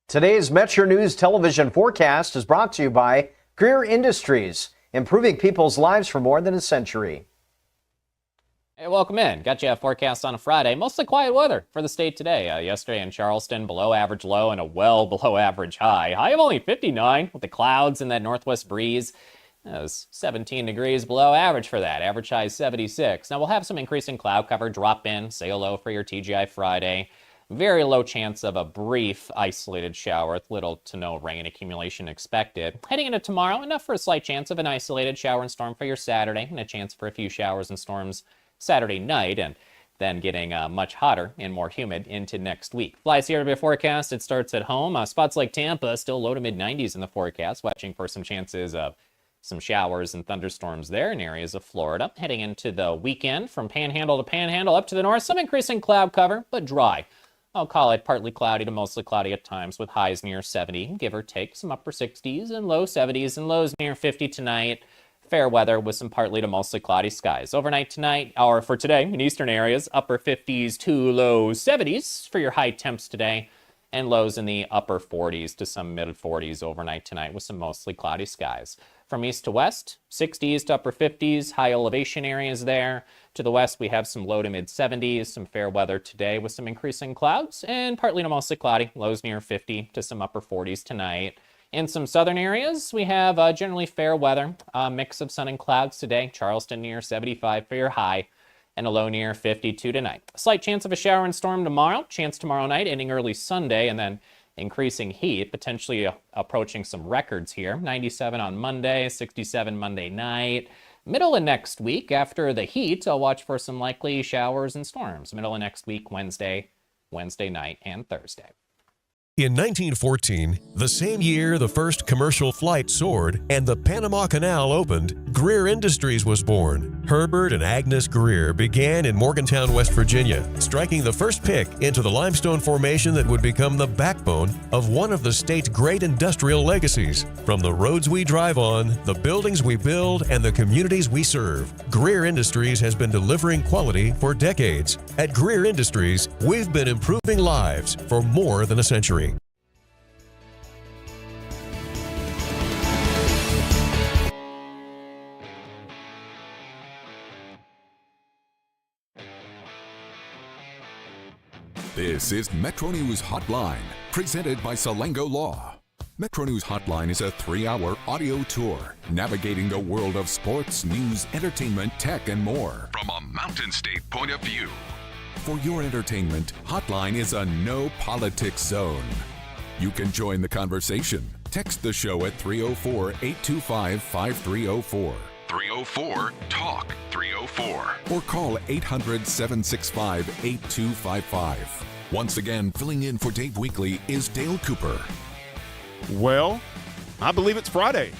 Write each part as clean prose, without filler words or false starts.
Today's Metro News television forecast is brought to you by Greer Industries, improving people's lives for more than a century. Hey, welcome in. Got you a forecast on a Friday. Mostly quiet weather for the state today. Yesterday in Charleston, below average low and a well below average high. High of only 59 with the clouds and that northwest breeze. It was 17 degrees below average for that. Average high 76. Now we'll have some increasing cloud cover drop in. Say hello for your TGI Friday. Very low chance of a brief isolated shower with little to no rain accumulation expected. Heading into tomorrow, enough for a slight chance of an isolated shower and storm for your Saturday, and a chance for a few showers and storms Saturday night, and then getting much hotter and more humid into next week. Flies here to be a forecast. It starts at home. Spots like Tampa, still low to mid 90s in the forecast, watching for some chances of some showers and thunderstorms there in areas of Florida. Heading into the weekend, from Panhandle to Panhandle up to the north, some increasing cloud cover, but dry. I'll call it partly cloudy to mostly cloudy at times with highs near 70, give or take, some upper 60s and low 70s and lows near 50 tonight. Fair weather with some partly to mostly cloudy skies. Overnight tonight, or for today, in eastern areas, upper 50s to low 70s for your high temps today, and lows in the upper 40s to some mid 40s overnight tonight with some mostly cloudy skies. From east to west, 60s to upper 50s, high elevation areas there. To the west, we have some low to mid 70s, some fair weather today with some increasing clouds, and partly to mostly cloudy, lows near 50 to some upper 40s tonight. In some southern areas, we have generally fair weather, a mix of sun and clouds today. Charleston near 75 for your high, and a low near 52 tonight. A slight chance of a shower and storm tomorrow, chance tomorrow night, ending early Sunday, and then increasing heat, potentially approaching some records here. 97 on Monday, 67 Monday night. Middle of next week, after the heat, I'll watch for some likely showers and storms. Middle of next week, Wednesday night, and Thursday. In 1914, the same year the first commercial flight soared and the Panama Canal opened, Greer Industries was born. Herbert and Agnes Greer began in Morgantown, West Virginia, striking the first pick into the limestone formation that would become the backbone of one of the state's great industrial legacies. From the roads we drive on, the buildings we build, and the communities we serve, Greer Industries has been delivering quality for decades. At Greer Industries, we've been improving lives for more than a century. This is Metro News Hotline, presented by Salengo Law. Metro News Hotline is a 3-hour audio tour navigating the world of sports, news, entertainment, tech, and more from a Mountain State point of view. For your entertainment, Hotline is a no politics zone. You can join the conversation. Text the show at 304-825-5304. 304-TALK 304. Or call 800-765-8255. Once again, filling in for Dave Weekly is Dale Cooper. Well, I believe it's Friday.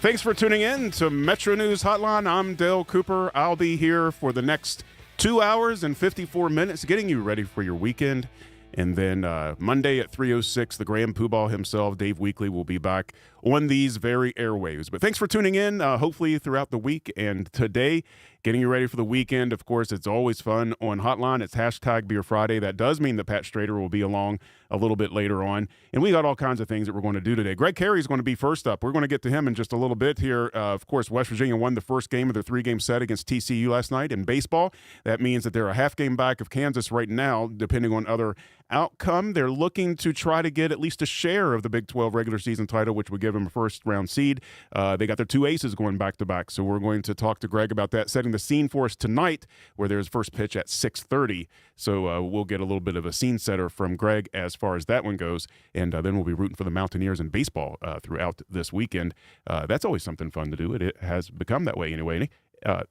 Thanks for tuning in to Metro News Hotline. I'm Dale Cooper. I'll be here for the next 2 hours and 54 minutes getting you ready for your weekend. And then Monday at 3:06, the Grand Poobah himself, Dave Weekly, will be back on these very airwaves. But thanks for tuning in, hopefully throughout the week. And today, getting you ready for the weekend. Of course, it's always fun on Hotline. It's hashtag Beer Friday. That does mean that Pat Strader will be along a little bit later on. And we got all kinds of things that we're going to do today. Greg Carey is going to be first up. We're going to get to him in just a little bit here. Of course, West Virginia won the first game of their 3-game set against TCU last night in baseball. That means that they're a half game back of Kansas right now, depending on other outcome. They're looking to try to get at least a share of the Big 12 regular season title, which would give them a first-round seed. They got their 2 aces going back-to-back, so we're going to talk to Greg about that, setting the scene for us tonight, where there's first pitch at 6:30. So we'll get a little bit of a scene setter from Greg as far as that one goes, and then we'll be rooting for the Mountaineers in baseball throughout this weekend. That's always something fun to do. It has become that way anyway. Pat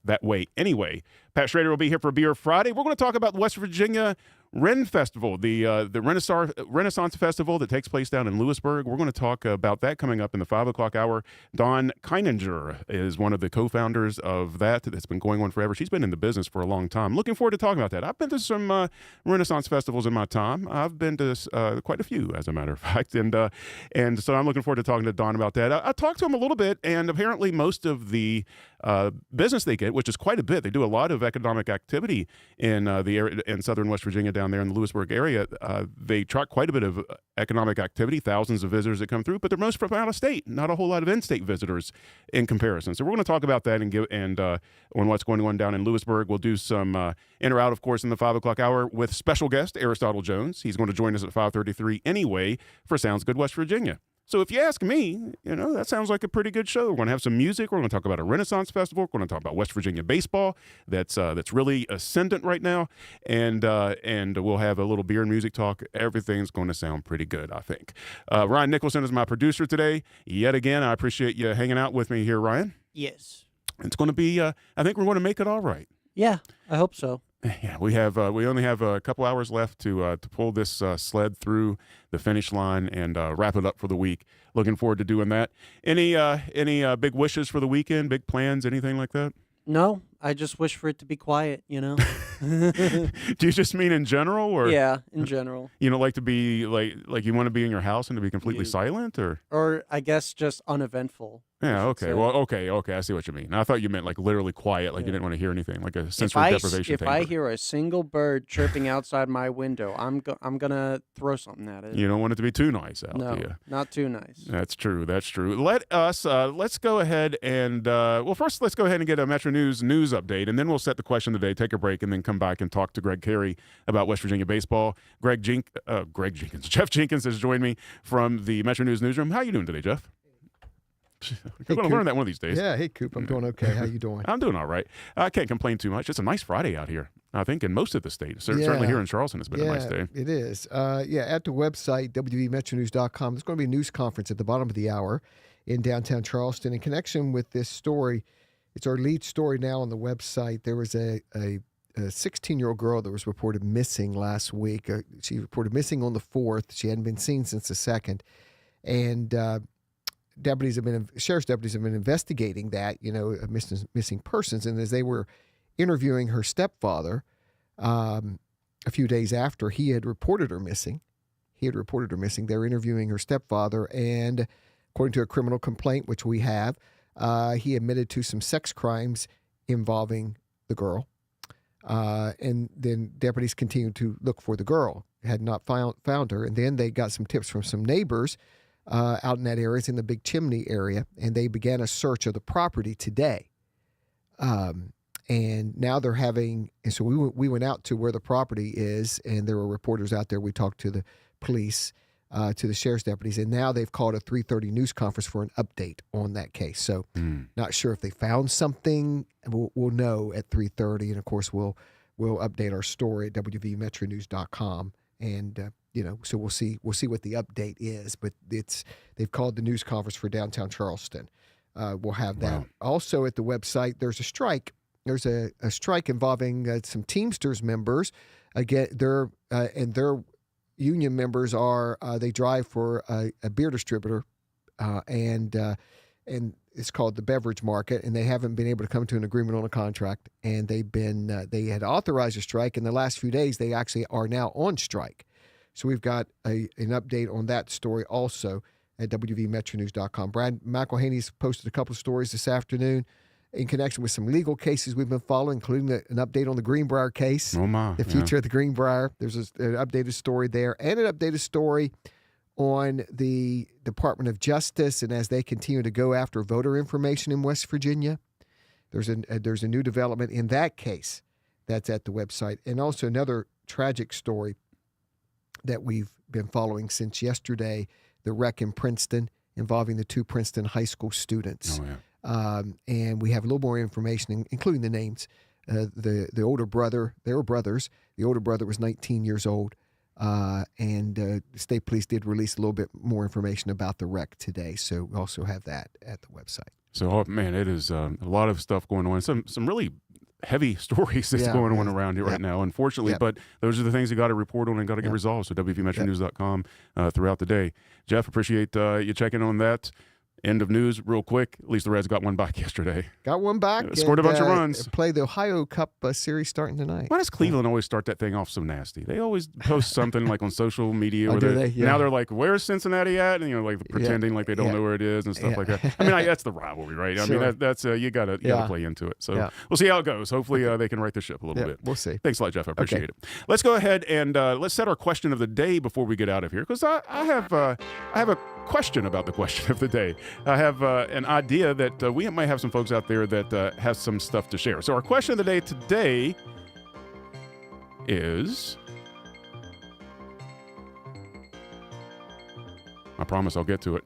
Strader will be here for Beer Friday. We're going to talk about the West Virginia Ren Festival, the Renaissance Festival that takes place down in Lewisburg. We're going to talk about that coming up in the 5 o'clock hour. Dawn Kieninger is one of the co-founders of that. That's been going on forever. She's been in the business for a long time. Looking forward to talking about that. I've been to some Renaissance festivals in my time. I've been to quite a few, as a matter of fact. And so I'm looking forward to talking to Dawn about that. I talked to him a little bit, and apparently most of the business they get, which is quite a bit. They do a lot of economic activity in the area in southern West Virginia, down there in the Lewisburg area. They track quite a bit of economic activity, thousands of visitors that come through, but they're most from out of state, not a whole lot of in-state visitors in comparison. So we're going to talk about that and on what's going on down in Lewisburg. We'll do some in or out, of course, in the 5 o'clock hour with special guest Aristotle Jones. He's going to join us at 5:33 anyway for Sounds Good West Virginia. So if you ask me, that sounds like a pretty good show. We're going to have some music. We're going to talk about a Renaissance Festival. We're going to talk about West Virginia baseball that's really ascendant right now, and we'll have a little beer and music talk. Everything's going to sound pretty good, I think. Ryan Nicholson is my producer today. Yet again, I appreciate you hanging out with me here, Ryan. Yes. It's going to be. I think we're going to make it all right. Yeah, I hope so. Yeah, we only have a couple hours left to pull this sled through the finish line and wrap it up for the week. Looking forward to doing that. Any big wishes for the weekend? Big plans? Anything like that? No, I just wish for it to be quiet, Do you just mean in general, or Yeah, in general. you don't like to be like you want to be in your house and to be completely silent, Or I guess just uneventful. Yeah, okay. say. Well, okay. I see what you mean. I thought you meant like literally quiet, like you didn't want to hear anything, like a sensory deprivation. If I hear a single bird chirping outside my window, I'm gonna throw something at it. You don't want it to be too nice out, No, do you? not too nice. That's true. Let's go ahead and, first let's go ahead and get a Metro News update, and then we'll set the question of the day, take a break, and then come back and talk to Greg Carey about West Virginia baseball. Jeff Jenkins has joined me from the Metro News newsroom. How are you doing today, Jeff? You're going to learn that one of these days. Yeah, hey, Coop. I'm doing okay. How you doing? I'm doing all right. I can't complain too much. It's a nice Friday out here, I think, in most of the state. Certainly here in Charleston, it's been a nice day. It is. At the website, wvmetronews.com, there's going to be a news conference at the bottom of the hour in downtown Charleston. In connection with this story, it's our lead story now on the website. There was a 16-year-old girl that was reported missing last week. She reported missing on the 4th. She hadn't been seen since the 2nd. And sheriff's deputies have been investigating that, missing persons. And as they were interviewing her stepfather a few days after he had reported her missing, they're interviewing her stepfather, and according to a criminal complaint, which we have, he admitted to some sex crimes involving the girl. And then deputies continued to look for the girl, had not found her. And then they got some tips from some neighbors out in that area, it's in the Big Chimney area, and they began a search of the property today. And now they're having, and so we went out to where the property is, and there were reporters out there. We talked to the police, to the sheriff's deputies, and now they've called a 3:30 news conference for an update on that case. So not sure if they found something. We'll know at 3:30, and of course we'll update our story at wvmetronews.com. And so we'll see what the update is. But they've called the news conference for downtown Charleston. We'll have that. Wow. Also at the website, there's a strike. There's a strike involving some Teamsters members. Again, their union members are they drive for a beer distributor, and it's called the Beverage Market, and they haven't been able to come to an agreement on a contract. And they had authorized a strike. In the last few days, they actually are now on strike. So we've got an update on that story also at wvmetronews.com. Brad McElhaney's posted a couple of stories this afternoon in connection with some legal cases we've been following, including an update on the Greenbrier case. Oh, my. The future of the Greenbrier. There's an updated story there, and an updated story on the Department of Justice, and as they continue to go after voter information in West Virginia. There's a new development in that case that's at the website. And also another tragic story that we've been following since yesterday, the wreck in Princeton involving the 2 Princeton high school students. Oh, yeah. And we have a little more information, including the names. The older brother, they were brothers. The older brother was 19 years old. And the state police did release a little bit more information about the wreck today. So we also have that at the website. So, man, it is a lot of stuff going on. Some really heavy stories that's going on around here right now, unfortunately. But those are the things you got to report on and got to get resolved. So wvmetronews.com throughout the day. Jeff, appreciate you checking on that. End of news, real quick. At least the Reds got one back yesterday. Got one back. Scored a bunch of runs. Play the Ohio Cup series starting tonight. Why does Cleveland always start that thing off so nasty? They always post something like on social media. Oh, where do they? Yeah. Now they're like, "Where's Cincinnati at?" And like pretending like they don't know where it is and stuff like that. I mean, that's the rivalry, right? I Sure. mean, that's you gotta play into it. So we'll see how it goes. Hopefully, they can right the ship a little bit. We'll see. Thanks a lot, Jeff. I appreciate it. Let's go ahead and let's set our question of the day before we get out of here, because I have a question about the question of the day. I have an idea that we might have some folks out there that has some stuff to share. So our question of the day today is, I promise I'll get to it.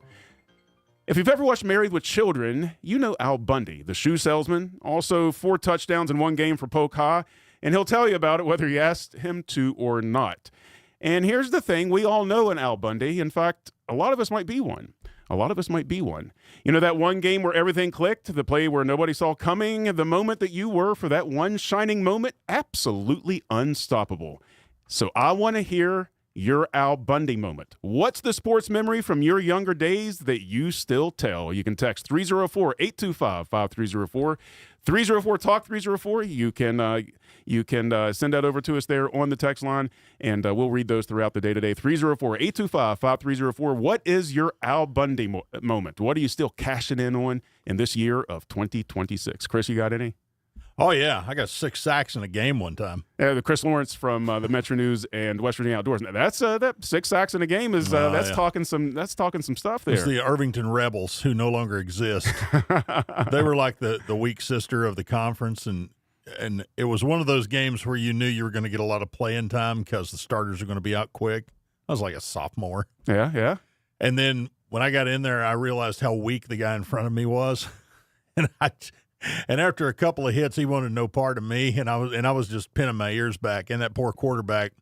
If you've ever watched Married with Children, you know Al Bundy, the shoe salesman, also 4 touchdowns in one game for Polk High, and he'll tell you about it whether you asked him to or not. And here's the thing, we all know an Al Bundy. In fact, a lot of us might be one. You know that one game where everything clicked, the play where nobody saw coming, the moment that you were, for that one shining moment, absolutely unstoppable. So I want to hear your Al Bundy moment. What's the sports memory from your younger days that you still tell? You can text 304-825-5304. 304-TALK-304. You can send that over to us there on the text line, and we'll read those throughout the day today. 304-825-5304. What is your Al Bundy moment? What are you still cashing in on in this year of 2026? Chris, you got any? Oh, yeah. I got 6 sacks in a game one time. The Chris Lawrence from the Metro News and West Virginia Outdoors. Now, that's that 6 sacks in a game is talking some stuff there. It's the Irvington Rebels, who no longer exist. They were like the weak sister of the conference, and it was one of those games where you knew you were going to get a lot of playing time because the starters are going to be out quick. I was like a sophomore. Yeah. And then when I got in there, I realized how weak the guy in front of me was, and after a couple of hits, he wanted no part of me, and I was just pinning my ears back. And that poor quarterback,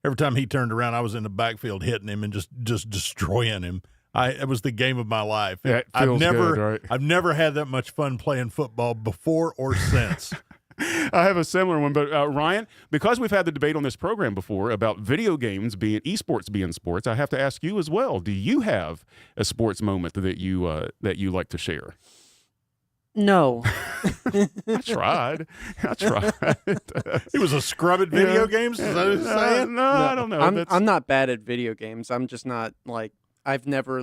every time he turned around, I was in the backfield hitting him and just destroying him. It was the game of my life. Yeah, it feels good, right? I've never had that much fun playing football before or since. I have a similar one, but Ryan, because we've had the debate on this program before about video games being esports being sports, I have to ask you as well. Do you have a sports moment that you like to share? No. I tried. He was a scrub at video games? Is that what you're saying? No, I don't know. I'm not bad at video games. I'm just not, I've never,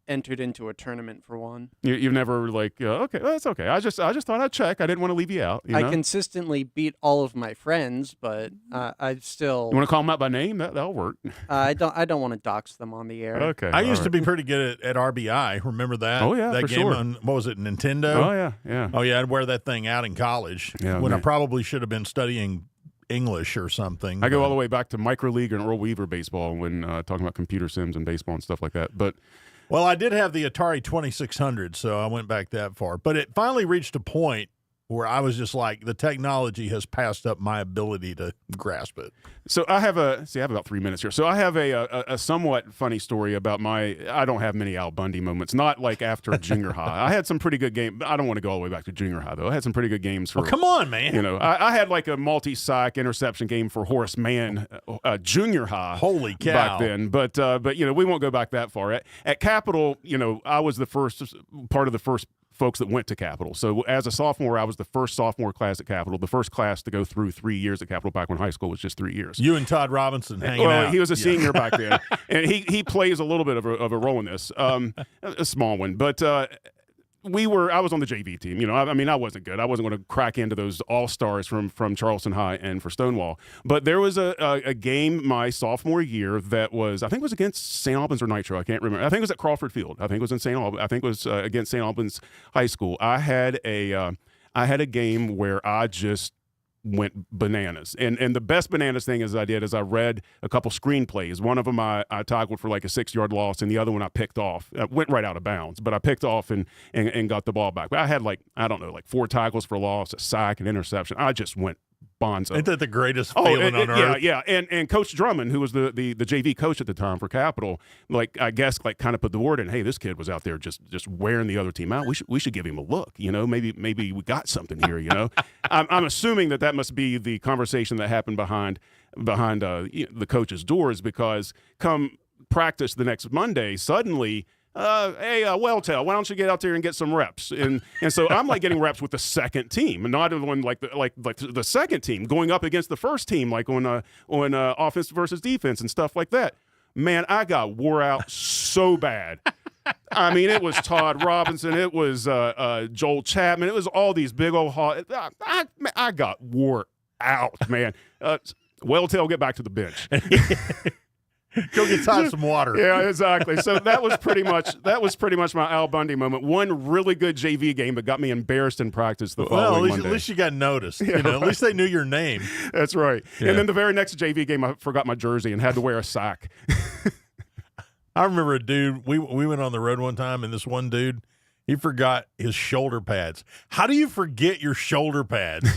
entered into a tournament for one. You've never, okay, that's okay. I just thought I'd check. I didn't want to leave you out. I consistently beat all of my friends, but I still... You want to call them out by name? That'll work. I don't want to dox them on the air. Okay. I used to be pretty good at RBI. Remember that? Oh, yeah, that for game sure. on, what was it, Nintendo? Oh, yeah. Oh, yeah, I'd wear that thing out in college when I probably should have been studying English or something. I go all the way back to micro league and Earl Weaver baseball when talking about computer sims and baseball and stuff like that. But well, I did have the Atari 2600, so I went back that far. But it finally reached a point where I was just like, the technology has passed up my ability to grasp it. So I have about 3 minutes here. So I have a somewhat funny story about I don't have many Al Bundy moments, not like after junior high. I had some pretty good games. I don't want to go all the way back to junior high, though. I had some pretty good games for. Well, come on, man. I had like a multi-sack interception game for Horace Mann junior high. Holy cow. Back then. But we won't go back that far. At Capital, I was the first part of the first folks that went to Capital. So as a sophomore, I was the first sophomore class at Capital, the first class to go through 3 years at Capital back when high school was just 3 years. You and Todd Robinson hanging out. He was a senior back then, and he plays a little bit of a role in this, a small one. But I was on the JV team. I wasn't good. I wasn't going to crack into those all-stars from Charleston High and for Stonewall. But there was a game my sophomore year that was, I think it was against St. Albans or Nitro. I can't remember. I think it was at Crawford Field. I think it was in St. Albans. I think it was against St. Albans High School. I had a game where I just went bananas. And the best bananas thing I did is I read a couple screenplays. One of them I tackled for like a 6-yard loss, and the other one I picked off. I went right out of bounds, but I picked off and got the ball back. But I had 4 tackles for loss, a sack, an interception. I just went bonzo. Isn't that the greatest feeling on earth? Yeah. And Coach Drummond, who was the JV coach at the time for Capital, I guess kind of put the word in, hey, this kid was out there just wearing the other team out. We should give him a look. Maybe we got something here. I'm assuming that must be the conversation that happened behind the coach's doors, because come practice the next Monday, suddenly hey, Welltail, why don't you get out there and get some reps? And so I'm like getting reps with the second team, and not even like the second team going up against the first team, like on offense versus defense and stuff like that. Man, I got wore out so bad. I mean, it was Todd Robinson, it was Joel Chapman, it was all these big old I got wore out, man. Welltail, get back to the bench. Go get some water. Yeah, exactly. So that was pretty much my Al Bundy moment. One really good JV game that got me embarrassed in practice the following Monday. At least you got noticed. Yeah, at least they knew your name. That's right. Yeah. And then the very next JV game, I forgot my jersey and had to wear a sock. I remember a dude, we went on the road one time, and this one dude, he forgot his shoulder pads. How do you forget your shoulder pads?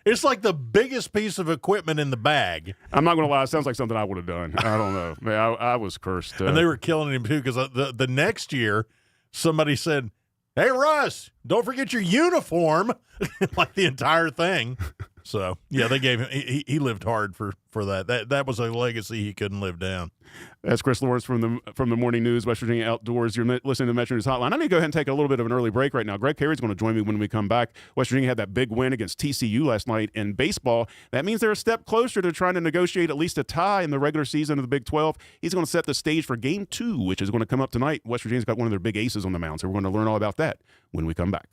It's like the biggest piece of equipment in the bag. I'm not going to lie. It sounds like something I would have done. I don't know. Man, I was cursed. And they were killing him, too, because the next year, somebody said, hey, Russ, don't forget your uniform, like the entire thing. So, yeah, they gave him – he lived hard for that. That was a legacy he couldn't live down. That's Chris Lawrence from the Morning News, West Virginia Outdoors. You're listening to Metro News Hotline. I need to go ahead and take a little bit of an early break right now. Greg Carey's going to join me when we come back. West Virginia had that big win against TCU last night in baseball. That means they're a step closer to trying to negotiate at least a tie in the regular season of the Big 12. He's going to set the stage for Game 2, which is going to come up tonight. West Virginia's got one of their big aces on the mound, so we're going to learn all about that when we come back.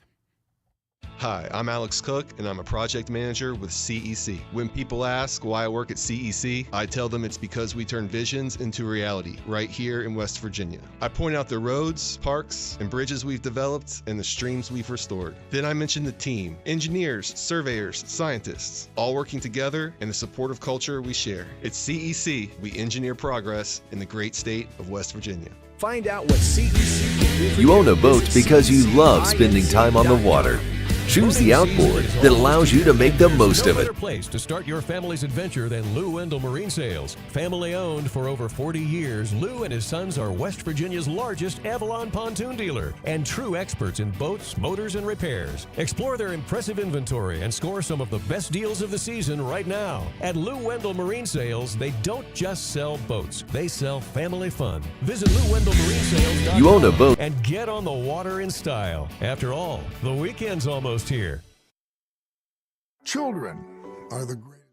Hi, I'm Alex Cook, and I'm a project manager with CEC. When people ask why I work at CEC, I tell them it's because we turn visions into reality right here in West Virginia. I point out the roads, parks, and bridges we've developed and the streams we've restored. Then I mention the team, engineers, surveyors, scientists, all working together and the supportive culture we share. It's CEC, we engineer progress in the great state of West Virginia. Find out what CEC can do for You own a boat because you love spending time on the water. Choose the outboard that allows you to make the most of No it. better place to start your family's adventure than Lou Wendell Marine Sales. Family owned for over 40 years, Lou and his sons are West Virginia's largest Avalon pontoon dealer and true experts in boats, motors, and repairs. Explore their impressive inventory and score some of the best deals of the season right now. At Lou Wendell Marine Sales, they don't just sell boats, they sell family fun. Visit LouWendellMarineSales.com. You own a boat and get on the water in style. After all, the weekend's almost here. Children are the greatest.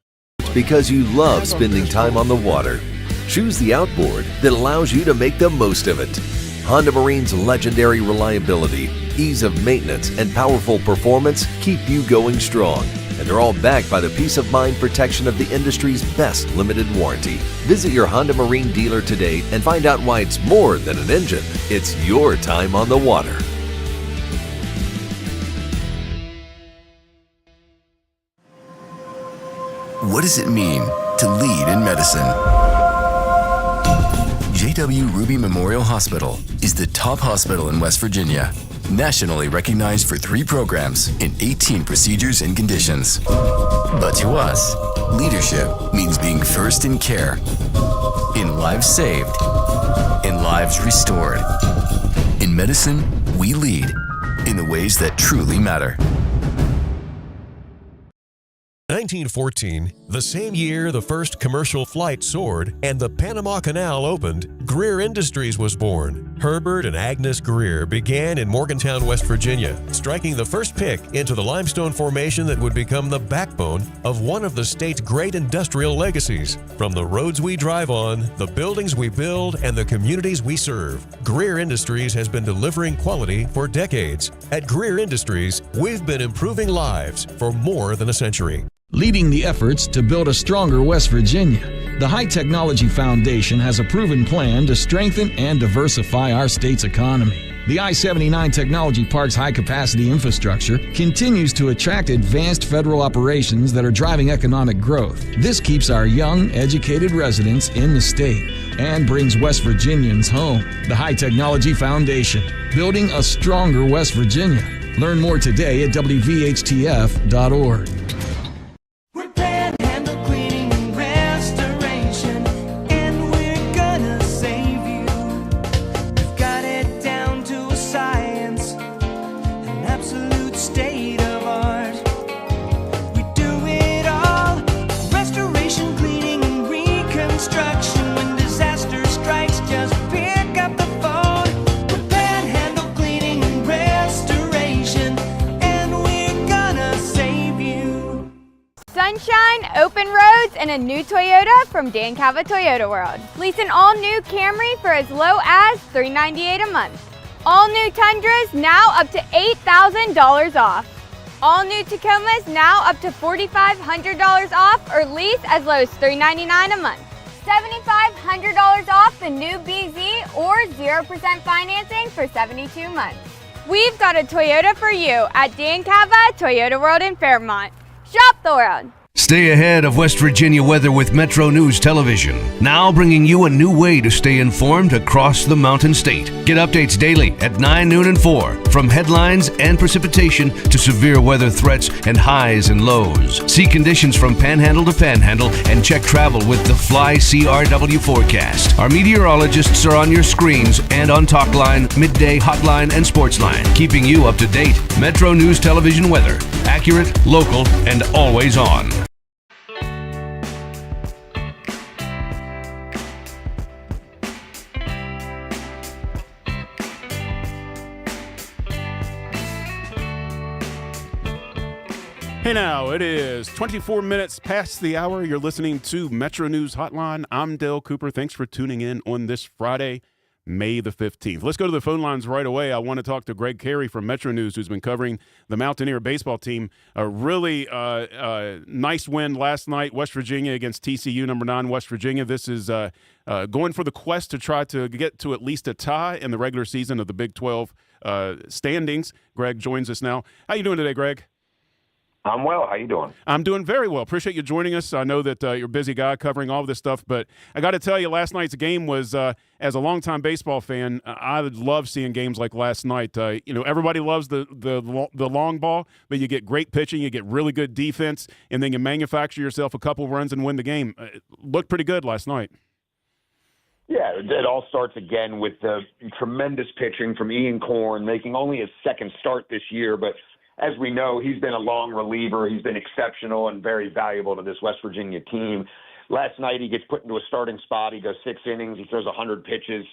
because you love spending time on the water. Choose the outboard that allows you to make the most of it. Honda Marine's legendary reliability, ease of maintenance, and powerful performance keep you going strong. And they're all backed by the peace of mind protection of the industry's best limited warranty. Visit your Honda Marine dealer today and find out why it's more than an engine. It's your time on the water. What does it mean to lead in medicine? J.W. Ruby Memorial Hospital is the top hospital in West Virginia, nationally recognized for 3 programs and 18 procedures and conditions. But to us, leadership means being first in care, in lives saved, in lives restored. In medicine, we lead in the ways that truly matter. 1914, the same year the first commercial flight soared and the Panama Canal opened, Greer Industries was born. Herbert and Agnes Greer began in Morgantown, West Virginia, striking the first pick into the limestone formation that would become the backbone of one of the state's great industrial legacies. From the roads we drive on, the buildings we build, and the communities we serve, Greer Industries has been delivering quality for decades. At Greer Industries, we've been improving lives for more than a century. Leading the efforts to build a stronger West Virginia, the High Technology Foundation has a proven plan to strengthen and diversify our state's economy. The I-79 Technology Park's high-capacity infrastructure continues to attract advanced federal operations that are driving economic growth. This keeps our young, educated residents in the state and brings West Virginians home. The High Technology Foundation, building a stronger West Virginia. Learn more today at WVHTF.org. sunshine, open roads, and a new Toyota from Dan Calva Toyota World. Lease an all-new Camry for as low as $398 a month. All new Tundras now up to $8,000 off. All new Tacomas now up to $4,500 off or lease as low as $399 a month. $7,500 off the new BZ or 0% financing for 72 months. We've got a Toyota for you at Dan Calva Toyota World in Fairmont. Shop the world. Stay ahead of West Virginia weather with Metro News Television, now bringing you a new way to stay informed across the Mountain State. Get updates daily at 9, noon, and 4, from headlines and precipitation to severe weather threats and highs and lows. See conditions from panhandle to panhandle and check travel with the Fly CRW forecast. Our meteorologists are on your screens and on Talkline, Midday, Hotline, and Sportsline, keeping you up to date. Metro News Television weather, accurate, local, and always on. Hey now, it is 24 minutes past the hour. You're listening to Metro News Hotline. I'm Dale Cooper. Thanks for tuning in on this Friday, May the 15th. Let's go to the phone lines right away. I want to talk to Greg Carey from Metro News, who's been covering the Mountaineer baseball team. A really nice win last night, West Virginia against TCU, number 9, West Virginia. This is going for the quest to try to get to at least a tie in the regular season of the Big 12 standings. Greg joins us now. How you doing today, Greg? I'm well. How you doing? I'm doing very well. Appreciate you joining us. I know that you're a busy guy covering all of this stuff, but I got to tell you, last night's game was, as a longtime baseball fan, I love seeing games like last night. Everybody loves the long ball, but you get great pitching, you get really good defense, and then you manufacture yourself a couple runs and win the game. It looked pretty good last night. Yeah, it all starts again with the tremendous pitching from Ian Korn, making only his second start this year, but as we know, he's been a long reliever. He's been exceptional and very valuable to this West Virginia team. Last night, he gets put into a starting spot. He goes 6 innings. He throws 100 pitches,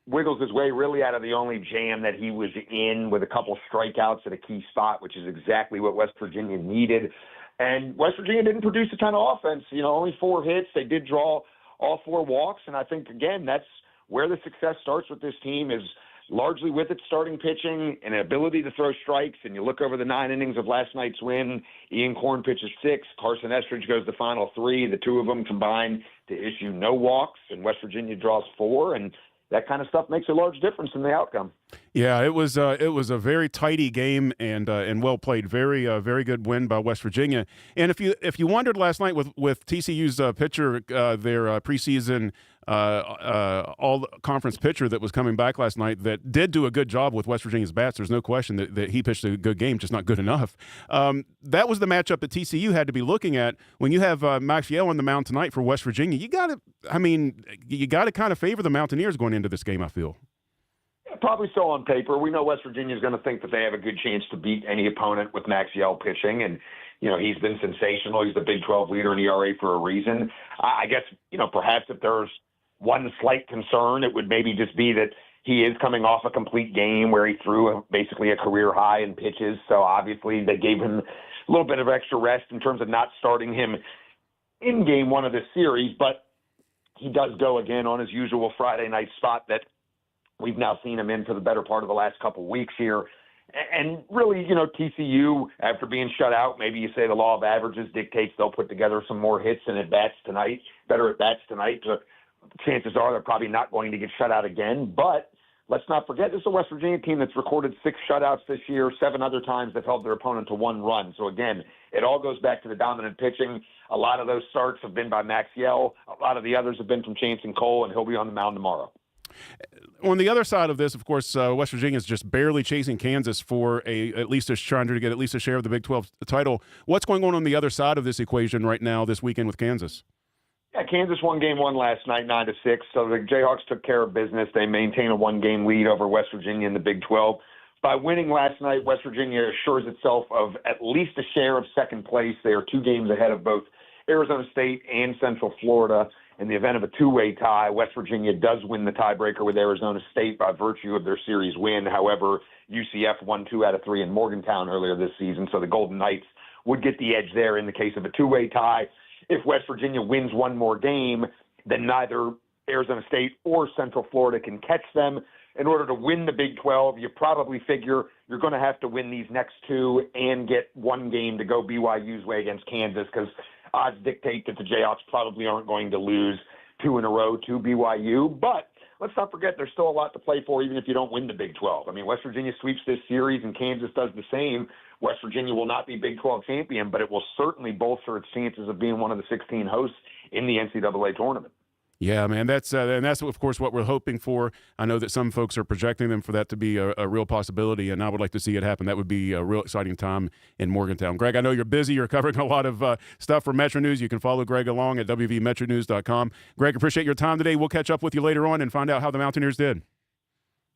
wiggles his way really out of the only jam that he was in with a couple strikeouts at a key spot, which is exactly what West Virginia needed. And West Virginia didn't produce a ton of offense. Only 4 hits. They did draw all 4 walks. And I think, again, that's where the success starts with this team is largely with its starting pitching and an ability to throw strikes. And you look over the 9 innings of last night's win, Ian Korn pitches 6, Carson Estridge goes the final 3. The 2 of them combined to issue no walks, and West Virginia draws 4. And that kind of stuff makes a large difference in the outcome. Yeah, it was a very tidy game and well played. Very good win by West Virginia. And if you wondered last night with TCU's pitcher, their preseason all conference pitcher that was coming back last night that did do a good job with West Virginia's bats. There's no question that he pitched a good game, just not good enough. That was the matchup that TCU had to be looking at. When you have Maxiell on the mound tonight for West Virginia, you got to kind of favor the Mountaineers going into this game, I feel. Probably so on paper. We know West Virginia is going to think that they have a good chance to beat any opponent with Maxiell pitching. And, he's been sensational. He's the Big 12 leader in ERA for a reason. I guess, perhaps if there's one slight concern, it would maybe just be that he is coming off a complete game where he threw basically a career high in pitches. So obviously they gave him a little bit of extra rest in terms of not starting him in game 1 of this series. But he does go again on his usual Friday night spot that we've now seen him in for the better part of the last couple of weeks here. And really, TCU, after being shut out, maybe you say the law of averages dictates they'll put together some more hits and at-bats tonight, better at-bats tonight. Chances are they're probably not going to get shut out again. But let's not forget, this is a West Virginia team that's recorded 6 shutouts this year. 7 other times they've held their opponent to 1 run. So, again, it all goes back to the dominant pitching. A lot of those starts have been by Maxiell. A lot of the others have been from Chance Cole, and he'll be on the mound tomorrow. On the other side of this, of course, West Virginia is just barely chasing Kansas for trying to get at least a share of the Big 12 title. What's going on the other side of this equation right now this weekend with Kansas? Yeah, Kansas won game 1 last night, 9-6. So the Jayhawks took care of business. They maintain a 1-game lead over West Virginia in the Big 12. By winning last night, West Virginia assures itself of at least a share of second place. They are 2 games ahead of both Arizona State and Central Florida. In the event of a 2-way tie, West Virginia does win the tiebreaker with Arizona State by virtue of their series win. However, UCF won 2 out of 3 in Morgantown earlier this season, so the Golden Knights would get the edge there in the case of a two-way tie. If West Virginia wins one more game, then neither Arizona State or Central Florida can catch them. In order to win the Big 12, you probably figure you're going to have to win these next two and get one game to go BYU's way against Kansas, because odds dictate that the Jayhawks probably aren't going to lose two in a row to BYU. But let's not forget there's still a lot to play for even if you don't win the Big 12. I mean, West Virginia sweeps this series and Kansas does the same. West Virginia will not be Big 12 champion, but it will certainly bolster its chances of being one of the 16 hosts in the NCAA tournament. Yeah, man, that's of course what we're hoping for. I know that some folks are projecting them for that to be a real possibility, and I would like to see it happen. That would be a real exciting time in Morgantown. Greg, I know you're busy. You're covering a lot of stuff for Metro News. You can follow Greg along at wvmetronews.com. Greg, appreciate your time today. We'll catch up with you later on and find out how the Mountaineers did.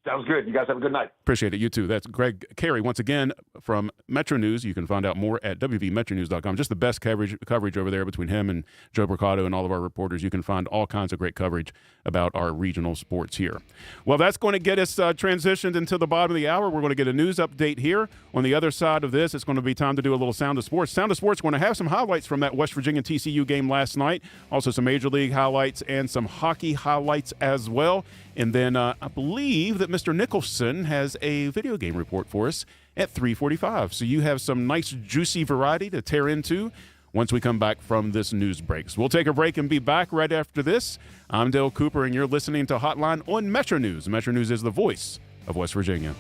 Sounds good. You guys have a good night. Appreciate it. You too. That's Greg Carey once again from Metro News. You can find out more at wvmetronews.com. Just the best coverage over there between him and Joe Bricado and all of our reporters. You can find all kinds of great coverage about our regional sports here. Well, that's going to get us transitioned into the bottom of the hour. We're going to get a news update here. On the other side of this, it's going to be time to do a little Sound of Sports. Sound of Sports going to have some highlights from that West Virginia TCU game last night. Also some Major League highlights and some hockey highlights as well. And then I believe that Mr. Nicholson has a video game report for us at 3:45. So you have some nice juicy variety to tear into once we come back from this news break. So we'll take a break and be back right after this. I'm Dale Cooper, and you're listening to Hotline on Metro News. Metro News is the voice of West Virginia.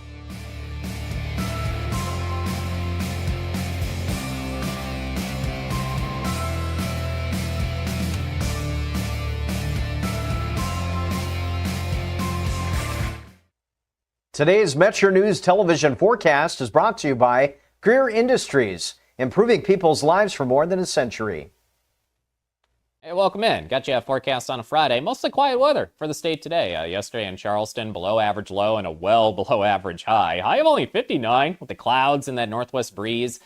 Today's Metro News television forecast is brought to you by Greer Industries, improving people's lives for more than a century. Hey, welcome in. Got you a forecast on a Friday. Mostly quiet weather for the state today. Yesterday in Charleston, below average low and a well below average high. High of only 59 with the clouds and that northwest breeze.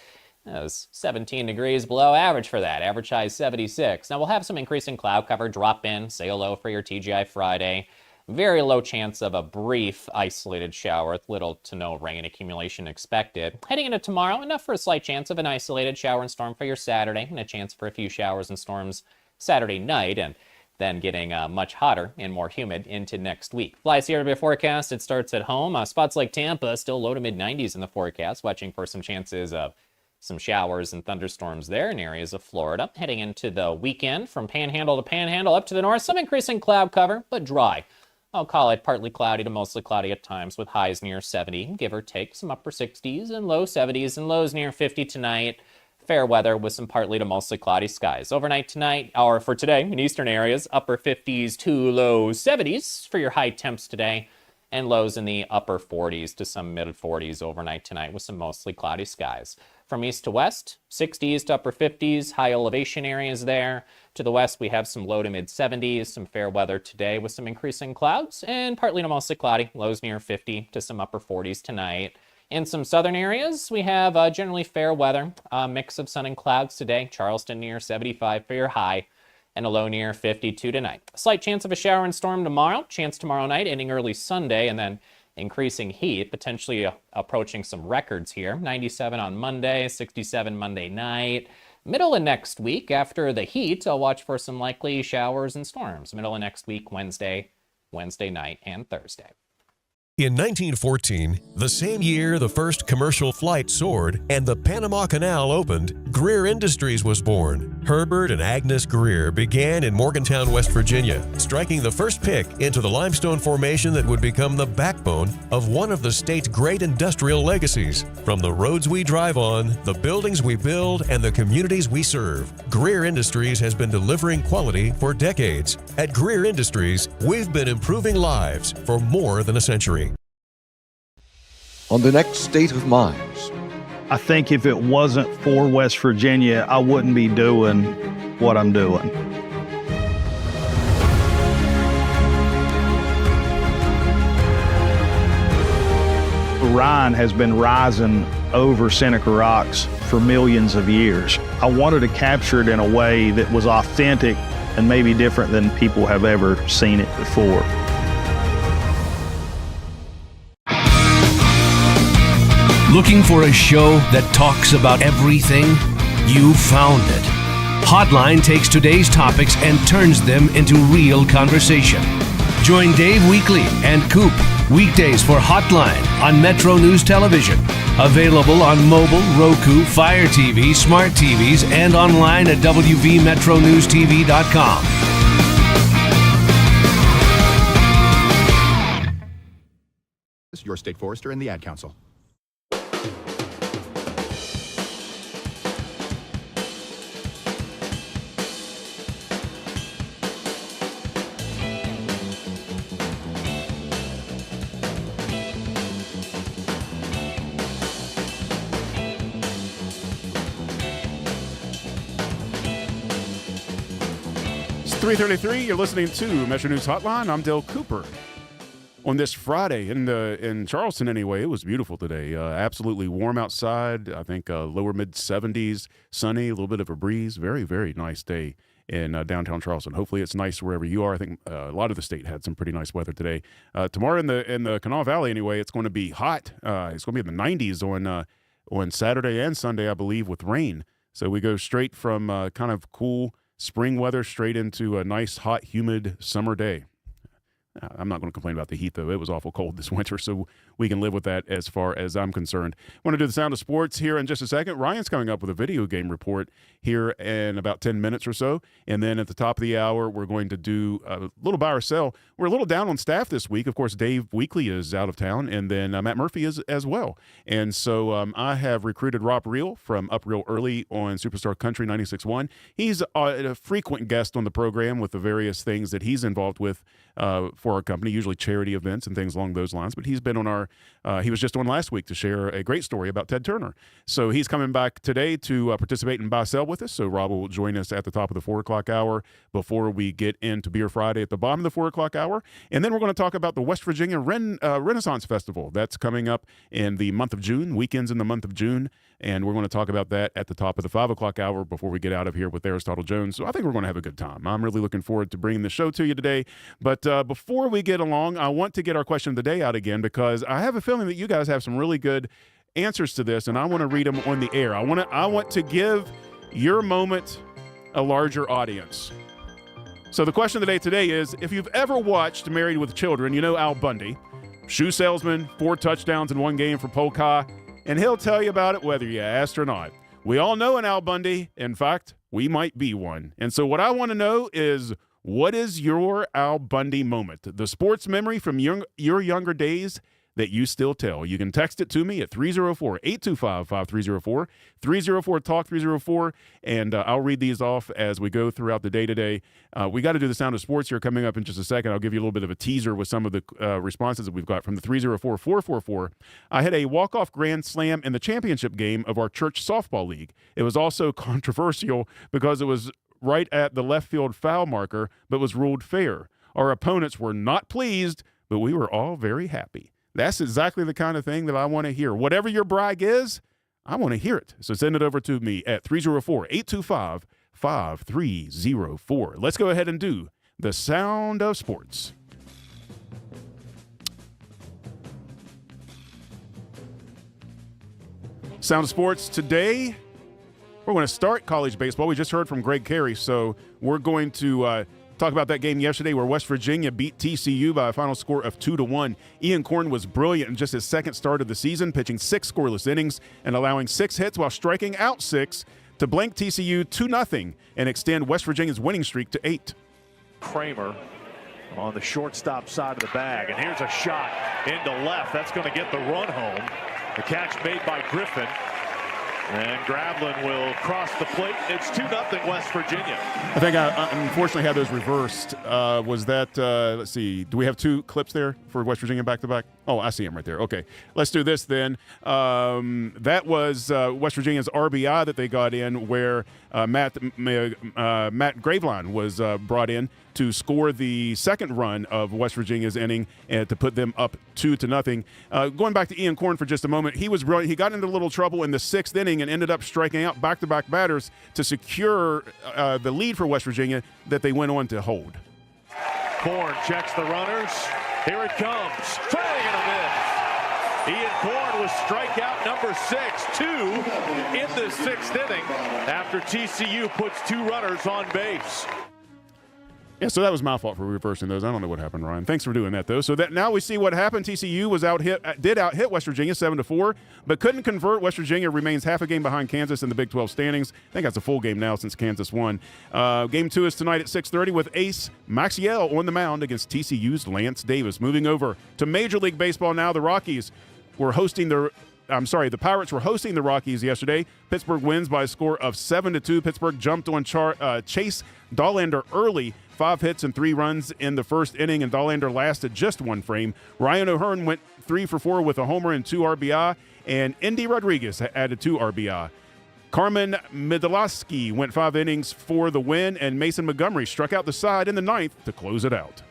It was 17 degrees below average for that. Average high 76. Now we'll have some increasing cloud cover drop in. Say hello for your TGI Friday. Very low chance of a brief isolated shower with little to no rain accumulation expected. Heading into tomorrow, enough for a slight chance of an isolated shower and storm for your Saturday, and a chance for a few showers and storms Saturday night, and then getting much hotter and more humid into next week. Fly Sierra forecast, it starts at home. Spots like Tampa, still low to mid-90s in the forecast, watching for some chances of some showers and thunderstorms there in areas of Florida. Heading into the weekend, from Panhandle to Panhandle up to the north, some increasing cloud cover, but dry. I'll call it partly cloudy to mostly cloudy at times with highs near 70, give or take, some upper 60s and low 70s and lows near 50 tonight. Fair weather with some partly to mostly cloudy skies. Overnight tonight, or for today, in eastern areas, upper 50s to low 70s for your high temps today, and lows in the upper 40s to some mid 40s overnight tonight with some mostly cloudy skies. From east to west, 60s to upper 50s, high elevation areas there. To the west, we have some low to mid 70s, some fair weather today with some increasing clouds, and partly to mostly cloudy, lows near 50 to some upper 40s tonight. In some southern areas, we have generally fair weather, a mix of sun and clouds today. Charleston near 75 for your high, and a low near 52 tonight. A slight chance of a shower and storm tomorrow, chance tomorrow night, ending early Sunday, and then increasing heat, potentially approaching some records here. 97 on Monday, 67 Monday night. Middle of next week, after the heat, I'll watch for some likely showers and storms. Middle of next week, Wednesday night, and Thursday. In 1914, the same year the first commercial flight soared and the Panama Canal opened, Greer Industries was born. Herbert and Agnes Greer began in Morgantown, West Virginia, striking the first pick into the limestone formation that would become the backbone of one of the state's great industrial legacies. From the roads we drive on, the buildings we build, and the communities we serve, Greer Industries has been delivering quality for decades. At Greer Industries, we've been improving lives for more than a century. On the next State of Minds. I think if it wasn't for West Virginia, I wouldn't be doing what I'm doing. Rhine has been rising over Seneca Rocks for millions of years. I wanted to capture it in a way that was authentic and maybe different than people have ever seen it before. Looking for a show that talks about everything? You found it. Hotline takes today's topics and turns them into real conversation. Join Dave Weekly and Coop weekdays for Hotline on Metro News Television. Available on mobile, Roku, Fire TV, smart TVs, and online at wvmetronewstv.com. Your state forester and the Ad Council. It's 3:33. You're listening to Metro News Hotline. I'm Dale Cooper. On this Friday in Charleston, anyway, it was beautiful today. Absolutely warm outside. I think lower mid 70s, sunny, a little bit of a breeze. Very, very nice day in downtown Charleston. Hopefully, it's nice wherever you are. I think a lot of the state had some pretty nice weather today. Tomorrow in the Kanawha Valley, anyway, it's going to be hot. It's going to be in the 90s on Saturday and Sunday, I believe, with rain. So we go straight from kind of cool spring weather straight into a nice, hot, humid summer day. I'm not going to complain about the heat, though. It was awful cold this winter, so we can live with that as far as I'm concerned. I want to do the Sound of Sports here in just a second. Ryan's coming up with a video game report here in about 10 minutes or so. And then at the top of the hour, we're going to do a little buy or sell. We're a little down on staff this week. Of course, Dave Weekly is out of town, and then Matt Murphy is as well. And so I have recruited Rob Reel from Up Real Early on Superstar Country 96.1. He's a frequent guest on the program with the various things that he's involved with for our company, usually charity events and things along those lines. But he's been on he was just on last week to share a great story about Ted Turner. So he's coming back today to participate in Buy Sell with us. So Rob will join us at the top of the 4 o'clock hour before we get into Beer Friday at the bottom of the 4 o'clock hour. And then we're going to talk about the West Virginia Renaissance Festival. That's coming up in the month of June, weekends in the month of June. And we're going to talk about that at the top of the 5 o'clock hour before we get out of here with Aristotle Jones. So I think we're going to have a good time. I'm really looking forward to bringing the show to you today. But before we get along, I want to get our question of the day out again because I have a feeling that you guys have some really good answers to this, and I want to read them on the air. I want to give your moment a larger audience. So the question of the day today is, if you've ever watched Married with Children, you know Al Bundy, shoe salesman, 4 touchdowns in 1 game for Polk High, and he'll tell you about it whether you asked or not. We all know an Al Bundy. In fact, we might be one. And so what I want to know is, what is your Al Bundy moment? The sports memory from your younger days that you still tell. You can text it to me at 304-825-5304, 304-TALK-304, and I'll read these off as we go throughout the day today. We got to do the Sound of Sports here coming up in just a second. I'll give you a little bit of a teaser with some of the responses that we've got from the 304-444. I had a walk-off grand slam in the championship game of our church softball league. It was also controversial because it was right at the left field foul marker, but was ruled fair. Our opponents were not pleased, but we were all very happy. That's exactly the kind of thing that I want to hear. Whatever your brag is, I want to hear it. So send it over to me at 304-825-5304. Let's go ahead and do the Sound of Sports. Sound of Sports today. We're going to start college baseball. We just heard from Greg Carey, so we're going to talk about that game yesterday where West Virginia beat TCU by a final score of 2-1. Ian Korn was brilliant in just his second start of the season, pitching 6 scoreless innings and allowing 6 hits while striking out 6 to blank TCU 2-0 and extend West Virginia's winning streak to 8. Kramer on the shortstop side of the bag, and here's a shot into left. That's going to get the run home. The catch made by Griffin. And Gravlin will cross the plate. It's 2-0 West Virginia. I think I unfortunately had those reversed. Was that, let's see, do we have 2 clips there for West Virginia back-to-back? Oh, I see them right there. Okay, let's do this then. That was West Virginia's RBI that they got in where Matt Graveline was brought in to score the second run of West Virginia's inning and to put them up 2-0. Going back to Ian Korn for just a moment, he was brilliant. He got into a little trouble in the 6th inning and ended up striking out back-to-back batters to secure the lead for West Virginia that they went on to hold. Korn checks the runners. Here it comes. Trying to get him in. Ian Korn was strikeout number 6, 2 in the 6th inning after TCU puts 2 runners on base. Yeah, so that was my fault for reversing those. I don't know what happened, Ryan. Thanks for doing that, though. So that now we see what happened. TCU was did out hit West Virginia 7-4, but couldn't convert. West Virginia remains half a game behind Kansas in the Big 12 standings. I think that's a full game now since Kansas won. Game 2 is tonight at 6:30 with ace Maxiell on the mound against TCU's Lance Davis. Moving over to Major League Baseball now, the Pirates were hosting the Rockies yesterday. Pittsburgh wins by a score of 7-2. Pittsburgh jumped on Chase Dollander early. 5 hits and 3 runs in the first inning, and Dollander lasted just 1 frame. Ryan O'Hearn went 3 for 4 with a homer and 2 RBI, and Indy Rodriguez added 2 RBI. Carmen Midlowski went 5 innings for the win, and Mason Montgomery struck out the side in the 9th to close it out.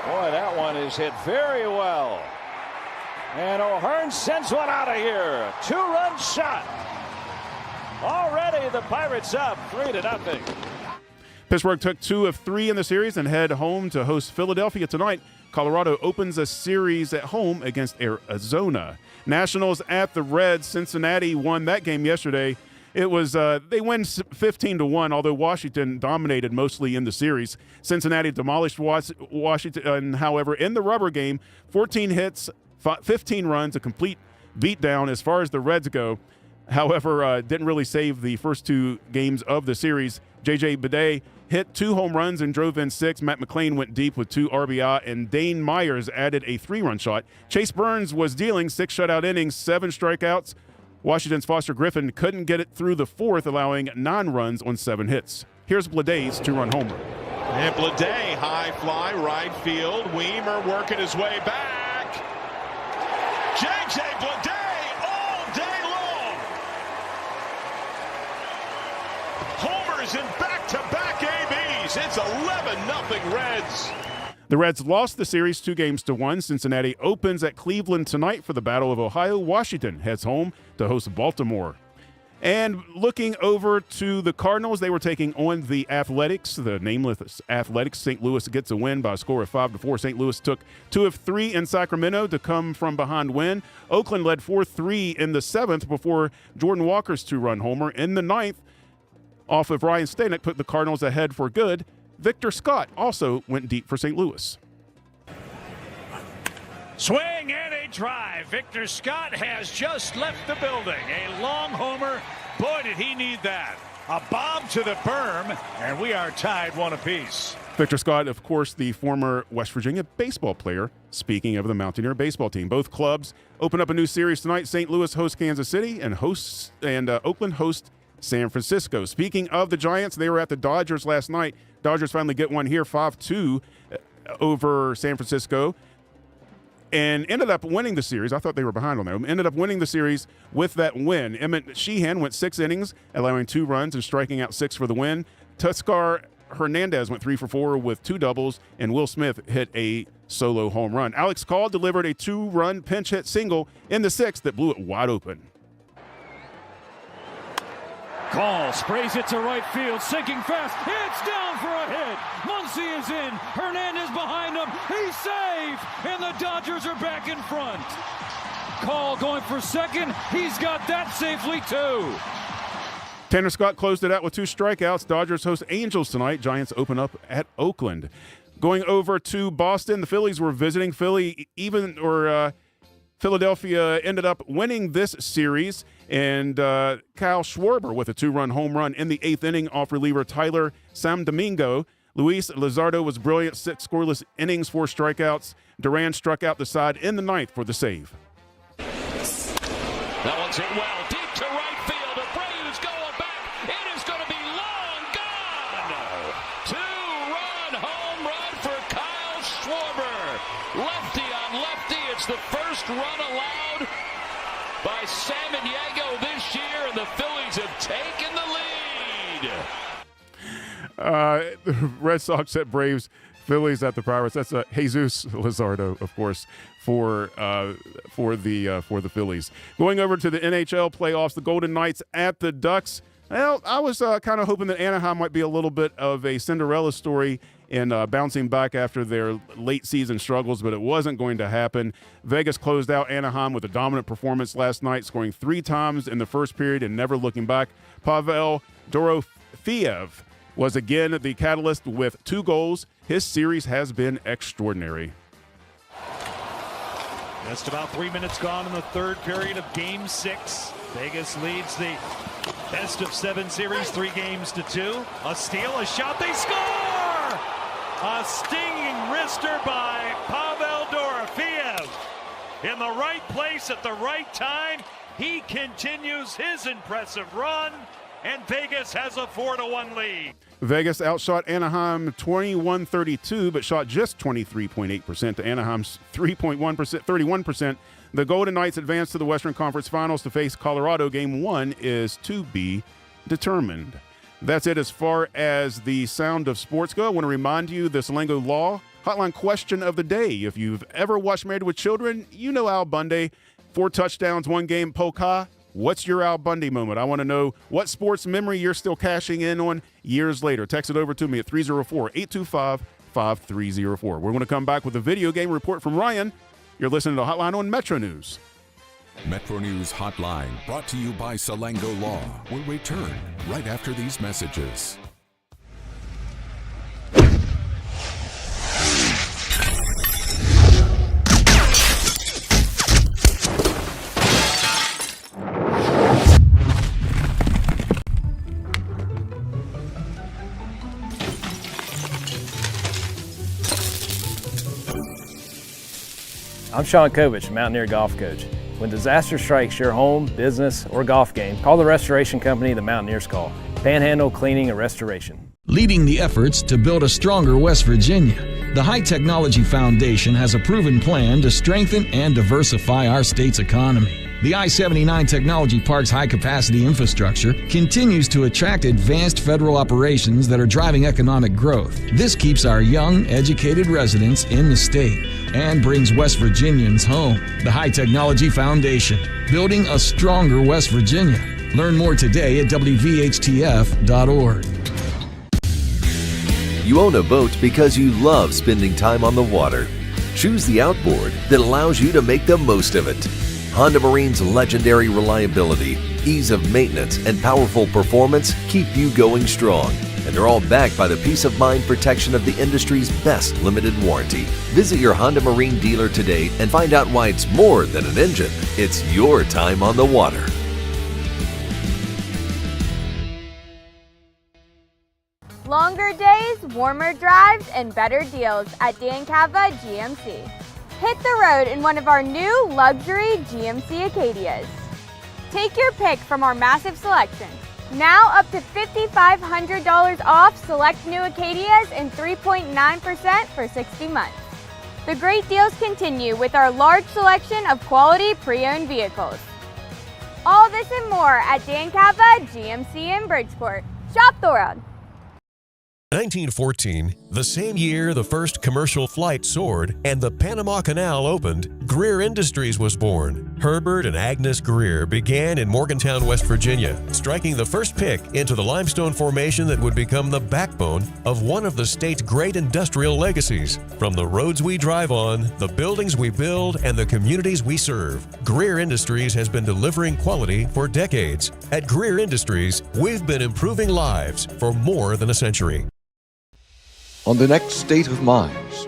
Boy, that one is hit very well. And O'Hearn sends one out of here. 2-run shot. Already the Pirates up 3-0. Pittsburgh took 2 of 3 in the series and head home to host Philadelphia tonight. Colorado opens a series at home against Arizona. Nationals at the Reds. Cincinnati won that game yesterday. It was they win 15-1, although Washington dominated mostly in the series. Cincinnati demolished Washington, however, in the rubber game. 14 hits, 15 runs, a complete beatdown as far as the Reds go. However, didn't really save the first 2 games of the series. J.J. Bidet hit 2 home runs and drove in 6. Matt McClain went deep with 2 RBI, and Dane Myers added a 3-run shot. Chase Burns was dealing 6 shutout innings, 7 strikeouts. Washington's Foster Griffin couldn't get it through the 4th, allowing 9 runs on 7 hits. Here's Bleday's 2-run homer. And Bleday, high fly, right field. Weimer working his way back. J.J. Bleday all day long. Homers in back-to-back ABs. It's 11-0 Reds. The Reds lost the series 2-1. Cincinnati opens at Cleveland tonight for the Battle of Ohio. Washington heads home to host Baltimore. And looking over to the Cardinals, they were taking on the Athletics, the nameless Athletics. St. Louis gets a win by a score of 5-4. St. Louis took 2 of 3 in Sacramento to come from behind win. Oakland led 4-3 in the 7th before Jordan Walker's 2-run homer. In the 9th, off of Ryan Stanek, put the Cardinals ahead for good. Victor Scott also went deep for St. Louis. Swing and a drive. Victor Scott has just left the building. A long homer. Boy, did he need that. A bomb to the berm, and we are tied 1 apiece. Victor Scott, of course, the former West Virginia baseball player. Speaking of the Mountaineer baseball team, both clubs open up a new series tonight. St. Louis hosts Kansas City, and Oakland hosts San Francisco. Speaking of the Giants, they were at the Dodgers last night. Dodgers finally get one here, 5-2 over San Francisco, and ended up winning the series. I thought they were behind on that. Ended up winning the series with that win. Emmett Sheehan went 6 innings, allowing 2 runs and striking out 6 for the win. Tuskar Hernandez went 3 for 4 with 2 doubles, and Will Smith hit a solo home run. Alex Call delivered a 2-run pinch hit single in the 6th that blew it wide open. Call sprays it to right field, sinking fast. It's down for a hit. Muncy is in. Hernandez behind him. He's safe, and the Dodgers are back in front. Call going for second. He's got that safely too. Tanner Scott closed it out with 2 strikeouts. Dodgers host Angels tonight. Giants open up at Oakland. Going over to Boston, the Phillies were visiting Philadelphia ended up winning this series, and Kyle Schwarber with a 2-run home run in the 8th inning off reliever Tyler Samdomingo. Luis Luzardo was brilliant, 6 scoreless innings, 4 strikeouts. Duran struck out the side in the 9th for the save. That one's hit well, deep to right field. The Brews going back. It is going to be long gone. 2-run home run for Kyle Schwarber. Lefty on lefty. It's the first run allowed by Samaniego this year, and the Phillies have taken the lead. The Red Sox at Braves, Phillies at the Pirates. That's Jesus Luzardo, of course, for the Phillies. Going over to the NHL playoffs, the Golden Knights at the Ducks. Well, I was kind of hoping that Anaheim might be a little bit of a Cinderella story in bouncing back after their late season struggles, but it wasn't going to happen. Vegas closed out Anaheim with a dominant performance last night, scoring 3 times in the first period and never looking back. Pavel Dorofeyev was again the catalyst with 2 goals. His series has been extraordinary. Just about 3 minutes gone in the third period of Game 6. Vegas leads the best of 7 series, 3 games to 2. A steal, a shot, they score! A stinging wrister by Pavel Dorofeyev. In the right place at the right time, he continues his impressive run, and Vegas has a 4-1 lead. Vegas outshot Anaheim 21-32, but shot just 23.8% to Anaheim's 31%. The Golden Knights advanced to the Western Conference Finals to face Colorado. Game 1 is to be determined. That's it as far as the sound of sports go. I want to remind you the Salango Law Hotline question of the day. If you've ever watched Married with Children, you know Al Bundy. 4 touchdowns, 1 game, Polka. What's your Al Bundy moment? I want to know what sports memory you're still cashing in on years later. Text it over to me at 304-825-5304. We're going to come back with a video game report from Ryan. You're listening to Hotline on Metro News. Metro News Hotline, brought to you by Salango Law, will return right after these messages. I'm Sean Kovich, Mountaineer Golf Coach. When disaster strikes your home, business, or golf game, call the restoration company the Mountaineers call. Panhandle Cleaning and Restoration. Leading the efforts to build a stronger West Virginia, the High Technology Foundation has a proven plan to strengthen and diversify our state's economy. The I-79 Technology Park's high-capacity infrastructure continues to attract advanced federal operations that are driving economic growth. This keeps our young, educated residents in the state and brings West Virginians home. The High Technology Foundation, building a stronger West Virginia. Learn more today at WVHTF.org. You own a boat because you love spending time on the water. Choose the outboard that allows you to make the most of it. Honda Marine's legendary reliability, ease of maintenance, and powerful performance keep you going strong. And they're all backed by the peace of mind protection of the industry's best limited warranty. Visit your Honda Marine dealer today and find out why it's more than an engine. It's your time on the water. Longer days, warmer drives, and better deals at Dan Cava GMC. Hit the road in one of our new luxury GMC Acadias. Take your pick from our massive selection. Now up to $5,500 off select new Acadias and 3.9% for 60 months. The great deals continue with our large selection of quality pre-owned vehicles. All this and more at Dan Cava GMC in Bridgeport. Shop the world. 1914, the same year the first commercial flight soared and the Panama Canal opened, Greer Industries was born. Herbert and Agnes Greer began in Morgantown, West Virginia, striking the first pick into the limestone formation that would become the backbone of one of the state's great industrial legacies. From the roads we drive on, the buildings we build, and the communities we serve, Greer Industries has been delivering quality for decades. At Greer Industries, we've been improving lives for more than a century. On the next State of Minds.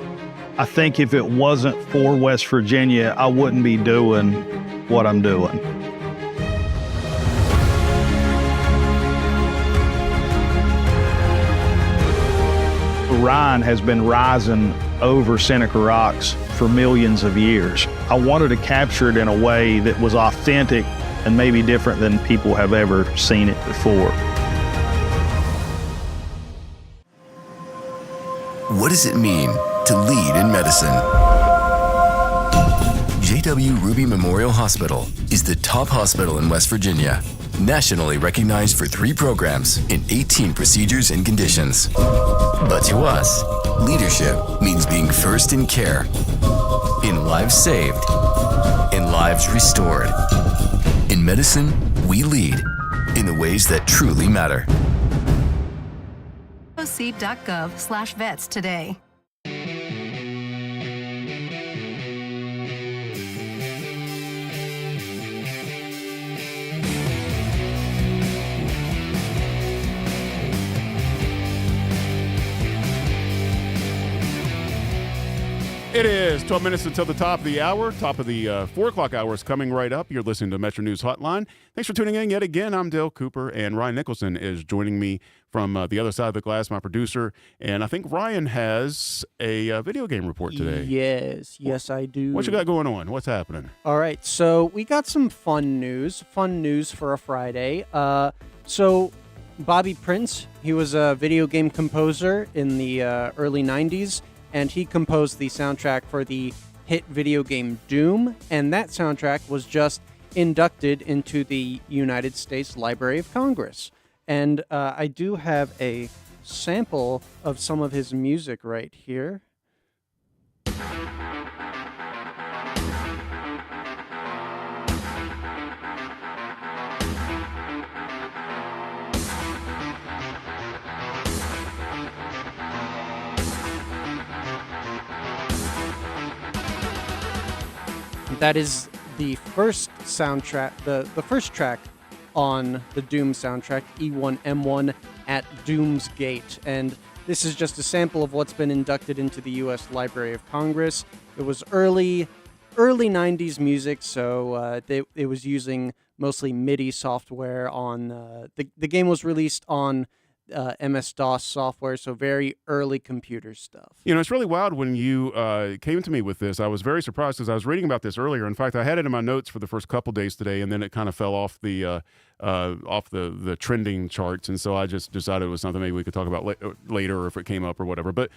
I think if it wasn't for West Virginia, I wouldn't be doing what I'm doing. Rhine has been rising over Seneca Rocks for millions of years. I wanted to capture it in a way that was authentic and maybe different than people have ever seen it before. What does it mean to lead in medicine? J.W. Ruby Memorial Hospital is the top hospital in West Virginia, nationally recognized for 3 programs in 18 procedures and conditions. But to us, leadership means being first in care, in lives saved, in lives restored. In medicine, we lead in the ways that truly matter. cdc.gov/vets today. It is 12 minutes until the top of the hour. Top of the 4 o'clock hour is coming right up. You're listening to Metro News Hotline. Thanks for tuning in yet again. I'm Dale Cooper, and Ryan Nicholson is joining me from the other side of the glass, my producer. And I think Ryan has a video game report today. Yes, I do. What you got going on? What's happening? All right, so we got some fun news for a Friday. So Bobby Prince, he was a video game composer in the early 90s. And he composed the soundtrack for the hit video game Doom, and that soundtrack was just inducted into the United States Library of Congress. And I do have a sample of some of his music right here. That is the first soundtrack, the first track on the Doom soundtrack, E1M1 at Doom's Gate. And this is just a sample of what's been inducted into the U.S. Library of Congress. It was early 90s music, so it was using mostly MIDI software on the game was released on MS-DOS software, so very early computer stuff. You know, it's really wild when you came to me with this. I was very surprised because I was reading about this earlier. In fact, I had it in my notes for the first couple days today, and then it kind of fell off the trending charts, and so I just decided it was something maybe we could talk about later, or if it came up or whatever. But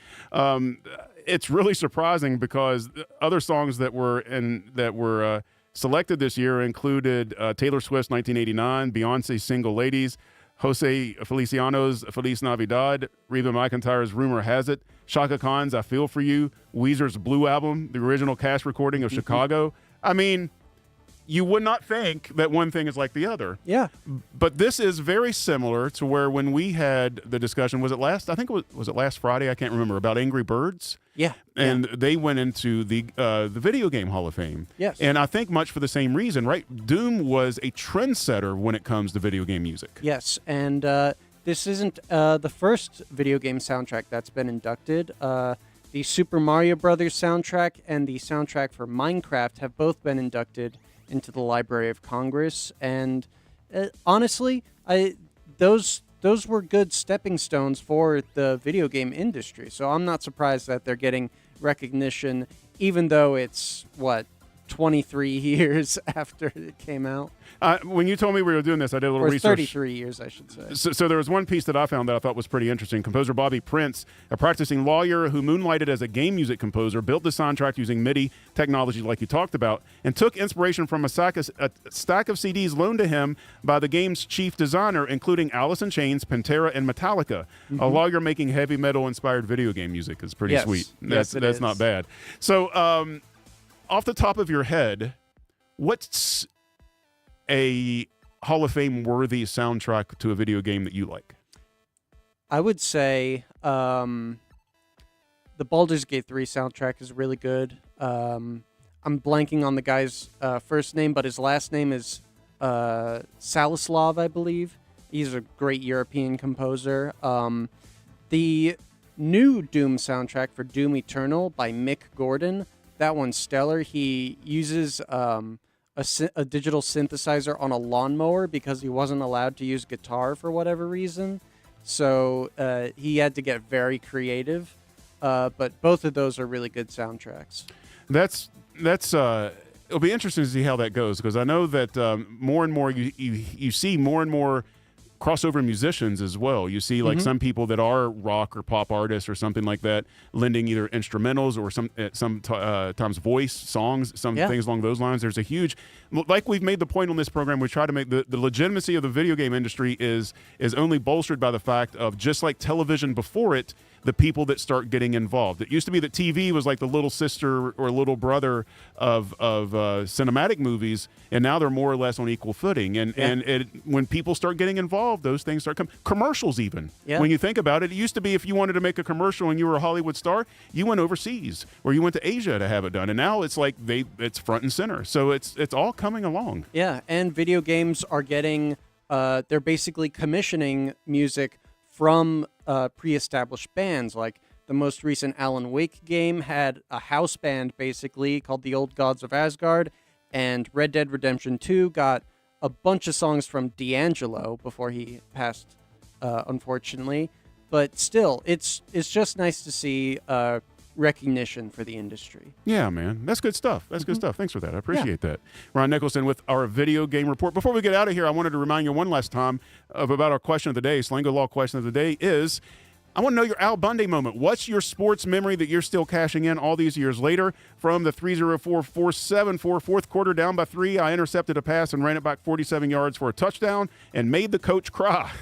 it's really surprising because other songs that were selected this year included Taylor Swift's 1989, Beyonce's Single Ladies, Jose Feliciano's Feliz Navidad, Reba McEntire's Rumor Has It, Shaka Khan's I Feel For You, Weezer's Blue Album, the original cast recording of Chicago. I mean, you would not think that one thing is like the other. Yeah. But this is very similar to where when we had the discussion, was it last Friday? I can't remember, about Angry Birds? Yeah. And they went into the Video Game Hall of Fame. Yes. And I think much for the same reason, right? Doom was a trendsetter when it comes to video game music. Yes, and this isn't the first video game soundtrack that's been inducted. The Super Mario Brothers soundtrack and the soundtrack for Minecraft have both been inducted into the Library of Congress, and honestly, those were good stepping stones for the video game industry. So I'm not surprised that they're getting recognition, even though it's 23 years after it came out. When you told me we were doing this, I did a little or research. 33 years, I should say. So there was one piece that I found that I thought was pretty interesting. Composer Bobby Prince, a practicing lawyer who moonlighted as a game music composer, built the soundtrack using MIDI technology like you talked about, and took inspiration from a stack of CDs loaned to him by the game's chief designer, including Alice in Chains, Pantera, and Metallica. Mm-hmm. A lawyer making heavy metal-inspired video game music is pretty sweet. That's not bad. So off the top of your head, what's a Hall of Fame worthy soundtrack to a video game that you like? I would say the Baldur's Gate 3 soundtrack is really good. I'm blanking on the guy's first name, but his last name is Salislav, I believe. He's a great European composer. The new Doom soundtrack for Doom Eternal by Mick Gordon, that one's stellar. He uses a digital synthesizer on a lawnmower because he wasn't allowed to use guitar for whatever reason. So he had to get very creative. But both of those are really good soundtracks. That's it'll be interesting to see how that goes, because I know that more and more you see more and more crossover musicians as well. You see like some people that are rock or pop artists or something like that lending either instrumentals or sometimes voice songs, things along those lines. There's a huge, like we've made the point on this program, we try to make the legitimacy of the video game industry is only bolstered by the fact of, just like television before it, the people that start getting involved. It used to be that TV was like the little sister or little brother of cinematic movies, and now they're more or less on equal footing. And when people start getting involved, those things start coming. Commercials even. Yeah. When you think about it, it used to be if you wanted to make a commercial and you were a Hollywood star, you went overseas or you went to Asia to have it done. And now it's like it's front and center. So it's all coming along. Yeah, and video games are getting they're basically commissioning music from pre-established bands. Like the most recent Alan Wake game had a house band basically called the Old Gods of Asgard, and Red Dead Redemption 2 got a bunch of songs from D'Angelo before he passed, unfortunately. But still, it's just nice to see recognition for the industry. Yeah, man. That's good stuff. That's good stuff. Thanks for that. I appreciate that. Ron Nicholson with our video game report. Before we get out of here, I wanted to remind you one last time about our question of the day. Slango Law question of the day is, I want to know your Al Bundy moment. What's your sports memory that you're still cashing in all these years later? From the 304-474 fourth quarter down by 3, I intercepted a pass and ran it back 47 yards for a touchdown and made the coach cry.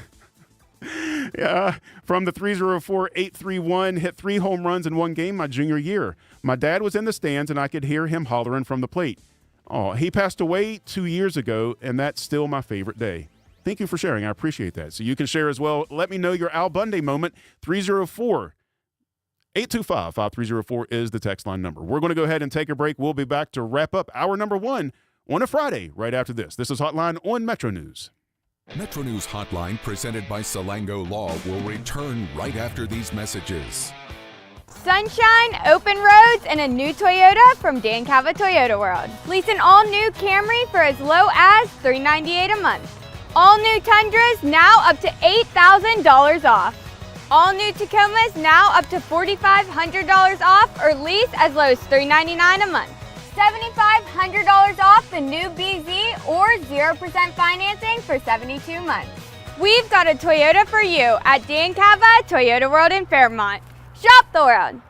Yeah, from the 304-831, hit 3 home runs in one game my junior year. My dad was in the stands, and I could hear him hollering from the plate. Oh, he passed away 2 years ago, and that's still my favorite day. Thank you for sharing. I appreciate that. So you can share as well. Let me know your Al Bundy moment. 304-825-5304 is the text line number. We're going to go ahead and take a break. We'll be back to wrap up hour number 1 on a Friday right after this. This is Hotline on Metro News. Metro News Hotline, presented by Salango Law, will return right after these messages. Sunshine, open roads, and a new Toyota from Dan Cava Toyota World. Lease an all-new Camry for as low as $398 a month. All new Tundras now up to $8,000 off. All new Tacomas now up to $4,500 off, or lease as low as $399 a month. $7,500 off the new BZ or 0% financing for 72 months. We've got a Toyota for you at Dan Cava Toyota World in Fairmont. Shop the world.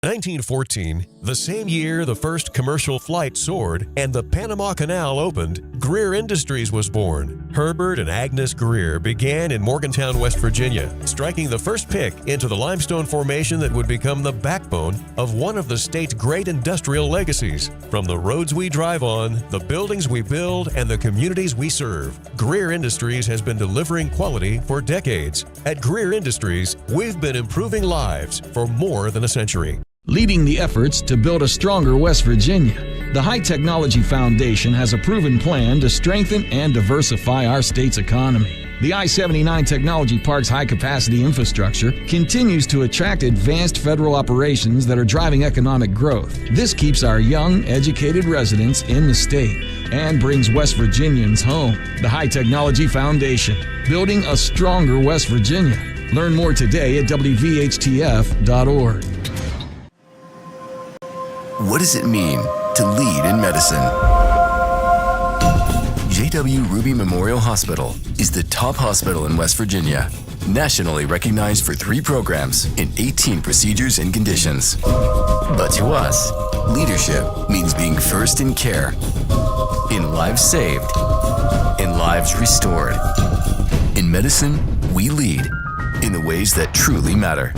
1914, the same year the first commercial flight soared and the Panama Canal opened, Greer Industries was born. Herbert and Agnes Greer began in Morgantown, West Virginia, striking the first pick into the limestone formation that would become the backbone of one of the state's great industrial legacies. From the roads we drive on, the buildings we build, and the communities we serve, Greer Industries has been delivering quality for decades. At Greer Industries, we've been improving lives for more than a century. Leading the efforts to build a stronger West Virginia, the High Technology Foundation has a proven plan to strengthen and diversify our state's economy. The I-79 Technology Park's high-capacity infrastructure continues to attract advanced federal operations that are driving economic growth. This keeps our young, educated residents in the state and brings West Virginians home. The High Technology Foundation, building a stronger West Virginia. Learn more today at WVHTF.org. What does it mean to lead in medicine? J.W. Ruby Memorial Hospital is the top hospital in West Virginia, nationally recognized for 3 programs in 18 procedures and conditions. But to us, leadership means being first in care, in lives saved, in lives restored. In medicine, we lead in the ways that truly matter.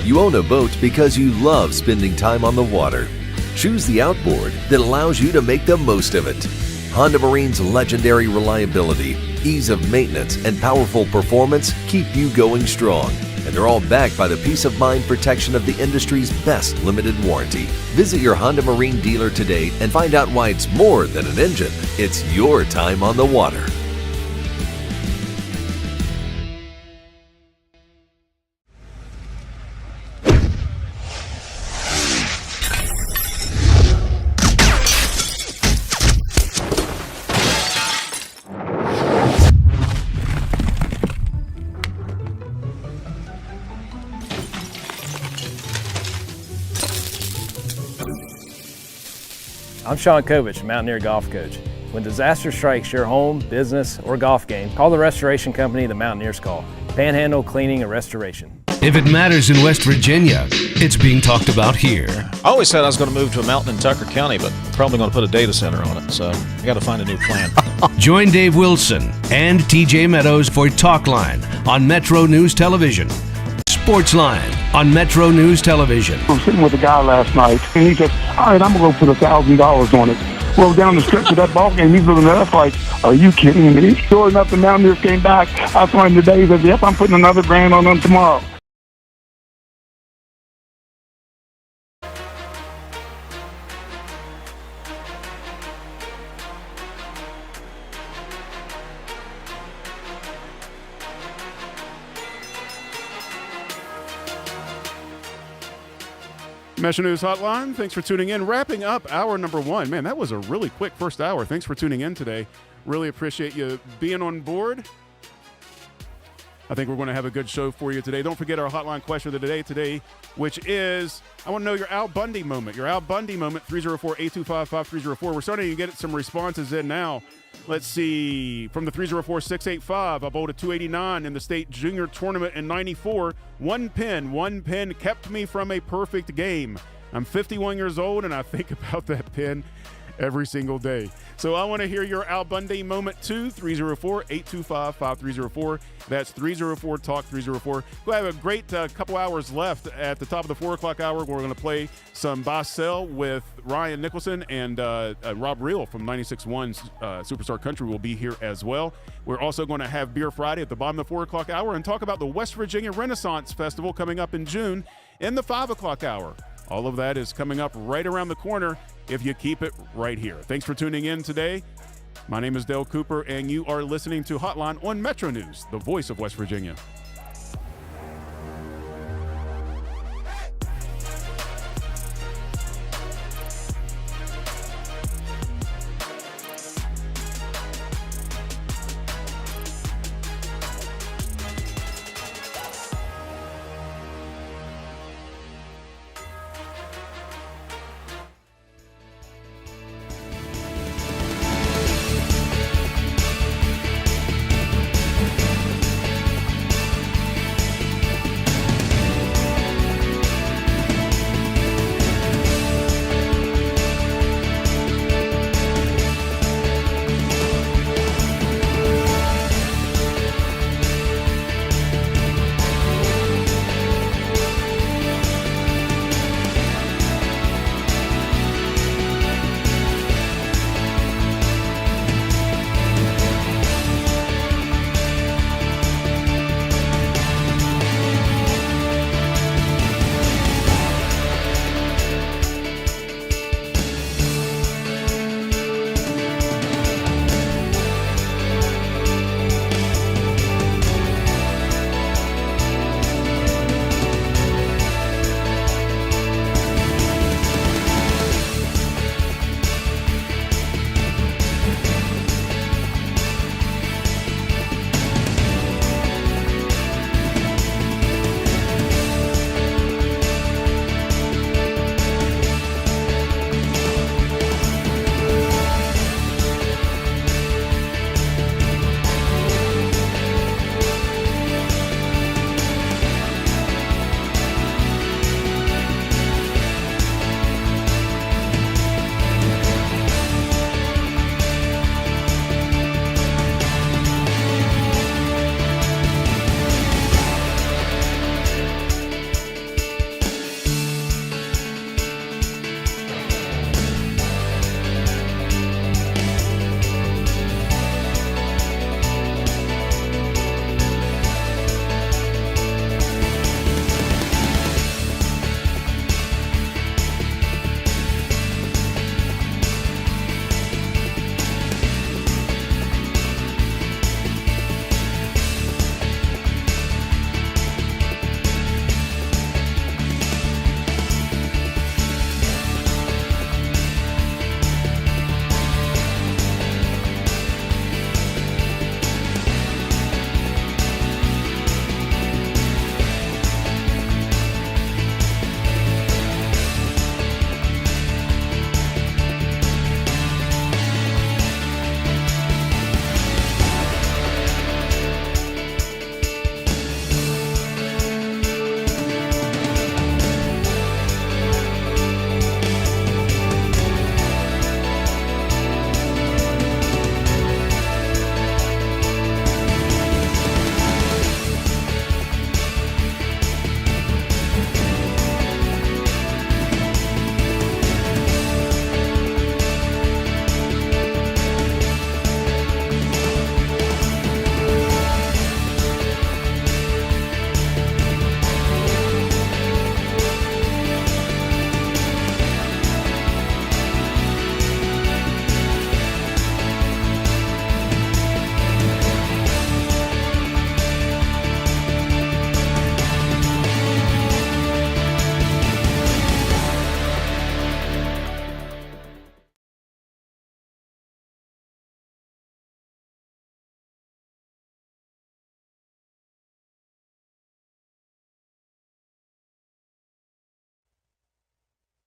You own a boat because you love spending time on the water. Choose the outboard that allows you to make the most of it. Honda Marine's legendary reliability, ease of maintenance, and powerful performance keep you going strong. And they're all backed by the peace of mind protection of the industry's best limited warranty. Visit your Honda Marine dealer today and find out why it's more than an engine. It's your time on the water. I'm Sean Kovich, Mountaineer Golf Coach. When disaster strikes your home, business, or golf game, call the restoration company the Mountaineers call. Panhandle Cleaning and Restoration. If it matters in West Virginia, it's being talked about here. I always said I was going to move to a mountain in Tucker County, but I'm probably going to put a data center on it, so I got to find a new plan. Join Dave Wilson and TJ Meadows for Talk Line on Metro News Television. Sportsline on Metro News Television. I was sitting with a guy last night, and he said, all right, I'm going to go put $1,000 on it. Well, down the stretch of that ball game, he's looking at us like, are you kidding me? Sure enough, the Mountaineers came back. I saw him today. He said, yep, I'm putting another $1,000 on them tomorrow. Metro News Hotline, thanks for tuning in. Wrapping up hour number 1. Man, that was a really quick first hour. Thanks for tuning in today. Really appreciate you being on board. I think we're going to have a good show for you today. Don't forget our hotline question of the day today, which is, I want to know your Al Bundy moment. Your Al Bundy moment, 304-825-5304. We're starting to get some responses in now. Let's see. From the 304-685, I bowled a 289 in the state junior tournament in 94. One pin kept me from a perfect game. I'm 51 years old, and I think about that pin every single day. So I want to hear your Al Bundy moment too. 304-825-5304. That's 304-TALK-304. We'll have a great couple hours left. At the top of the 4 o'clock hour, we're going to play some Bossell with Ryan Nicholson, and Rob Reel from 96.1's Superstar Country will be here as well. We're also going to have Beer Friday at the bottom of the 4 o'clock hour and talk about the West Virginia Renaissance Festival coming up in June in the 5 o'clock hour. All of that is coming up right around the corner if you keep it right here. Thanks for tuning in today. My name is Dale Cooper, and you are listening to Hotline on Metro News, the voice of West Virginia.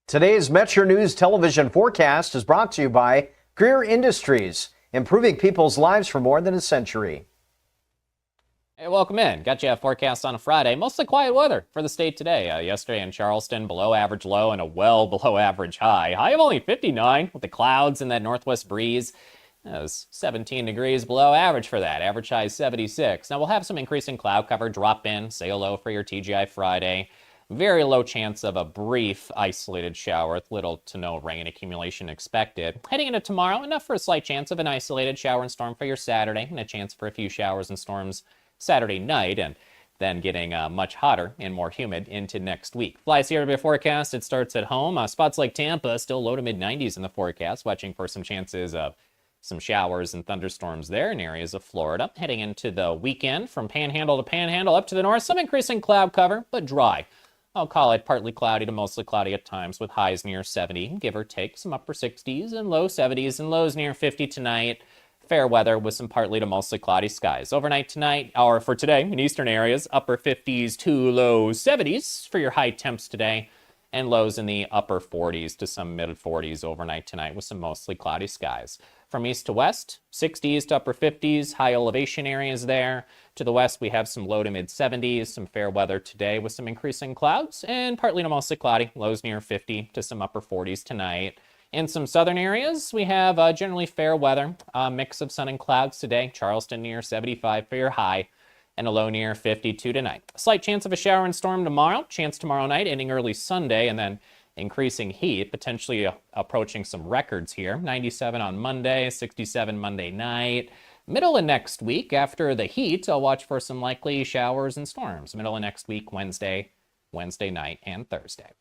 Today's Metro News television forecast is brought to you by Greer Industries, improving people's lives for more than a century. Hey, welcome in. Got you a forecast on a Friday. Mostly quiet weather for the state today. Yesterday in Charleston, below average low and a well below average high. High of only 59 with the clouds and that northwest breeze. It was 17 degrees below average for that. Average high 76. Now we'll have some increasing cloud cover drop in. Say hello for your TGI Friday. Very low chance of a brief isolated shower with little to no rain accumulation expected. Heading into tomorrow, enough for a slight chance of an isolated shower and storm for your Saturday, and a chance for a few showers and storms Saturday night, and then getting much hotter and more humid into next week. Fly Sierra forecast, it starts at home. Spots like Tampa, still low to mid 90s in the forecast, watching for some chances of some showers and thunderstorms there in areas of Florida. Heading into the weekend, from Panhandle to Panhandle up to the north, some increasing cloud cover, but dry. I'll call it partly cloudy to mostly cloudy at times with highs near 70, give or take some upper 60s and low 70s and lows near 50 tonight. Fair weather with some partly to mostly cloudy skies. Overnight tonight, or for today in eastern areas, upper 50s to low 70s for your high temps today, and lows in the upper 40s to some mid 40s overnight tonight with some mostly cloudy skies. From east to west, 60s to upper 50s, high elevation areas there. To the west, we have some low to mid 70s, some fair weather today with some increasing clouds, and partly to mostly cloudy, lows near 50 to some upper 40s tonight. In some southern areas, we have generally fair weather, a mix of sun and clouds today. Charleston near 75 for your high, and a low near 52 tonight. A slight chance of a shower and storm tomorrow, chance tomorrow night, ending early Sunday, and then increasing heat, potentially approaching some records here. 97 on Monday, 67 Monday night. Middle of next week, after the heat, I'll watch for some likely showers and storms. Middle of next week, Wednesday night, and Thursday.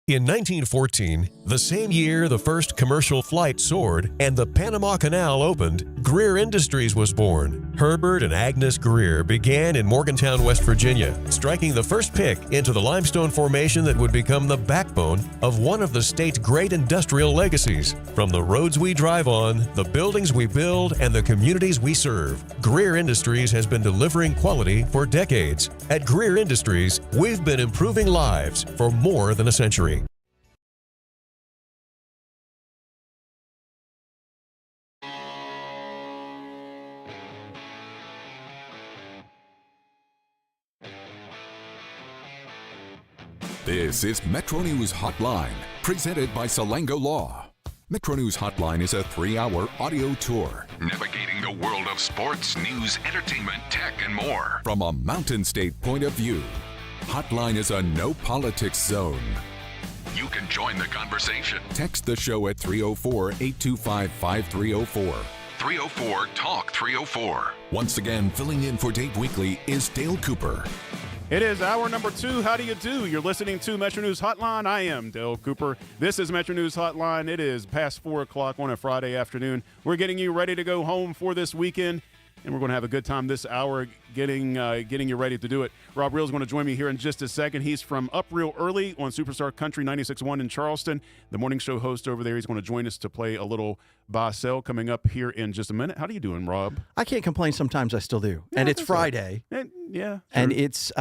In 1914, the same year the first commercial flight soared and the Panama Canal opened, Greer Industries was born. Herbert and Agnes Greer began in Morgantown, West Virginia, striking the first pick into the limestone formation that would become the backbone of one of the state's great industrial legacies. From the roads we drive on, the buildings we build, and the communities we serve, Greer Industries has been delivering quality for decades. At Greer Industries, we've been improving lives for more than a century. This is Metro News Hotline, presented by Salango Law. Metro News Hotline is a 3-hour audio tour navigating the world of sports, news, entertainment, tech, and more from a Mountain State point of view. Hotline is a no politics zone. You can join the conversation. Text the show at 304-825-5304. 304-TALK-304. Once again, filling in for Dave Weekly is Dale Cooper. It is hour number 2. How do you do? You're listening to Metro News Hotline. I am Dale Cooper. This is Metro News Hotline. It is past 4 o'clock on a Friday afternoon. We're getting you ready to go home for this weekend, and we're going to have a good time this hour getting you ready to do it. Rob Reel's going to join me here in just a second. He's from up real early on Superstar Country 96.1 in Charleston, the morning show host over there. He's going to join us to play a little Basel coming up here in just a minute. How are you doing, Rob? I can't complain. Sometimes I still do. Yeah, and it's Friday. Yeah. And it's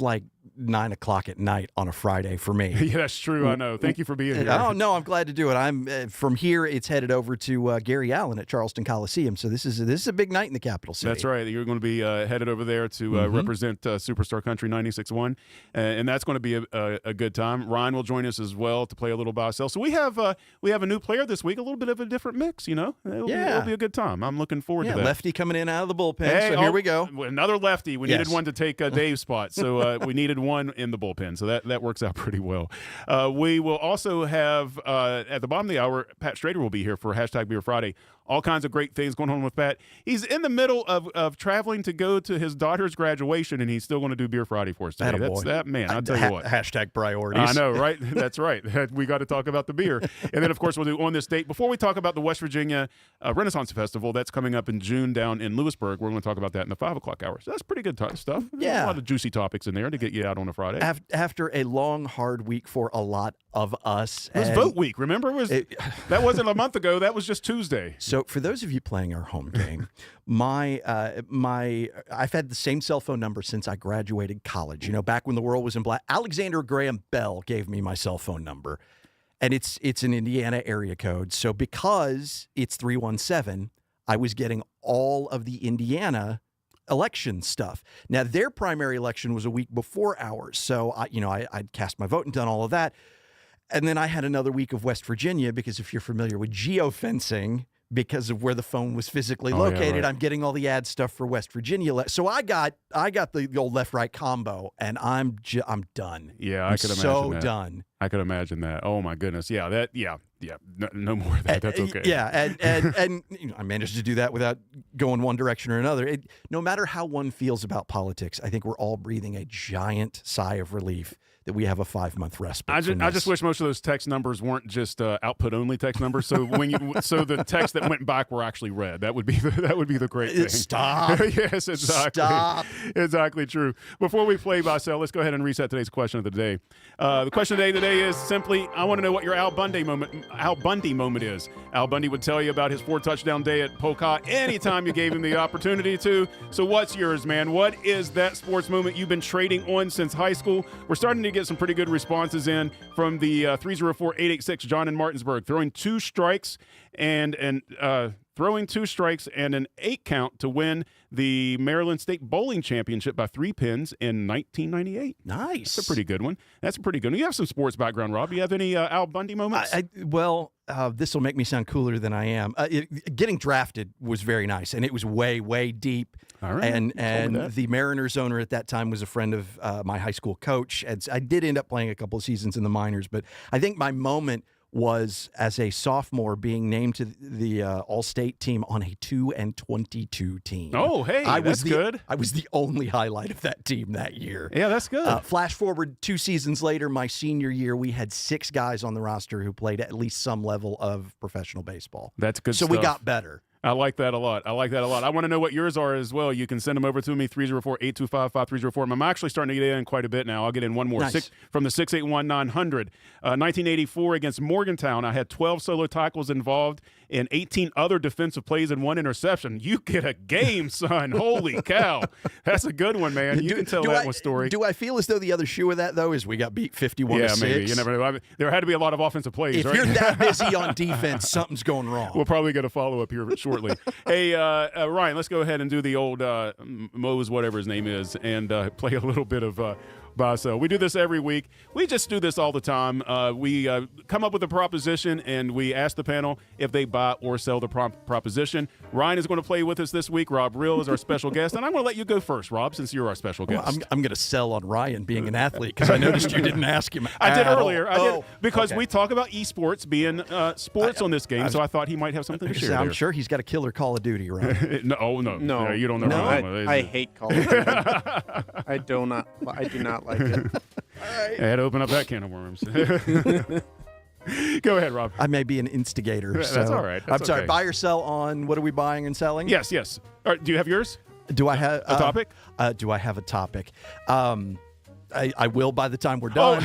like 9 o'clock at night on a Friday for me. Yeah, that's true. I know. Thank you for being here. Oh, no, I'm glad to do it. I'm from here. It's headed over to Gary Allen at Charleston Coliseum. So this is a big night in the capital city. That's right. You're going to be headed over there to represent Superstar Country 96.1, and that's going to be a good time. Ryan will join us as well to play a little Basel. So we have a new player this week, a little bit of a different mix, you know. It'll be a good time. I'm looking forward to that. Lefty coming in out of the bullpen. So here we go. Another lefty. We needed one to take Dave's spot, so we needed one in the bullpen. So that works out pretty well. We will also have at the bottom of the hour, Pat Strader will be here for #Beer Friday. All kinds of great things going on with Pat. He's in the middle of traveling to go to his daughter's graduation, and he's still going to do Beer Friday for us today. That's that man. I'll tell you what. #priorities. I know, right? That's right. We got to talk about the beer, and then of course we'll do On This Date. Before we talk about the West Virginia Renaissance Festival that's coming up in June down in Lewisburg, we're going to talk about that in the 5 o'clock hour. So that's pretty good stuff. Yeah, a lot of juicy topics in there to get you out on a Friday. After a long, hard week for a lot of us. It was vote week. Remember, that wasn't a month ago. That was just Tuesday. So So for those of you playing our home game, I've had the same cell phone number since I graduated college. You know, back when the world was in black. Alexander Graham Bell gave me my cell phone number, and it's an Indiana area code. So because it's 317, I was getting all of the Indiana election stuff. Now, their primary election was a week before ours. So, I'd cast my vote and done all of that. And then I had another week of West Virginia because if you're familiar with geofencing, because of where the phone was physically located, yeah, right. I'm getting all the ad stuff for West Virginia. So I got the old left-right combo, and I'm done. Yeah, I'm I could imagine so that. done. I could imagine that. Oh my goodness. Yeah, no more of that. That's okay. Yeah, and I managed to do that without going one direction or another. No matter how one feels about politics, I think we're all breathing a giant sigh of relief that we have a 5-month respite. I just wish most of those text numbers weren't just output only text numbers. So so the text that went back were actually read. That would be the great thing. Stop. Yes, exactly. Stop. Exactly true. Before we play by cell, let's go ahead and reset today's question of the day. The question of the day today is simply, I want to know what your Al Bundy moment is. Al Bundy would tell you about his 4-touchdown day at Pocahontas anytime you gave him the opportunity to. So what's yours, man? What is that sports moment you've been trading on since high school? We're starting to get some pretty good responses in from the 304-886 John in Martinsburg, throwing two strikes and an 8 count to win the Maryland State Bowling Championship by 3 pins in 1998. Nice. That's a pretty good one. You have some sports background, Rob. Do you have any Al Bundy moments? This will make me sound cooler than I am. Getting drafted was very nice, and it was way, way deep. All right. And the Mariners owner at that time was a friend of my high school coach. And I did end up playing a couple of seasons in the minors, but I think my moment was as a sophomore being named to the All-State team on a 2-22 team. Oh, hey, that's good. I was the only highlight of that team that year. Yeah, that's good. Flash forward 2 seasons later, my senior year, we had 6 guys on the roster who played at least some level of professional baseball. That's good So stuff. we got better. I like that a lot. I want to know what yours are as well. You can send them over to me, 304-825-5304. I'm actually starting to get in quite a bit now. I'll get in one more. Nice. From the 681-900. 1984 against Morgantown, I had 12 solo tackles involved and 18 other defensive plays and 1 interception. You get a game, son. Holy cow. That's a good one, man. You can tell that one story. Do I feel as though the other shoe of that, though, is we got beat 51-6? Yeah, maybe. You never know. There had to be a lot of offensive plays, If right? you're that busy on defense, something's going wrong. We'll probably get a follow-up here shortly. Hey, Ryan, let's go ahead and do the old Moe's, whatever his name is, and play a little bit of buy sell. We do this every week. We just do this all the time. We come up with a proposition, and we ask the panel if they buy or sell the proposition. Ryan is going to play with us this week. Rob Reel is our special guest, and I'm going to let you go first, Rob, since you're our special guest. Well, I'm going to sell on Ryan being an athlete because I noticed you didn't ask him. I did earlier. Because we talk about esports being sports on this game, so I thought he might have something to share. I'm sure he's got a killer Call of Duty, right? No, you don't know. No, Ryan. I hate Call of Duty. I do not like it. I had to open up that can of worms. Go ahead, Rob. I may be an instigator. That's all right. I'm sorry. Buy or sell on what are we buying and selling? Yes. All right, do you have yours? Do I have a topic? Do I have a topic? I will by the time we're done.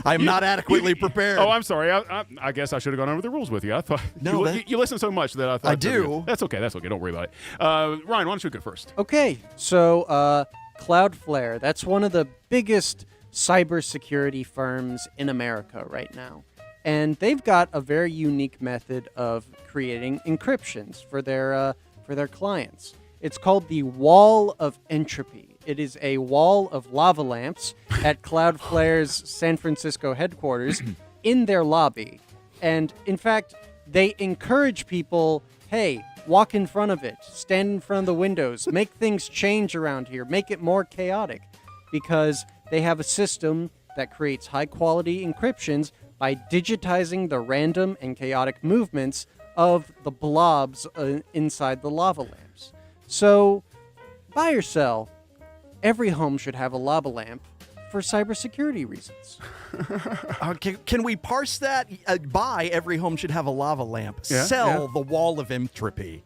I'm not adequately prepared. Oh, I'm sorry. I guess I should have gone over the rules with you. I thought you listen so much that I thought I do. That's okay. Don't worry about it. Ryan, why don't you go first? Okay, so Cloudflare, that's one of the biggest cybersecurity firms in America right now. And they've got a very unique method of creating encryptions for their clients. It's called the Wall of Entropy. It is a wall of lava lamps at Cloudflare's San Francisco headquarters in their lobby. And in fact, they encourage people, hey, walk in front of it, stand in front of the windows, make things change around here, make it more chaotic, because they have a system that creates high-quality encryptions by digitizing the random and chaotic movements of the blobs inside the lava lamps. So, buy or sell, every home should have a lava lamp for cybersecurity reasons. Can we parse that? Buy every home should have a lava lamp. Yeah, Sell the wall of entropy.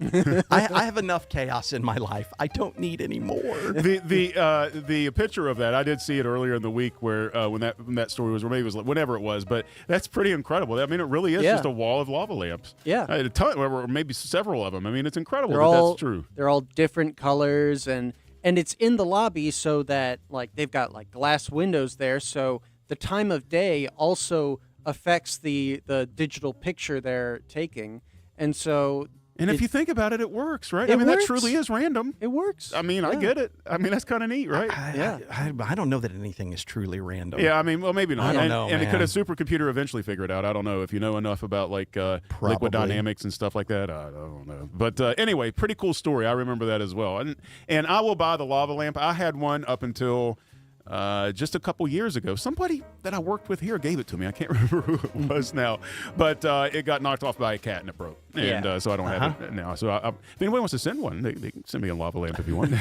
I have enough chaos in my life. I don't need any more. The picture of that, I did see it earlier in the week where when that story was, or maybe it was whenever it was, but that's pretty incredible. I mean, it really is just a wall of lava lamps. Yeah, a ton, or maybe several of them. I mean, it's incredible that's true. They're all different colors, and it's in the lobby so that like they've got like glass windows there, so the time of day also affects the digital picture they're taking, and so. And if you think about it, it works, right? It I mean, works. that truly is random. It works. I mean, I get it. I mean, that's kind of neat, right? I don't know that anything is truly random. Yeah, I mean, well, maybe not. I don't know, and man. could a supercomputer eventually figure it out? I don't know. If you know enough about like liquid dynamics and stuff like that, I don't know. But anyway, pretty cool story. I remember that as well. And I will buy the lava lamp. I had one up until just a couple years ago. Somebody that I worked with here gave it to me. I can't remember who it was now, but it got knocked off by a cat and it broke. And so I don't have it now. So if anybody wants to send one, they can send me a lava lamp if you want.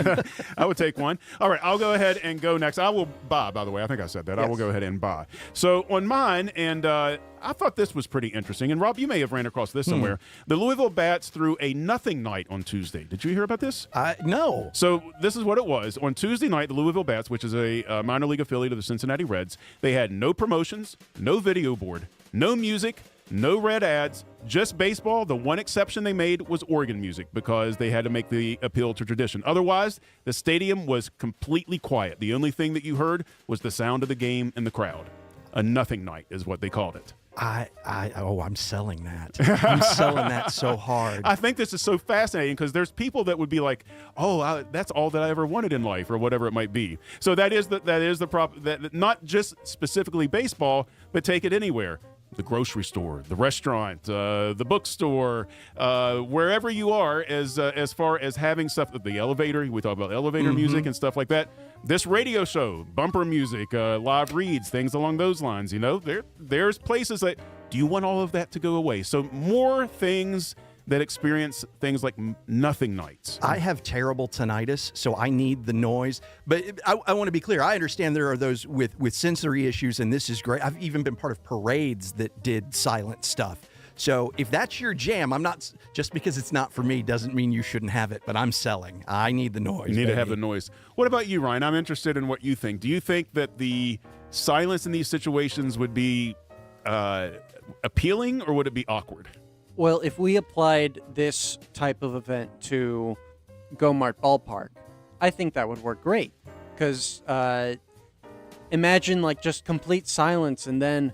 I would take one. All right, I'll go ahead and go next. I will buy, by the way. I think I said that. Yes. I will go ahead and buy. So on mine, and I thought this was pretty interesting. And Rob, you may have ran across this somewhere. The Louisville Bats threw a nothing night on Tuesday. Did you hear about this? No. So this is what it was. On Tuesday night, the Louisville Bats, which is a minor league affiliate of the Cincinnati Reds, they had no promotions, no video board, no music, no red ads, just baseball. The one exception they made was organ music because they had to make the appeal to tradition. Otherwise, the stadium was completely quiet. The only thing that you heard was the sound of the game and the crowd. A nothing night is what they called it. I'm selling that. I'm selling that so hard. I think this is so fascinating because there's people that would be like, that's all that I ever wanted in life, or whatever it might be. So that is the prop, that not just specifically baseball, but take it anywhere. The grocery store, the restaurant, the bookstore, wherever you are, as far as having stuff, the elevator. We talk about elevator music and stuff like that. This radio show, bumper music, live reads, things along those lines. You know, there's places that, do you want all of that to go away? So more things that experience things like nothing nights. I have terrible tinnitus, so I need the noise. But I want to be clear. I understand there are those with sensory issues, and this is great. I've even been part of parades that did silent stuff. So if that's your jam, I'm not, just because it's not for me doesn't mean you shouldn't have it, but I'm selling. I need the noise. You need to have the noise. What about you, Ryan? I'm interested in what you think. Do you think that the silence in these situations would be appealing, or would it be awkward? Well, if we applied this type of event to Gomart Ballpark, I think that would work great. Because imagine like just complete silence and then,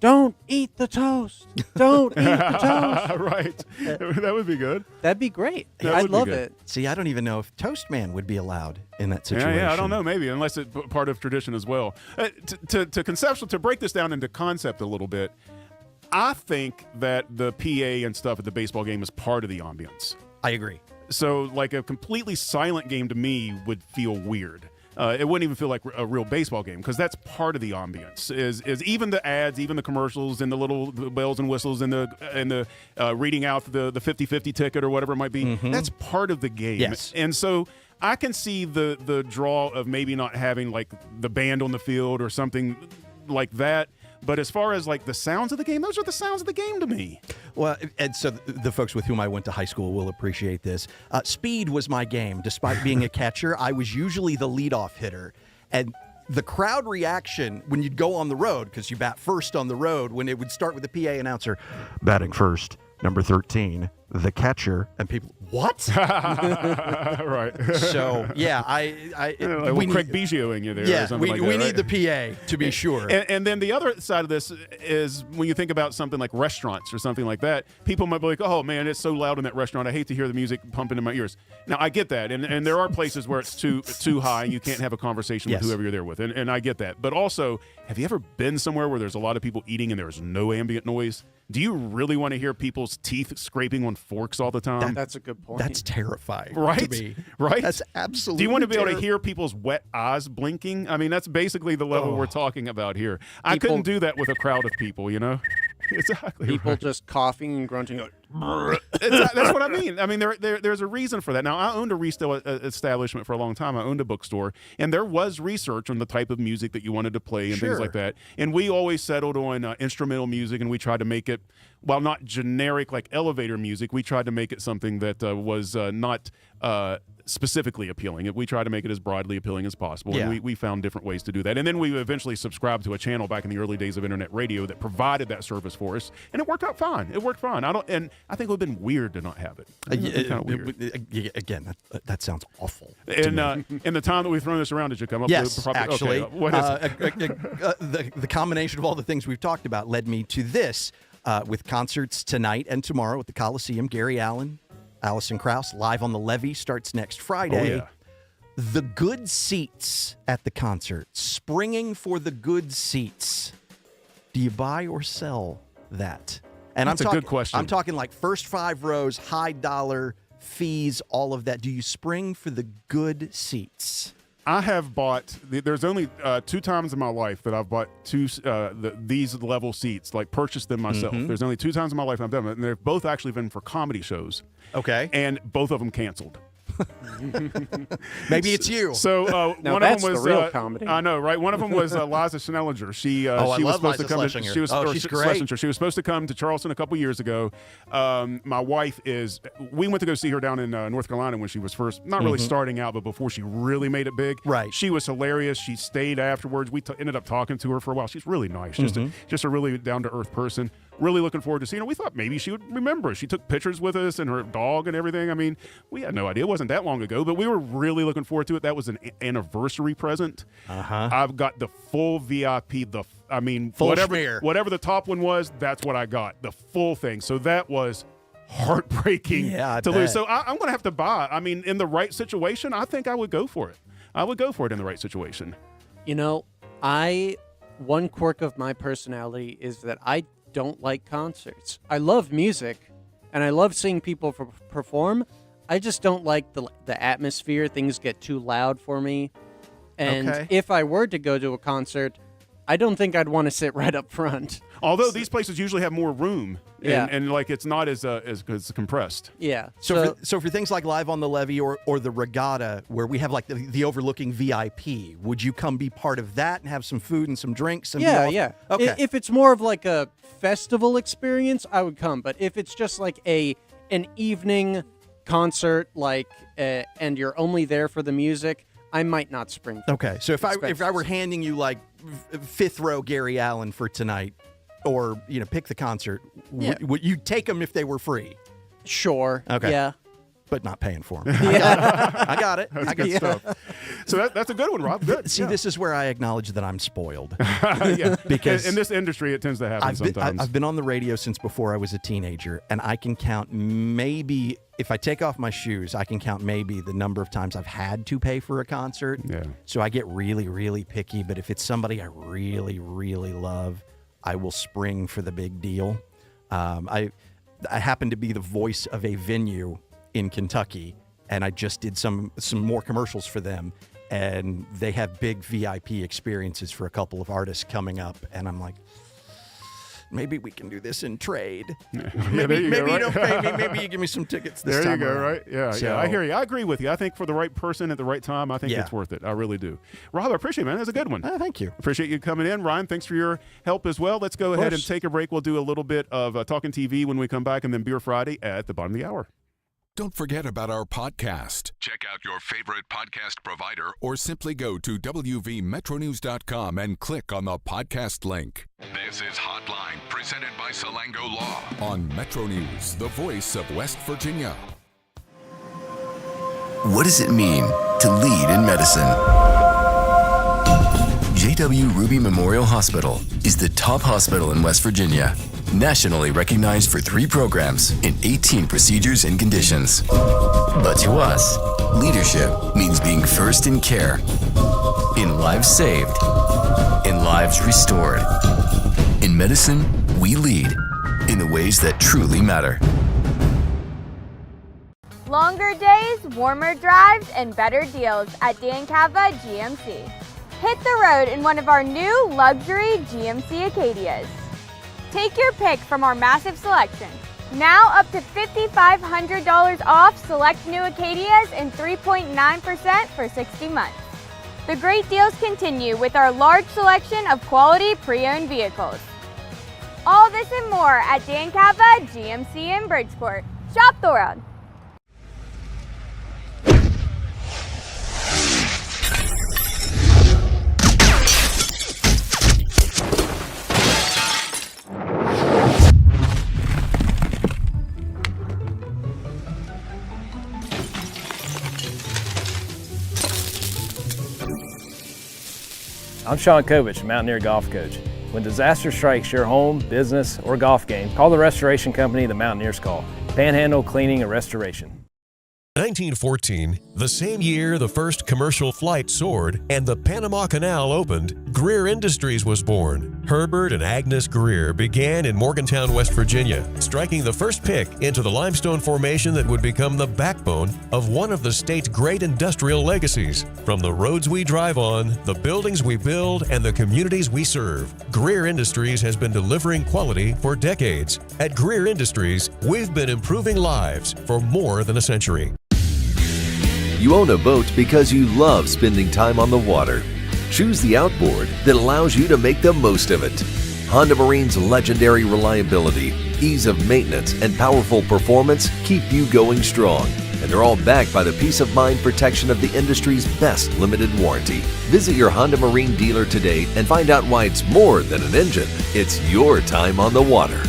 don't eat the toast. Don't eat the toast. Right. That would be good. That'd be great. That I'd would be love good. it. See, I don't even know if Toast Man would be allowed in that situation. Yeah, I don't know. Maybe, unless it's part of tradition as well. To break this down into concept a little bit, I think that the PA and stuff at the baseball game is part of the ambiance. I agree. So, like, a completely silent game to me would feel weird. It wouldn't even feel like a real baseball game, because that's part of the ambiance. Is even the ads, even the commercials, and the little bells and whistles, and the reading out the 50-50 ticket or whatever it might be. That's part of the game. Yes. And so I can see the draw of maybe not having like the band on the field or something like that. But as far as like the sounds of the game, those are the sounds of the game to me. Well, and so the folks with whom I went to high school will appreciate this. Speed was my game. Despite being a catcher, I was usually the leadoff hitter. And the crowd reaction when you'd go on the road, because you bat first on the road, when it would start with the PA announcer, batting first, number 13, the catcher, and people, what? Right. So, yeah, we Craig Biggioing you there. Yeah, or something like that, we right? need the PA to be sure. And then the other side of this is when you think about something like restaurants or something like that, people might be like, oh, man, it's so loud in that restaurant. I hate to hear the music pumping in my ears. Now, I get that. And there are places where it's too high and you can't have a conversation with whoever you're there with. And I get that. But also, have you ever been somewhere where there's a lot of people eating and there's no ambient noise? Do you really want to hear people's teeth scraping on forks all the time? That's a good point. That's terrifying right? to me. Right? That's absolutely Do you want to be able to hear people's wet eyes blinking? I mean, that's basically the level we're talking about here. I couldn't do that with a crowd of people, you know? Exactly. People just coughing and grunting. Like, That's what I mean. I mean, there's a reason for that. Now, I owned a retail establishment for a long time. I owned a bookstore, and there was research on the type of music that you wanted to play and things like that. And we always settled on instrumental music, and we tried to make it, while not generic like elevator music, we tried to make it something that was not specifically appealing. We tried to make it as broadly appealing as possible. Yeah. And we found different ways to do that. And then we eventually subscribed to a channel back in the early days of internet radio that provided that service for us, and it worked out fine. It worked fine. I think it would have been weird to not have it. Kind of weird. Again, that sounds awful. And in the time that we've thrown this around, did you come up yes, with actually. Okay, what is it? The combination of all the things we've talked about led me to this. With concerts tonight and tomorrow at the Coliseum, Gary Allen, Alison Krauss, Live on the Levee starts next Friday. Oh, yeah. The good seats at the concert, springing for the good seats. Do you buy or sell that? And That's a good question. I'm talking like first 5 rows, high dollar fees, all of that. Do you spring for the good seats? I have bought. There's only 2 times in my life that I've bought these level seats, like purchased them myself. Mm-hmm. There's only 2 times in my life I've done it, and they've both actually been for comedy shows. Okay, and both of them canceled. Maybe it's you. So now one that's of them was the real comedy. I know, right? One of them was Liza Schnellinger. She I was love supposed Liza to come. Schlesinger. She's great. Schlesinger. She was supposed to come to Charleston a couple years ago. My wife is. We went to go see her down in North Carolina when she was first, not really starting out, but before she really made it big. Right. She was hilarious. She stayed afterwards. We ended up talking to her for a while. She's really nice. Just a really down to earth person. Really looking forward to seeing her. We thought maybe she would remember us. She took pictures with us and her dog and everything. I mean, we had no idea. It wasn't that long ago, but we were really looking forward to it. That was an anniversary present. I've got the full VIP, Full whatever the top one was, that's what I got. The full thing. So that was heartbreaking I to bet. lose. So I'm going to have to buy. I mean, in the right situation, I think I would go for it. I would go for it in the right situation. You know, one quirk of my personality is that I don't like concerts. I love music, and I love seeing people perform. I just don't like the atmosphere. Things get too loud for me. And if I were to go to a concert, I don't think I'd want to sit right up front. Although these places usually have more room, Yeah. and like it's not as compressed. Yeah. So for things like Live on the Levee or the Regatta, where we have like the overlooking VIP, would you come be part of that and have some food and some drinks? And Yeah. Okay. If it's more of like a festival experience, I would come. But if it's just like an evening concert, like and you're only there for the music, I might not spring. Okay. So if I were handing you like 5th row Gary Allen for tonight, or pick the concert, would you take them if they were free? Sure. Okay. Yeah. But not paying for them. I got it. That's good stuff. So that's a good one, Rob. Good. See, this is where I acknowledge that I'm spoiled. Yeah. Because in this industry, it tends to happen sometimes. I've been on the radio since before I was a teenager, and I can count maybe, if I take off my shoes, I can count maybe the number of times I've had to pay for a concert. Yeah. So I get really, really picky, but if it's somebody I really, really love, I will spring for the big deal. I happen to be the voice of a venue in Kentucky, and I just did some more commercials for them, and they have big VIP experiences for a couple of artists coming up, and I'm like, maybe we can do this in trade. Maybe you don't pay me. Maybe you give me some tickets this time. There you go, around. right? Yeah, I hear you. I agree with you. I think for the right person at the right time, I think it's worth it. I really do. Rob, I appreciate it, man. That's a good one. Thank you. Appreciate you coming in. Ryan, thanks for your help as well. Let's go ahead and take a break. We'll do a little bit of Talking TV when we come back, and then Beer Friday at the bottom of the hour. Don't forget about our podcast. Check out your favorite podcast provider or simply go to wvmetronews.com and click on the podcast link. This is Hotline, presented by Salango Law on Metro News, the voice of West Virginia. What does it mean to lead in medicine? J.W. Ruby Memorial Hospital is the top hospital in West Virginia, nationally recognized for 3 programs in 18 procedures and conditions. But to us, leadership means being first in care, in lives saved, in lives restored. In medicine, we lead in the ways that truly matter. Longer days, warmer drives, and better deals at Dan Cava GMC. Hit the road in one of our new luxury GMC Acadias. Take your pick from our massive selection. Now up to $5,500 off select new Acadias and 3.9% for 60 months. The great deals continue with our large selection of quality pre-owned vehicles. All this and more at Dan Cava GMC in Bridgeport. Shop the world. I'm Sean Kovich, Mountaineer Golf Coach. When disaster strikes your home, business, or golf game, call the restoration company the Mountaineers call. Panhandle Cleaning and Restoration. 1914, the same year the first commercial flight soared and the Panama Canal opened, Greer Industries was born. Herbert and Agnes Greer began in Morgantown, West Virginia, striking the first pick into the limestone formation that would become the backbone of one of the state's great industrial legacies. From the roads we drive on, the buildings we build, and the communities we serve, Greer Industries has been delivering quality for decades. At Greer Industries, we've been improving lives for more than a century. You own a boat because you love spending time on the water. Choose the outboard that allows you to make the most of it. Honda Marine's legendary reliability, ease of maintenance, and powerful performance keep you going strong. And they're all backed by the peace of mind protection of the industry's best limited warranty. Visit your Honda Marine dealer today and find out why it's more than an engine. It's your time on the water.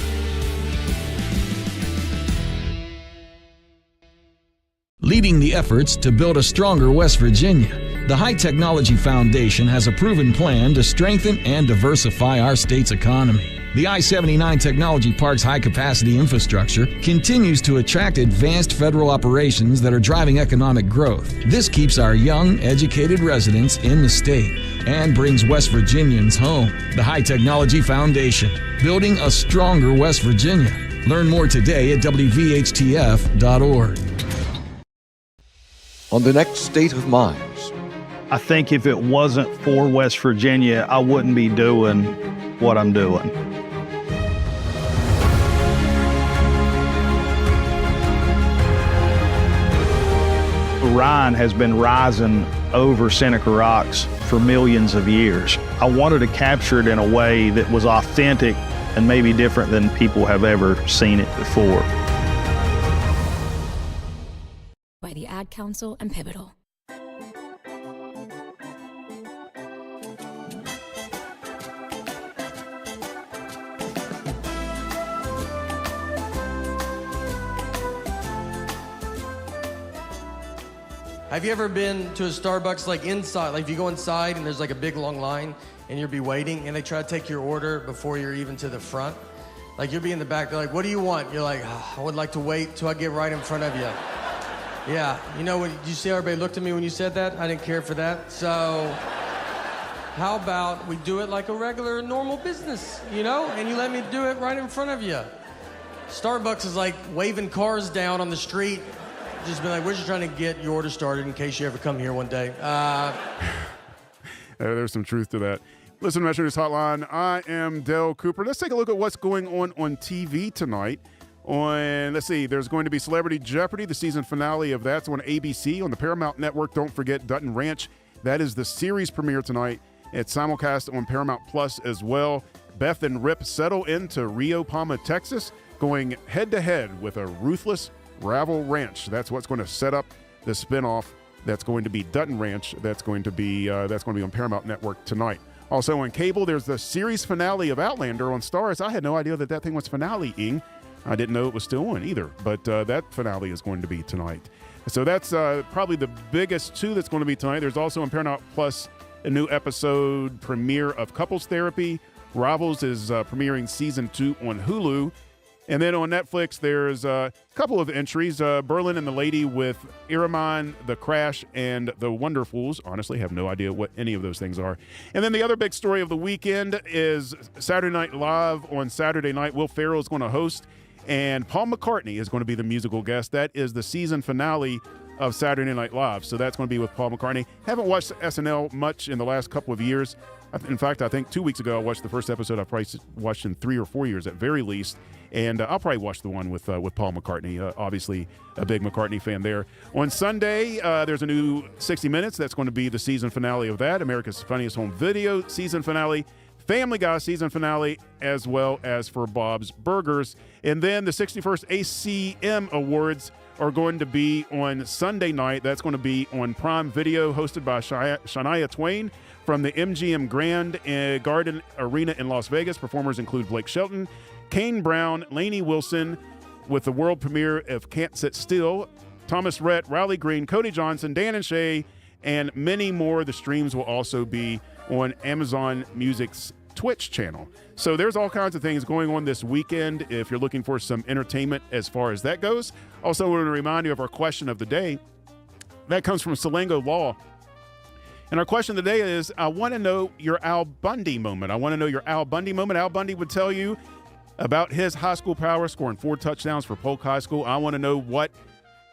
Leading the efforts to build a stronger West Virginia, the High Technology Foundation has a proven plan to strengthen and diversify our state's economy. The I-79 Technology Park's high-capacity infrastructure continues to attract advanced federal operations that are driving economic growth. This keeps our young, educated residents in the state and brings West Virginians home. The High Technology Foundation, building a stronger West Virginia. Learn more today at WVHTF.org. On the next State of Minds. I think if it wasn't for West Virginia, I wouldn't be doing what I'm doing. Rhine has been rising over Seneca Rocks for millions of years. I wanted to capture it in a way that was authentic and maybe different than people have ever seen it before. By the Ad Council and Pivotal. Have you ever been to a Starbucks like inside, like if you go inside and there's like a big long line and you'll be waiting and they try to take your order before you're even to the front? Like you'll be in the back, they're like, what do you want? You're like, I would like to wait till I get right in front of you. Yeah, you know what, did you see how everybody looked at me when you said that? I didn't care for that. So how about we do it like a regular normal business, you know? And you let me do it right in front of you. Starbucks is like waving cars down on the street. Just be like, we're just trying to get your order started in case you ever come here one day. There's some truth to that. Listen to Metro News Hotline. I am Dale Cooper. Let's take a look at what's going on TV tonight. Let's see, there's going to be Celebrity Jeopardy, the season finale of that's on ABC. On the Paramount Network, don't forget Dutton Ranch. That is the series premiere tonight. It's simulcast on Paramount Plus as well. Beth and Rip settle into Rio Palma, Texas, going head-to-head with a ruthless Ravel Ranch. That's what's going to set up the spinoff. That's going to be Dutton Ranch. That's going to be on Paramount Network tonight. Also on cable, there's the series finale of Outlander on Starz. I had no idea that thing was finale-ing. I didn't know it was still on either, but that finale is going to be tonight. So that's probably the biggest two that's going to be tonight. There's also on Paramount Plus a new episode premiere of Couples Therapy. Rivals is premiering season 2 on Hulu. And then on Netflix, there's a couple of entries. Berlin and the Lady with Iraman, The Crash, and The Wonderfuls. Honestly, have no idea what any of those things are. And then the other big story of the weekend is Saturday Night Live on Saturday night. Will Ferrell is going to host, and Paul McCartney is going to be the musical guest. That is the season finale of Saturday Night Live. So that's going to be with Paul McCartney. Haven't watched SNL much in the last couple of years. In fact, I think 2 weeks ago I watched the first episode. I've probably watched in 3 or 4 years at very least. And I'll probably watch the one with Paul McCartney. Obviously, a big McCartney fan there. On Sunday, there's a new 60 Minutes. That's going to be the season finale of that. America's Funniest Home Video season finale. Family Guy season finale, as well as for Bob's Burgers. And then the 61st ACM Awards are going to be on Sunday night. That's going to be on Prime Video, hosted by Shania Twain from the MGM Grand Garden Arena in Las Vegas. Performers include Blake Shelton, Kane Brown, Lainey Wilson, with the world premiere of Can't Sit Still, Thomas Rhett, Riley Green, Cody Johnson, Dan and Shay, and many more. The streams will also be on Amazon Music's Twitch channel. So there's all kinds of things going on this weekend if you're looking for some entertainment as far as that goes. Also, I want to remind you of our question of the day. That comes from Salango Law. And our question of the day is, I want to know your Al Bundy moment. I want to know your Al Bundy moment. Al Bundy would tell you about his high school prowess, scoring 4 touchdowns for Polk High School. I want to know what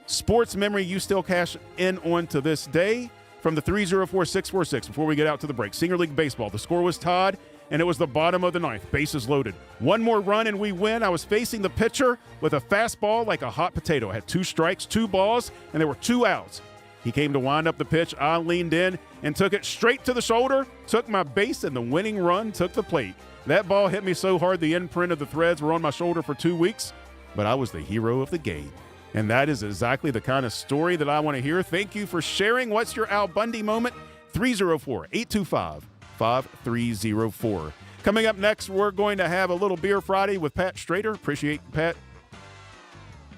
sports memory you still cash in on to this day. From the 304-646, before we get out to the break, Senior League Baseball, the score was tied, and it was the bottom of the 9th. Bases loaded. One more run, and we win. I was facing the pitcher with a fastball like a hot potato. I had 2 strikes, 2 balls, and there were 2 outs. He came to wind up the pitch. I leaned in and took it straight to the shoulder, took my base, and the winning run took the plate. That ball hit me so hard the imprint of the threads were on my shoulder for 2 weeks, but I was the hero of the game. And that is exactly the kind of story that I want to hear. Thank you for sharing. What's your Al Bundy moment? 304-825-5304. Coming up next, we're going to have a little Beer Friday with Pat Strader. Appreciate Pat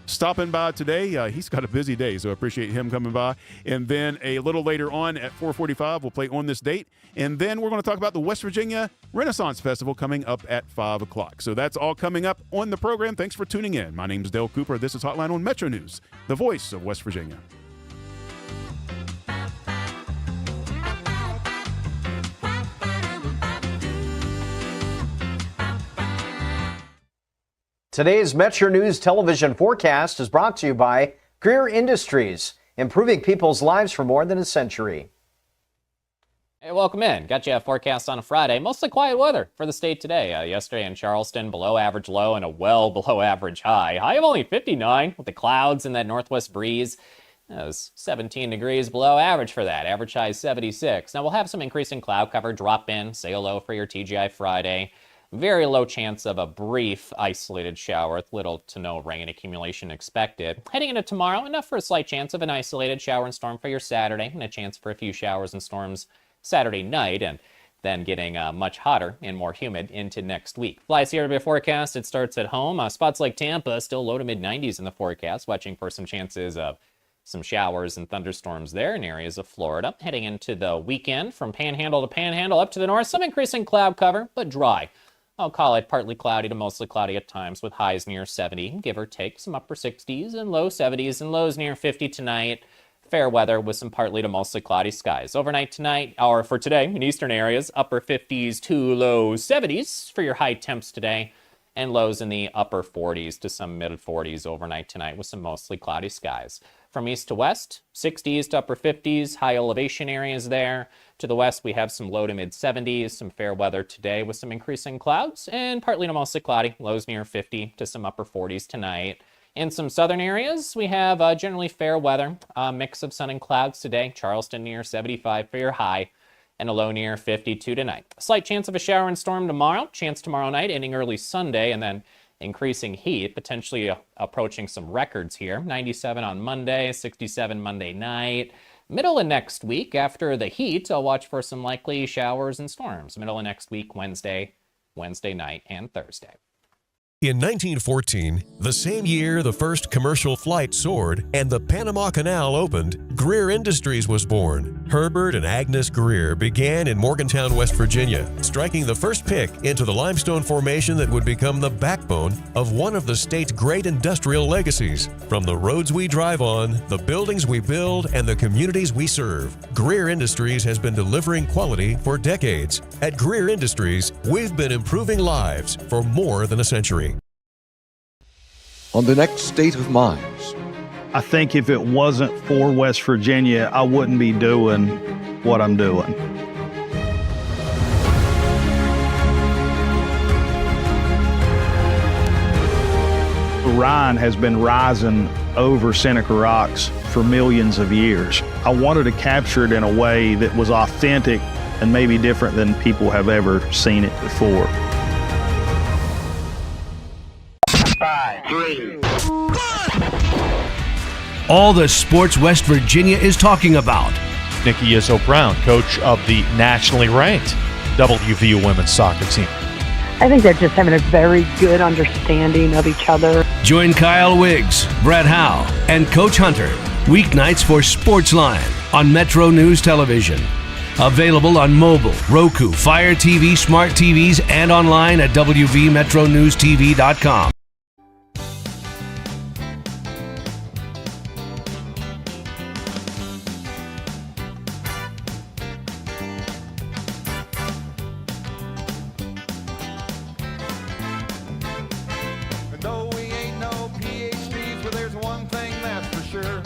stopping by today. He's got a busy day, so I appreciate him coming by. And then a little later on at 4:45, we'll play On This Date. And then we're going to talk about the West Virginia Renaissance Festival coming up at 5 o'clock. So that's all coming up on the program. Thanks for tuning in. My name is Dale Cooper. This is Hotline on Metro News, the voice of West Virginia. Today's Metro News television forecast is brought to you by Greer Industries, improving people's lives for more than a century. Hey, welcome in. Got you a forecast on a Friday. Mostly quiet weather for the state today. Yesterday in Charleston, below average low and a well below average high. High of only 59 with the clouds and that northwest breeze. It was 17 degrees below average for that. Average high 76. Now we'll have some increasing cloud cover drop in. Say hello for your TGI Friday. Very low chance of a brief isolated shower with little to no rain accumulation expected. Heading into tomorrow, enough for a slight chance of an isolated shower and storm for your Saturday, and a chance for a few showers and storms Saturday night, and then getting much hotter and more humid into next week. Fly Sierra forecast, it starts at home. Spots like Tampa, still low to mid 90s in the forecast, watching for some chances of some showers and thunderstorms there in areas of Florida. Heading into the weekend, from Panhandle to Panhandle up to the north, some increasing cloud cover, but dry. I'll call it partly cloudy to mostly cloudy at times with highs near 70, give or take some upper 60s and low 70s and lows near 50 tonight. Fair weather with some partly to mostly cloudy skies. Overnight tonight, or for today in eastern areas, upper 50s to low 70s for your high temps today, and lows in the upper 40s to some mid 40s overnight tonight with some mostly cloudy skies. From east to west, 60s to upper 50s, high elevation areas there. To the west, we have some low to mid 70s, some fair weather today with some increasing clouds, and partly to mostly cloudy, lows near 50 to some upper 40s tonight. In some southern areas, we have generally fair weather, a mix of sun and clouds today. Charleston near 75 for your high, and a low near 52 tonight. A slight chance of a shower and storm tomorrow, chance tomorrow night, ending early Sunday, and then increasing heat, potentially approaching some records here. 97 on Monday, 67 Monday night. Middle of next week, after the heat, I'll watch for some likely showers and storms. Middle of next week, Wednesday night, and Thursday. In 1914, the same year the first commercial flight soared and the Panama Canal opened, Greer Industries was born. Herbert and Agnes Greer began in Morgantown, West Virginia, striking the first pick into the limestone formation that would become the backbone of one of the state's great industrial legacies. From the roads we drive on, the buildings we build, and the communities we serve, Greer Industries has been delivering quality for decades. At Greer Industries, we've been improving lives for more than a century. On the next State of Minds, I think if it wasn't for West Virginia, I wouldn't be doing what I'm doing. Rhine has been rising over Seneca Rocks for millions of years. I wanted to capture it in a way that was authentic and maybe different than people have ever seen it before. 5, 3. All the sports West Virginia is talking about. Nikki Izzo-Brown, coach of the nationally ranked WVU women's soccer team. I think they're just having a very good understanding of each other. Join Kyle Wiggs, Brett Howe, and Coach Hunter weeknights for Sportsline on Metro News Television. Available on mobile, Roku, Fire TV, smart TVs, and online at WVMetroNewsTV.com. No, we ain't no PhDs, but there's one thing that's for sure.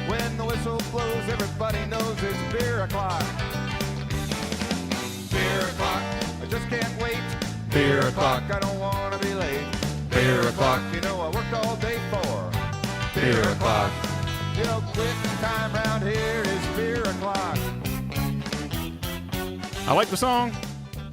When the whistle blows, everybody knows it's beer o'clock. Beer o'clock, I just can't wait. Beer o'clock, I don't want to be late. Beer o'clock, you know I worked all day for. Beer o'clock, you know quitting time round here is beer o'clock. I like the song.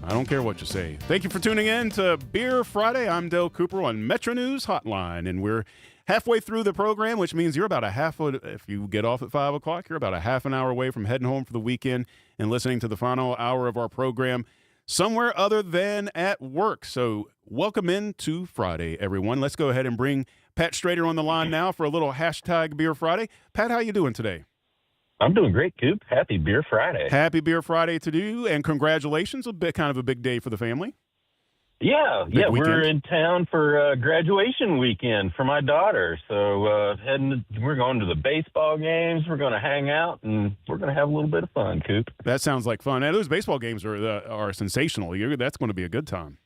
I don't care what you say. Thank you for tuning in to Beer Friday. I'm Dale Cooper on Metro News Hotline, and we're halfway through the program, which means you're about if you get off at 5 o'clock, you're about a half an hour away from heading home for the weekend and listening to the final hour of our program somewhere other than at work. So welcome into Friday, everyone. Let's go ahead and bring Pat Strader on the line now for a little hashtag Beer Friday. Pat, how you doing today? I'm doing great, Coop. Happy Beer Friday. Happy Beer Friday to you, and congratulations. Kind of a big day for the family. Yeah, we're in town for graduation weekend for my daughter. So we're going to the baseball games. We're going to hang out, and we're going to have a little bit of fun, Coop. That sounds like fun. And those baseball games are sensational. That's going to be a good time.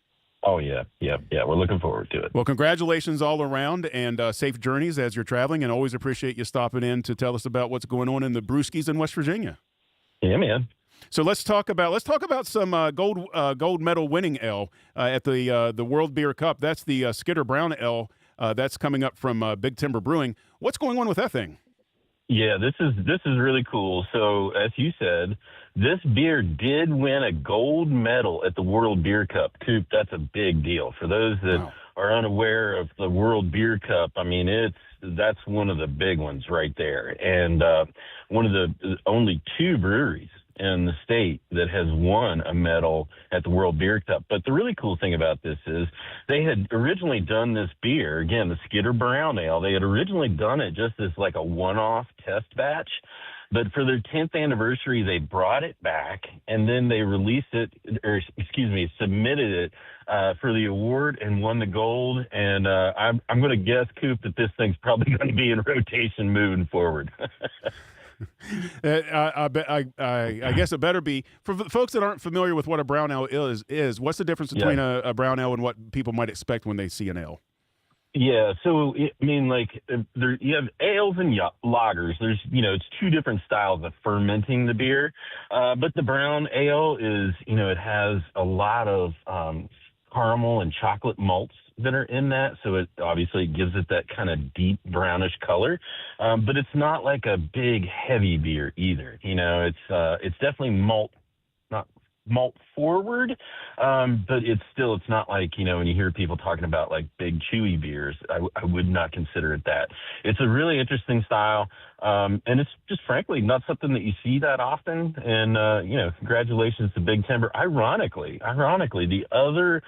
Oh, yeah. We're looking forward to it. Well, congratulations all around, and safe journeys as you're traveling, and always appreciate you stopping in to tell us about what's going on in the Brewskis in West Virginia. Yeah, man. So let's talk about some gold medal winning ale at the World Beer Cup. That's the Skitter Brown ale that's coming up from Big Timber Brewing. What's going on with that thing? Yeah, this is really cool. So as you said, this beer did win a gold medal at the World Beer Cup. Coop, that's a big deal. For those that are unaware of the World Beer Cup, I mean, that's one of the big ones right there. And one of the only two breweries in the state that has won a medal at the World Beer Cup. But the really cool thing about this is they had originally done this beer, again, the Skitter Brown Ale, they had originally done it just as like a one-off test batch. But for their 10th anniversary, they brought it back, and then they submitted it for the award and won the gold. And I'm going to guess, Coop, that this thing's probably going to be in rotation moving forward. I guess it better be. For folks that aren't familiar with what a brown ale is what's the difference between a brown ale and what people might expect when they see an ale? Yeah, so I mean, like you have ales and lagers. There's, it's two different styles of fermenting the beer, but the brown ale is, it has a lot of caramel and chocolate malts that are in that, so it obviously gives it that kind of deep brownish color, but it's not like a big heavy beer either. It's definitely malt forward, but it's not like, when you hear people talking about like big chewy beers, I would not consider it that. It's a really interesting style, and it's just frankly not something that you see that often. And congratulations to Big Timber. Ironically, the other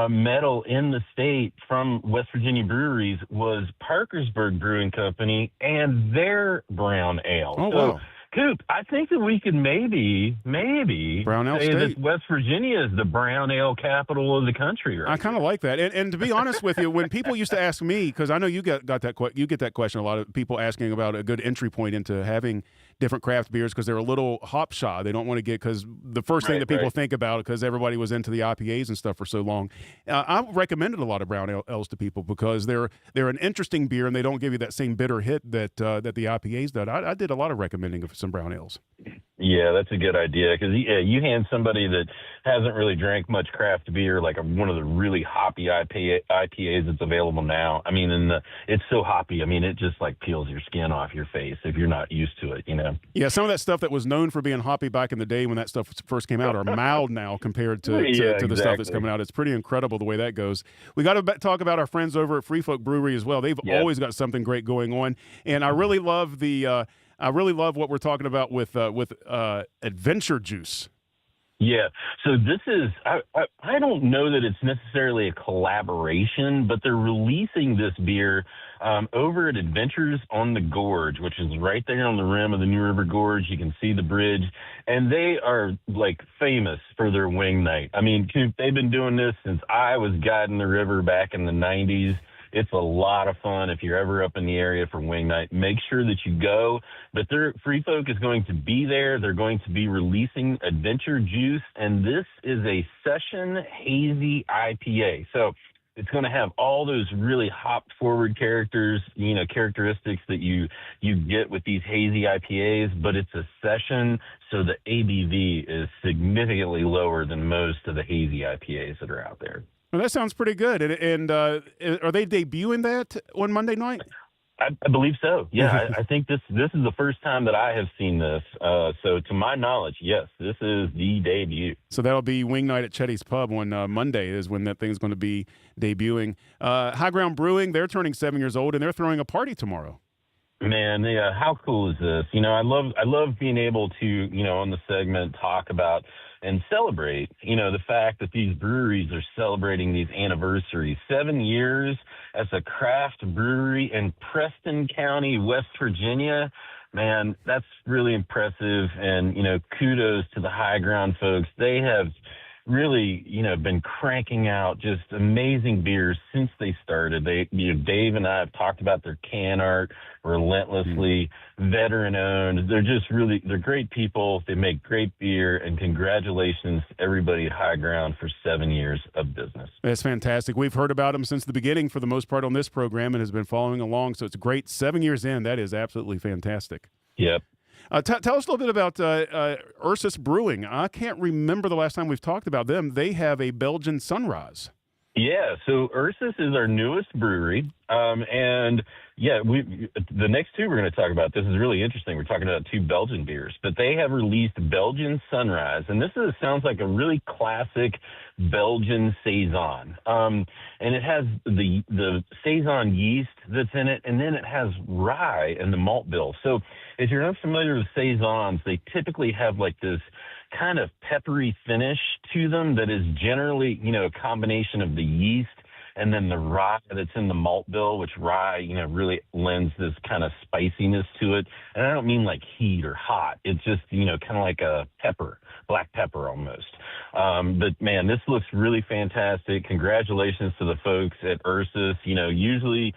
medal in the state from West Virginia breweries was Parkersburg Brewing Company and their brown ale. Oh, so, wow. Coop, I think that we could maybe brown ale say state. that West Virginia is the brown ale capital of the country, right? I kind of like that. And to be honest with you, when people used to ask me, because I know you get that question a lot, of people asking about a good entry point into having different craft beers because they're a little hop shy. They don't want to get, because the first thing that people think about, because everybody was into the IPAs and stuff for so long. I recommended a lot of brown ales to people because they're an interesting beer and they don't give you that same bitter hit that the IPAs did. I did a lot of recommending of some brown ales. Yeah, that's a good idea because you hand somebody that hasn't really drank much craft beer, like one of the really hoppy IPAs that's available now. I mean, it's so hoppy. I mean, it just like peels your skin off your face if you're not used to it, you know? Yeah, some of that stuff that was known for being hoppy back in the day when that stuff first came out are mild now compared to the stuff that's coming out. It's pretty incredible the way that goes. We got to talk about our friends over at Free Folk Brewery as well. They've always got something great going on, and I really love what we're talking about with Adventure Juice. Yeah. So this is, I don't know that it's necessarily a collaboration, but they're releasing this beer over at Adventures on the Gorge, which is right there on the rim of the New River Gorge. You can see the bridge, and they are like famous for their wing night. I mean, Coop, they've been doing this since I was guiding the river back in the 90s. It's a lot of fun. If you're ever up in the area for wing night, make sure that you go. But Free Folk is going to be there. They're going to be releasing Adventure Juice, and this is a session hazy IPA. So it's going to have all those really hop-forward characteristics that you get with these hazy IPAs, but it's a session, so the ABV is significantly lower than most of the hazy IPAs that are out there. Well, that sounds pretty good. And are they debuting that on Monday night? I believe so. Yeah, I think this is the first time that I have seen this. So to my knowledge, yes, this is the debut. So that'll be Wing Night at Chetty's Pub on Monday is when that thing's going to be debuting. High Ground Brewing, they're turning 7 years old, and they're throwing a party tomorrow. Man, yeah, how cool is this? You know, I love being able to, you know, on the segment talk about and celebrate, you know, the fact that these breweries are celebrating these anniversaries. 7 years as a craft brewery in Preston County, West Virginia. Man, that's really impressive. And, you know, kudos to the High Ground folks. They have really, you know, been cranking out just amazing beers since they started. Dave and I have talked about their can art relentlessly, veteran owned. They're great people. They make great beer, and congratulations to everybody at High Ground for 7 years of business. That's fantastic. We've heard about them since the beginning for the most part on this program and has been following along. So it's great. 7 years in, that is absolutely fantastic. Yep. Tell us a little bit about Ursus Brewing. I can't remember the last time we've talked about them. They have a Belgian Sunrise. Yeah, so Ursus is our newest brewery, and yeah, the next two we're going to talk about, this is really interesting. We're talking about two Belgian beers, but they have released Belgian Sunrise, and this sounds like a really classic Belgian Saison. And it has the Saison yeast that's in it, and then it has rye in the malt bill. So if you're not familiar with Saisons, they typically have like this kind of peppery finish to them that is generally, you know, a combination of the yeast and then the rye that's in the malt bill, which rye, you know, really lends this kind of spiciness to it. And I don't mean like heat or hot. It's just, you know, kind of like a pepper, black pepper almost. But man, this looks really fantastic. Congratulations to the folks at Ursus. You know, usually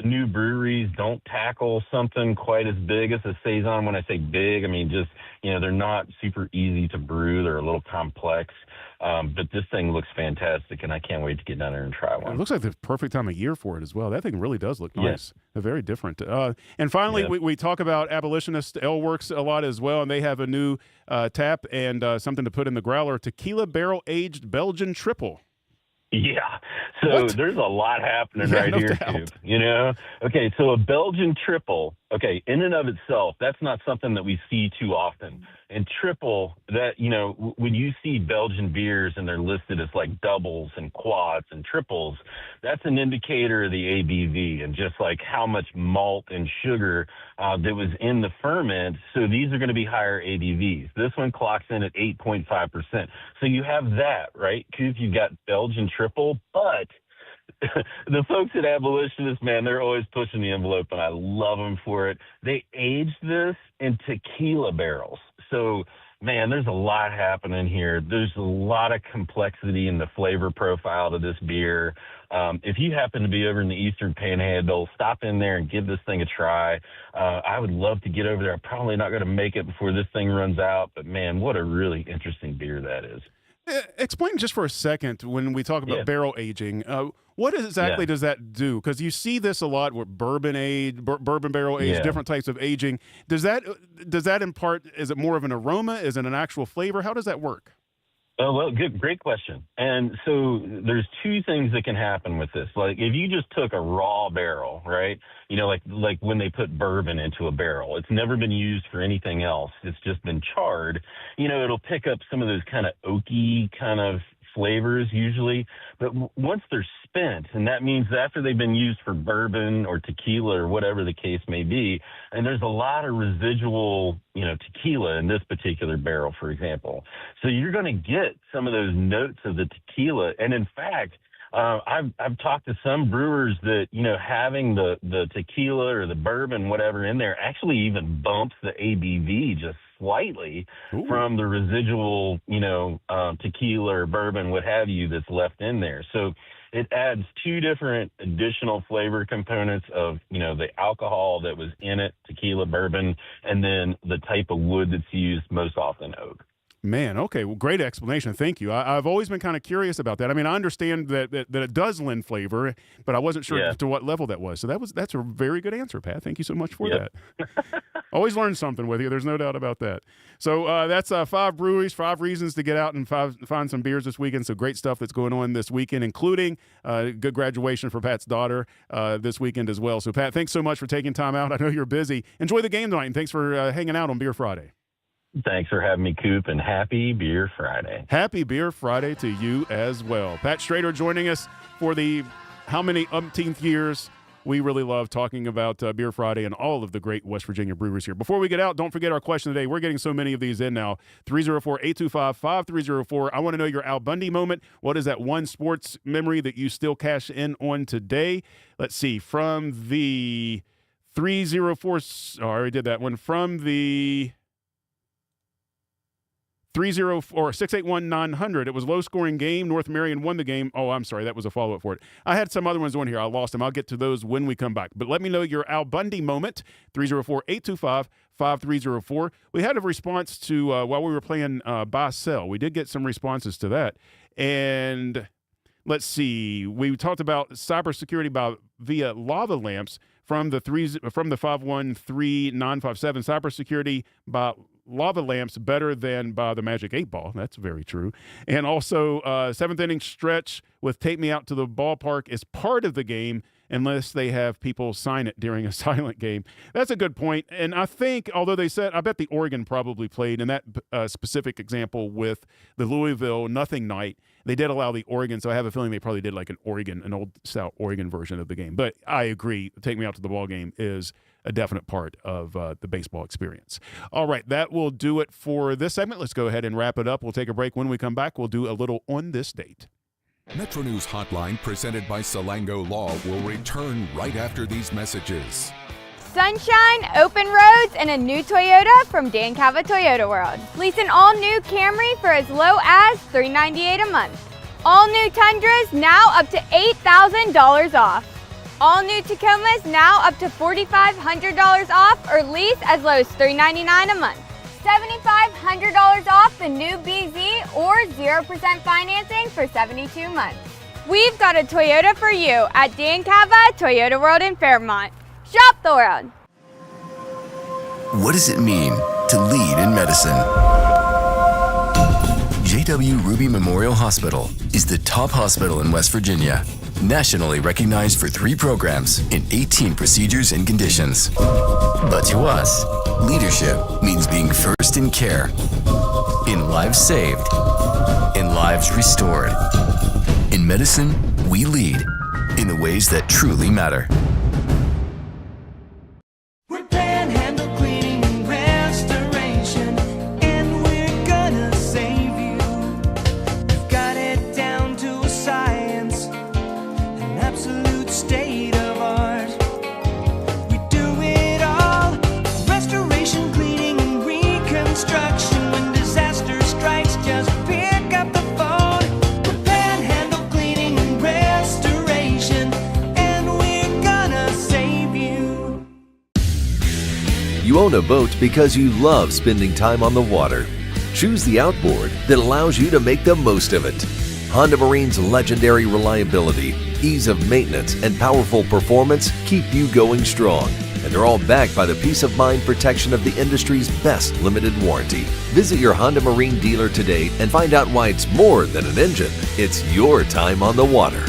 new breweries don't tackle something quite as big as a Saison. When I say big, I mean just, you know, they're not super easy to brew. They're a little complex. But this thing looks fantastic, and I can't wait to get down there and try one. It looks like the perfect time of year for it as well. That thing really does look nice. They're very different. And finally, we talk about Abolitionist Ale Works a lot as well, and they have a new tap and something to put in the growler, Tequila Barrel-Aged Belgian Triple. Yeah. So there's a lot happening right here, too. You know? Okay, so a Belgian triple, okay, in and of itself, that's not something that we see too often. And triple, that, you know, when you see Belgian beers and they're listed as like doubles and quads and triples, that's an indicator of the ABV and just like how much malt and sugar that was in the ferment. So these are going to be higher ABVs. This one clocks in at 8.5%. So you have that, right? Coop, you've got Belgian triple, but the folks at Abolitionist, man, they're always pushing the envelope, and I love them for it. They aged this in tequila barrels. So man, there's a lot happening here. There's a lot of complexity in the flavor profile to this beer. If you happen to be over in the Eastern Panhandle, stop in there and give this thing a try. I would love to get over there. I'm probably not going to make it before this thing runs out, but man, what a really interesting beer that is. Explain just for a second when we talk about barrel aging. What exactly does that do? Because you see this a lot with bourbon barrel age, different types of aging. Does that impart? Is it more of an aroma? Is it an actual flavor? How does that work? Oh, well, great question. And so there's two things that can happen with this. Like if you just took a raw barrel, right? You know, like when they put bourbon into a barrel, it's never been used for anything else. It's just been charred. You know, it'll pick up some of those kind of oaky kind of flavors usually, but once they're spent, and that means after they've been used for bourbon or tequila or whatever the case may be, and there's a lot of residual, you know, tequila in this particular barrel, for example. So you're going to get some of those notes of the tequila. And in fact, I've talked to some brewers that, you know, having the tequila or the bourbon, whatever in there actually even bumps the ABV just slightly from the residual, you know, tequila or bourbon, what have you, that's left in there. So it adds two different additional flavor components of, you know, the alcohol that was in it, tequila, bourbon, and then the type of wood that's used, most often oak. Man, okay, well, great explanation. Thank you. I've always been kind of curious about that. I mean, I understand that it does lend flavor, but I wasn't sure to what level that was. So that's a very good answer, Pat. Thank you so much for that. Always learn something with you. There's no doubt about that. So that's 5 breweries, 5 reasons to get out and find some beers this weekend. So great stuff that's going on this weekend, including good graduation for Pat's daughter this weekend as well. So, Pat, thanks so much for taking time out. I know you're busy. Enjoy the game tonight, and thanks for hanging out on Beer Friday. Thanks for having me, Coop, and happy Beer Friday. Happy Beer Friday to you as well. Pat Strader joining us for the how many umpteenth years. We really love talking about Beer Friday and all of the great West Virginia brewers here. Before we get out, don't forget our question today. We're getting so many of these in now. 304-825-5304. I want to know your Al Bundy moment. What is that one sports memory that you still cash in on today? Let's see. From the 304 – I already did that one. From the – 681-900. It was low-scoring game. North Marion won the game. Oh, I'm sorry. That was a follow-up for it. I had some other ones on here. I lost them. I'll get to those when we come back. But let me know your Al Bundy moment. 304-825-5304. We had a response to while we were playing Buy Sell. We did get some responses to that. And let's see. We talked about cybersecurity via lava lamps from the 513957. Cybersecurity by lava lamps better than by the Magic 8 Ball. That's very true. And also, 7th inning stretch with Take Me Out to the Ballpark is part of the game unless they have people sign it during a silent game. That's a good point. And I think, although they said, I bet the Oregon probably played in that specific example with the Louisville nothing night. They did allow the Oregon, so I have a feeling they probably did like an old style Oregon version of the game. But I agree, Take Me Out to the Ball game is a definite part of the baseball experience. All right, that will do it for this segment. Let's go ahead and wrap it up. We'll take a break. When we come back, we'll do a little On This Date. Metro News Hotline, presented by Salango Law, will return right after these messages. Sunshine, open roads, and a new Toyota from Dan Cava Toyota World. Lease an all-new Camry for as low as $398 a month. All new Tundras now up to $8,000 off. All new Tacomas now up to $4,500 off or lease as low as $399 a month. $7,500 off the new BZ or 0% financing for 72 months. We've got a Toyota for you at Dan Cava Toyota World in Fairmont. Shop the world. What does it mean to lead in medicine? J.W. Ruby Memorial Hospital is the top hospital in West Virginia, nationally recognized for 3 programs in 18 procedures and conditions. But to us, leadership means being first in care, in lives saved, in lives restored. In medicine, we lead in the ways that truly matter. We're Panhandle Cleaning and Restoration, and we're gonna save you. We've got it down to a science, an absolute state of art. We do it all, restoration, cleaning, and reconstruction. When disaster own a boat because you love spending time on the water? Choose the outboard that allows you to make the most of it. Honda Marine's legendary reliability, ease of maintenance, and powerful performance keep you going strong. And they're all backed by the peace of mind protection of the industry's best limited warranty. Visit your Honda Marine dealer today and find out why it's more than an engine. It's your time on the water.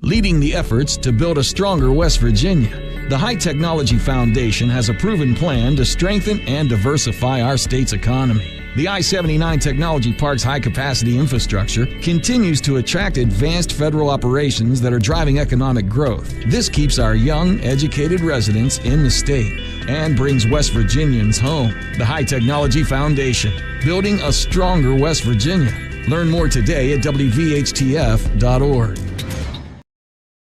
Leading the efforts to build a stronger West Virginia, the High Technology Foundation has a proven plan to strengthen and diversify our state's economy. The I-79 Technology Park's high-capacity infrastructure continues to attract advanced federal operations that are driving economic growth. This keeps our young, educated residents in the state and brings West Virginians home. The High Technology Foundation, building a stronger West Virginia. Learn more today at wvhtf.org.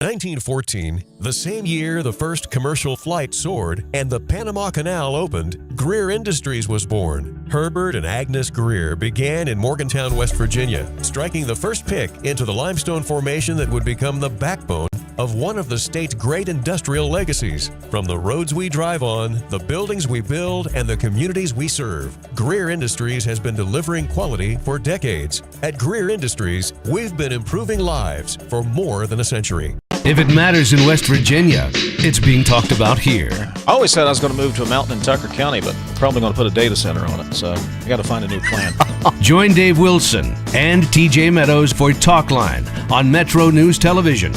1914, the same year the first commercial flight soared and the Panama Canal opened, Greer Industries was born. Herbert and Agnes Greer began in Morgantown, West Virginia, striking the first pick into the limestone formation that would become the backbone of one of the state's great industrial legacies. From the roads we drive on, the buildings we build, and the communities we serve, Greer Industries has been delivering quality for decades. At Greer Industries, we've been improving lives for more than a century. If it matters in West Virginia, it's being talked about here. I always said I was going to move to a mountain in Tucker County, but I'm probably going to put a data center on it, so I got to find a new plan. Join Dave Wilson and TJ Meadows for Talkline on Metro News Television.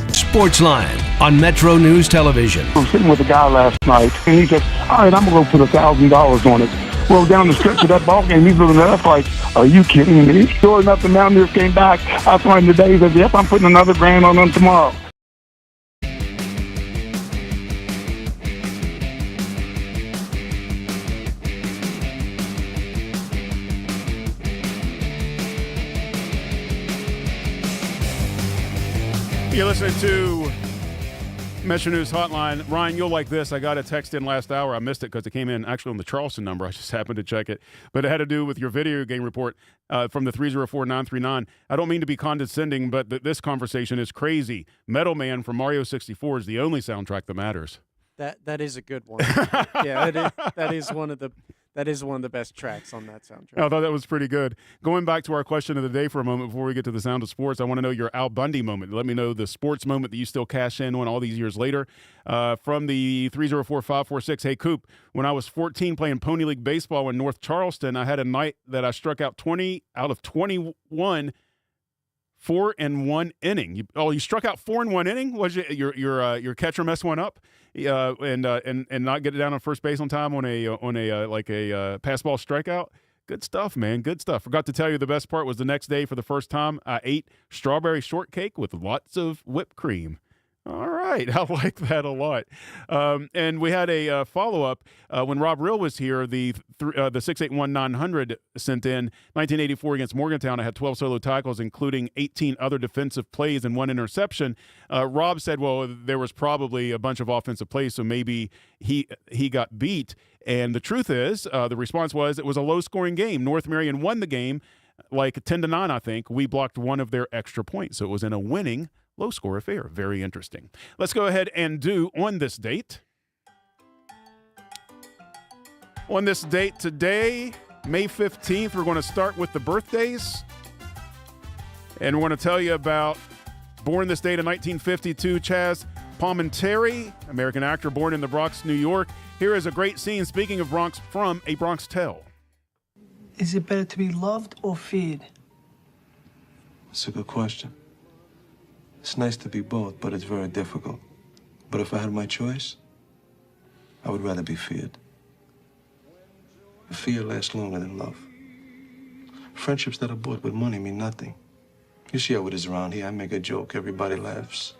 Sportsline on Metro News Television. I was sitting with a guy last night, and he said, all right, I'm going to go put $1,000 on it. Well, down the stretch of that ball game, he's looking at us like, are you kidding me? Sure enough, the Mountaineers came back. I find today that, yep, I'm putting another grand on them tomorrow. You're listening to Metro News Hotline. Ryan, you'll like this. I got a text in last hour. I missed it because it came in actually on the Charleston number. I just happened to check it. But it had to do with your video game report from the 304-939. I don't mean to be condescending, but this conversation is crazy. Metal Man from Mario 64 is the only soundtrack that matters. That is a good one. Yeah, that is one of the best tracks on that soundtrack. I thought that was pretty good. Going back to our question of the day for a moment before we get to the sound of sports, I want to know your Al Bundy moment. Let me know the sports moment that you still cash in on all these years later. From the 304-546, hey, Coop, when I was 14 playing Pony League Baseball in North Charleston, I had a night that I struck out 20 out of 21 4 in 1 inning. You struck out 4 in 1 inning? Was your catcher mess one up? And not get it down on first base on time on a pass ball strikeout. Good stuff, man. Good stuff. Forgot to tell you the best part was the next day for the first time I ate strawberry shortcake with lots of whipped cream. All right. I like that a lot. And we had a follow-up when Rob Rill was here. The 681-900 sent in 1984 against Morgantown. I had 12 solo tackles, including 18 other defensive plays and 1 interception. Rob said, well, there was probably a bunch of offensive plays, so maybe he got beat. And the truth is, the response was it was a low-scoring game. North Marion won the game like 10-9, I think. We blocked 1 of their extra points, so it was in a winning low-score affair. Very interesting. Let's go ahead and do on this date. On this date today, May 15th, we're going to start with the birthdays. And we're going to tell you about born this date in 1952, Chaz Palminteri, American actor born in the Bronx, New York. Here is a great scene, speaking of Bronx, from A Bronx Tale. Is it better to be loved or feared? That's a good question. It's nice to be both, but it's very difficult. But if I had my choice, I would rather be feared. Fear lasts longer than love. Friendships that are bought with money mean nothing. You see how it is around here. I make a joke, everybody laughs.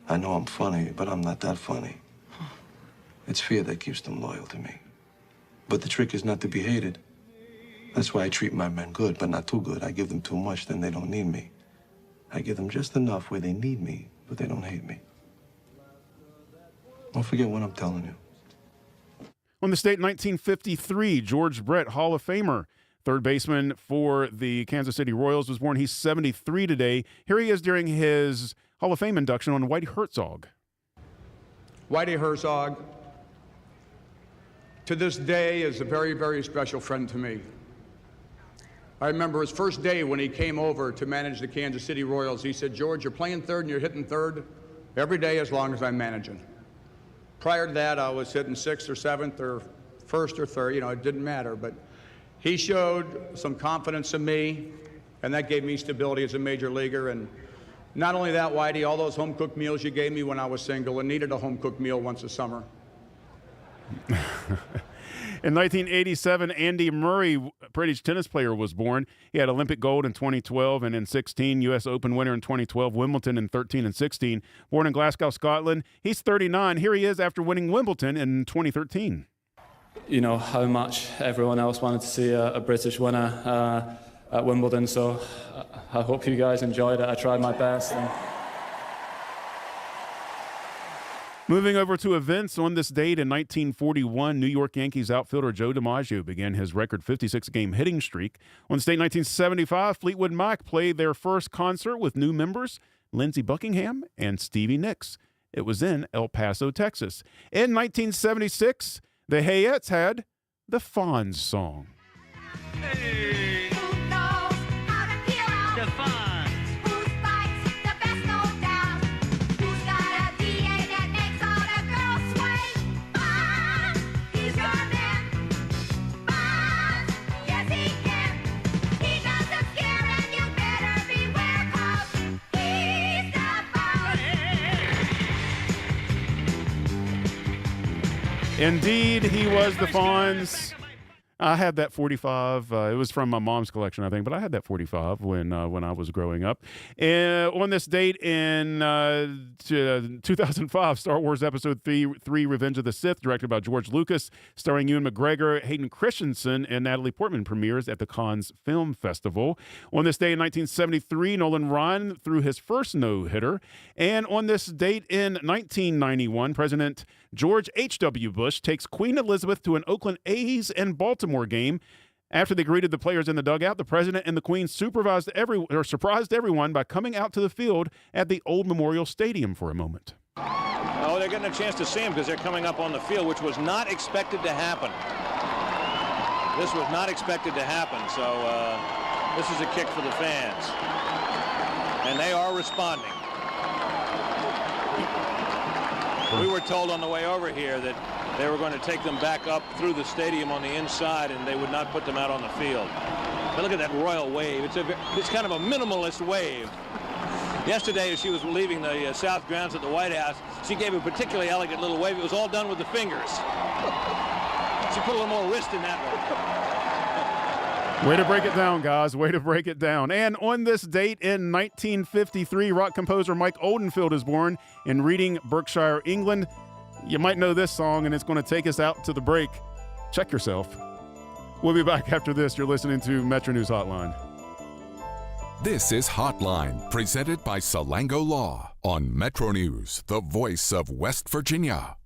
I know I'm funny, but I'm not that funny. It's fear that keeps them loyal to me. But the trick is not to be hated. That's why I treat my men good, but not too good. I give them too much, then they don't need me. I give them just enough where they need me, but they don't hate me. Don't forget what I'm telling you. On this date, 1953, George Brett, Hall of Famer, third baseman for the Kansas City Royals, was born. He's 73 today. Here he is during his Hall of Fame induction on Whitey Herzog. Whitey Herzog, to this day, is a very, very special friend to me. I remember his first day when he came over to manage the Kansas City Royals. He said, "George, you're playing third and you're hitting third every day as long as I'm managing." Prior to that, I was hitting sixth or seventh or first or third. You know, it didn't matter. But he showed some confidence in me, and that gave me stability as a major leaguer. And not only that, Whitey, all those home-cooked meals you gave me when I was single and needed a home-cooked meal once a summer. In 1987, Andy Murray, British tennis player, was born. He had Olympic gold in 2012 and in 16, U.S. Open winner in 2012, Wimbledon in 13 and 16. Born in Glasgow, Scotland. He's 39. Here he is after winning Wimbledon in 2013. You know how much everyone else wanted to see a British winner at Wimbledon, so I hope you guys enjoyed it. I tried my best. Moving over to events, on this date in 1941, New York Yankees outfielder Joe DiMaggio began his record 56-game hitting streak. On this date 1975, Fleetwood Mac played their first concert with new members, Lindsey Buckingham and Stevie Nicks. It was in El Paso, Texas. In 1976, the Hayettes had the Fonz song. Hey. Who knows how to peel out the Fonz? Whose bites the best, no doubt? Who's got a DA that makes all the girls sway? Fonz, he's your man. Fonz, yes he can. He doesn't scare and you better beware 'cause he's the Fonz. Indeed, he was the Fonz. I had that 45. It was from my mom's collection, I think, but I had that 45 when I was growing up. And on this date in 2005, Star Wars Episode 3, Revenge of the Sith, directed by George Lucas, starring Ewan McGregor, Hayden Christensen, and Natalie Portman, premieres at the Cannes Film Festival. On this day in 1973, Nolan Ryan threw his first no-hitter. And on this date in 1991, President George H.W. Bush takes Queen Elizabeth to an Oakland A's and Baltimore game. After they greeted the players in the dugout, the president and the queen surprised everyone by coming out to the field at the Old Memorial Stadium for a moment. Oh, they're getting a chance to see him because they're coming up on the field, which was not expected to happen. This was not expected to happen, so this is a kick for the fans. And they are responding. We were told on the way over here that they were going to take them back up through the stadium on the inside and they would not put them out on the field. But look at that royal wave. It's kind of a minimalist wave. Yesterday, as she was leaving the South grounds at the White House, she gave a particularly elegant little wave. It was all done with the fingers. She put a little more wrist in that one. Way to break it down, guys. Way to break it down. And on this date in 1953, rock composer Mike Oldfield is born in Reading, Berkshire, England. You might know this song, and it's going to take us out to the break. Check yourself. We'll be back after this. You're listening to Metro News Hotline. This is Hotline, presented by Salango Law on Metro News, the voice of West Virginia.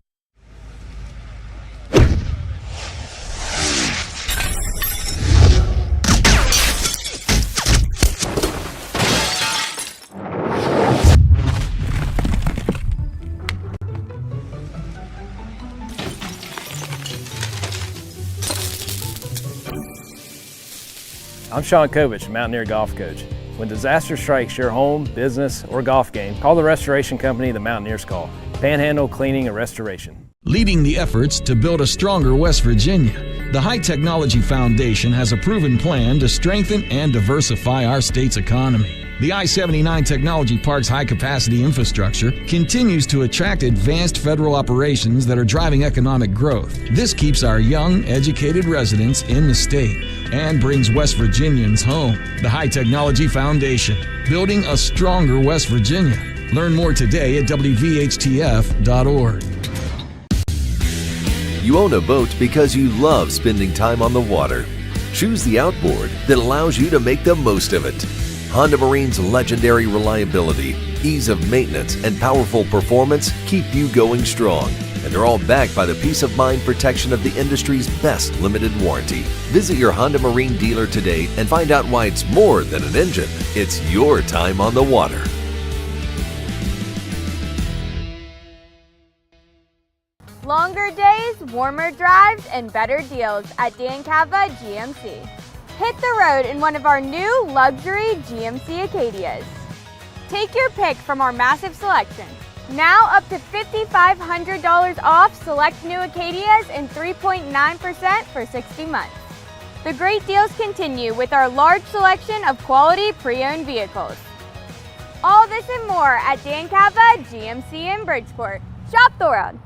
I'm Sean Kovich, Mountaineer Golf Coach. When disaster strikes your home, business, or golf game, call the restoration company the Mountaineers call. Panhandle Cleaning and Restoration. Leading the efforts to build a stronger West Virginia, the High Technology Foundation has a proven plan to strengthen and diversify our state's economy. The I-79 Technology Park's high-capacity infrastructure continues to attract advanced federal operations that are driving economic growth. This keeps our young, educated residents in the state and brings West Virginians home. The High Technology Foundation, building a stronger West Virginia. Learn more today at WVHTF.org. You own a boat because you love spending time on the water. Choose the outboard that allows you to make the most of it. Honda Marine's legendary reliability, ease of maintenance, and powerful performance keep you going strong. And they're all backed by the peace of mind protection of the industry's best limited warranty. Visit your Honda Marine dealer today and find out why it's more than an engine. It's your time on the water. Longer days, warmer drives, and better deals at Dan Cava GMC. Hit the road in one of our new luxury GMC Acadias. Take your pick from our massive selection. Now up to $5,500 off select new Acadias and 3.9% for 60 months. The great deals continue with our large selection of quality pre-owned vehicles. All this and more at Dan Cava GMC in Bridgeport. Shop the world.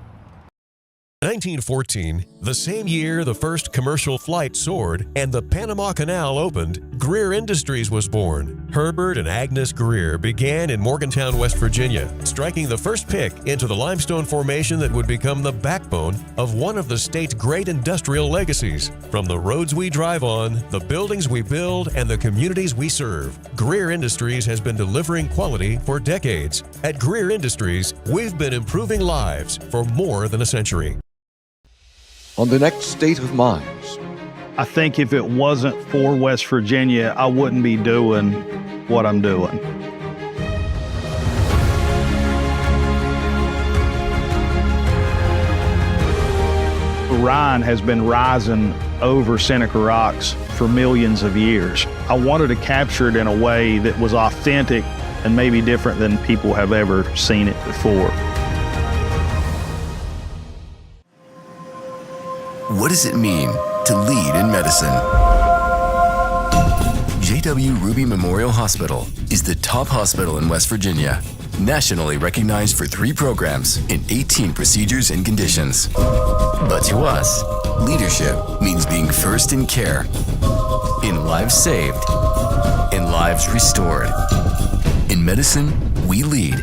1914, the same year the first commercial flight soared and the Panama Canal opened, Greer Industries was born. Herbert and Agnes Greer began in Morgantown, West Virginia, striking the first pick into the limestone formation that would become the backbone of one of the state's great industrial legacies. From the roads we drive on, the buildings we build, and the communities we serve, Greer Industries has been delivering quality for decades. At Greer Industries, we've been improving lives for more than a century. On the next State of Minds. I think if it wasn't for West Virginia, I wouldn't be doing what I'm doing. Rhine has been rising over Seneca Rocks for millions of years. I wanted to capture it in a way that was authentic and maybe different than people have ever seen it before. What does it mean to lead in medicine? J.W. Ruby Memorial Hospital is the top hospital in West Virginia, nationally recognized for 3 programs in 18 procedures and conditions. But to us, leadership means being first in care, in lives saved, in lives restored. In medicine, we lead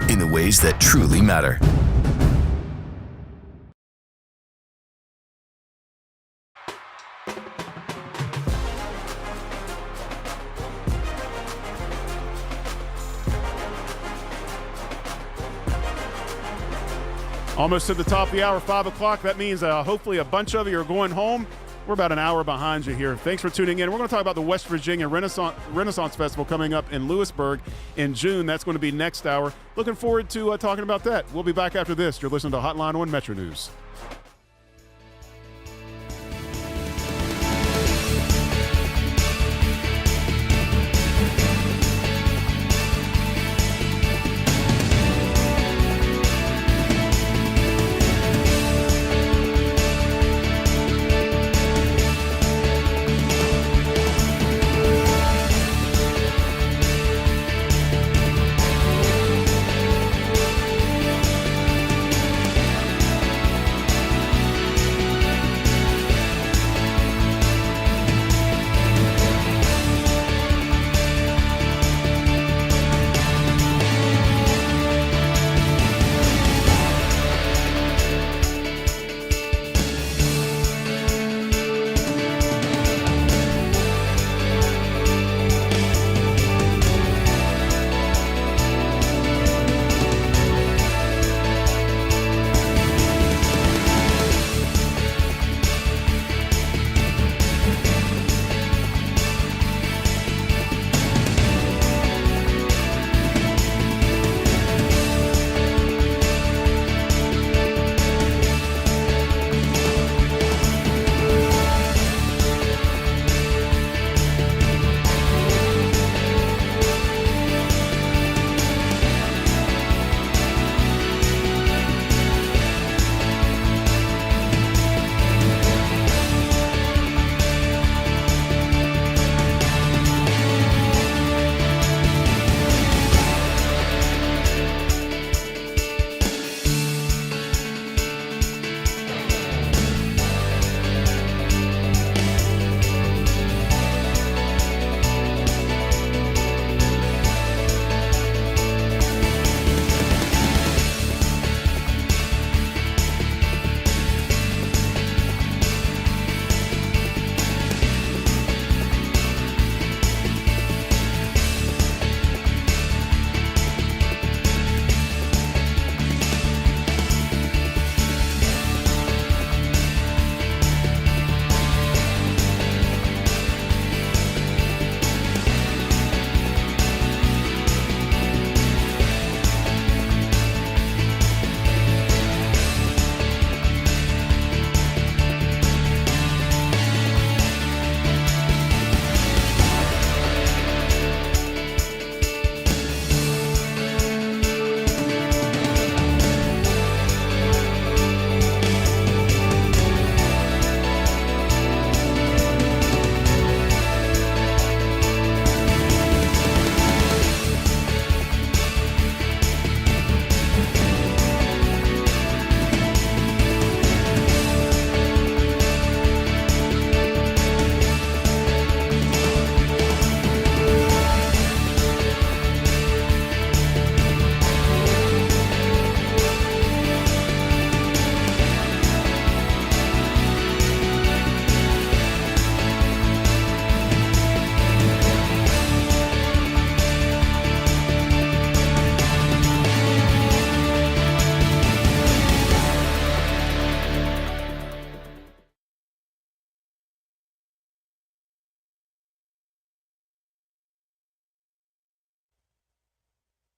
in the ways that truly matter. Almost to the top of the hour, 5 o'clock. That means hopefully a bunch of you are going home. We're about an hour behind you here. Thanks for tuning in. We're going to talk about the West Virginia Renaissance Festival coming up in Lewisburg in June. That's going to be next hour. Looking forward to talking about that. We'll be back after this. You're listening to Hotline on Metro News.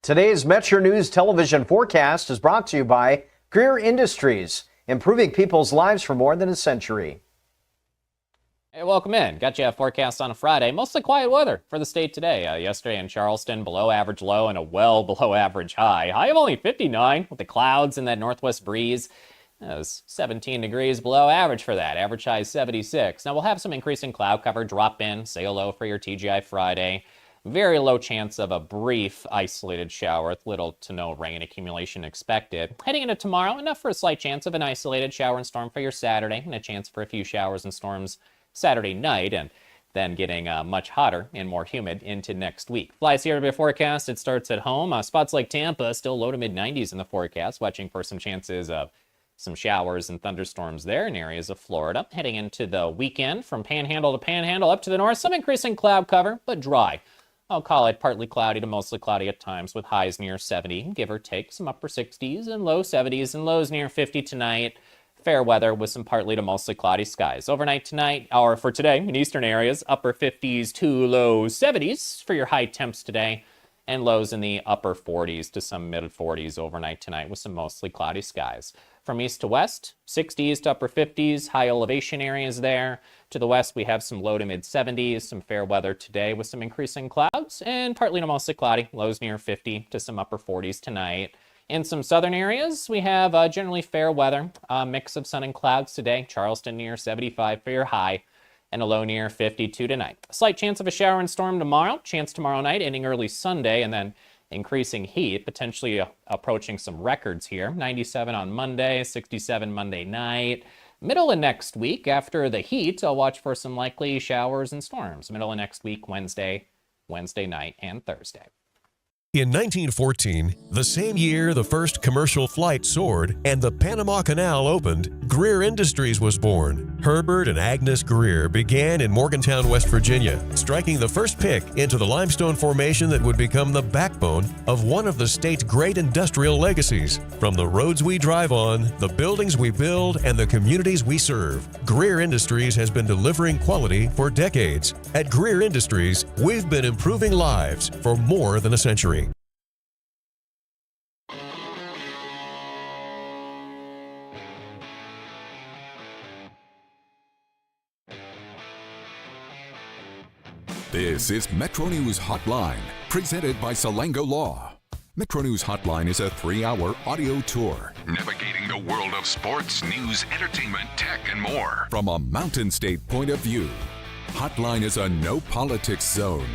Today's Metro News television forecast is brought to you by Greer Industries, improving people's lives for more than a century. Hey, welcome in. Got you a forecast on a Friday. Mostly quiet weather for the state today. Yesterday in Charleston, below average low and a well below average high. High of only 59 with the clouds and that northwest breeze. It was 17 degrees below average for that. Average high 76. Now we'll have some increasing cloud cover drop in. Say hello for your TGI Friday. Very low chance of a brief isolated shower with little to no rain accumulation expected. Heading into tomorrow, enough for a slight chance of an isolated shower and storm for your Saturday and a chance for a few showers and storms Saturday night, and then getting much hotter and more humid into next week. Flies here to the forecast. It starts at home. Spots like Tampa, still low to mid 90s in the forecast. Watching for some chances of some showers and thunderstorms there in areas of Florida. Heading into the weekend, from Panhandle to Panhandle up to the north, some increasing cloud cover, but dry. I'll call it partly cloudy to mostly cloudy at times with highs near 70, give or take some upper 60s and low 70s and lows near 50 tonight. Fair weather with some partly to mostly cloudy skies. Overnight tonight, or for today, in eastern areas, upper 50s to low 70s for your high temps today, and lows in the upper 40s to some mid 40s overnight tonight with some mostly cloudy skies. From east to west, 60s to upper 50s, high elevation areas there. To the west, we have some low to mid 70s, some fair weather today with some increasing clouds, and partly to mostly cloudy, lows near 50 to some upper 40s tonight. In some southern areas, we have generally fair weather, a mix of sun and clouds today. Charleston near 75 for your high, and a low near 52 tonight. A slight chance of a shower and storm tomorrow. Chance tomorrow night, ending early Sunday, and then increasing heat, potentially approaching some records here. 97 on Monday, 67 Monday night. Middle of next week, after the heat, I'll watch for some likely showers and storms. Middle of next week, Wednesday night, and Thursday. In 1914, the same year the first commercial flight soared and the Panama Canal opened, Greer Industries was born. Herbert and Agnes Greer began in Morgantown, West Virginia, striking the first pick into the limestone formation that would become the backbone of one of the state's great industrial legacies. From the roads we drive on, the buildings we build, and the communities we serve, Greer Industries has been delivering quality for decades. At Greer Industries, we've been improving lives for more than a century. This is Metro News Hotline, presented by Salango Law. Metro News Hotline is a 3-hour audio tour, navigating the world of sports, news, entertainment, tech, and more from a Mountain State point of view. Hotline is a no politics zone.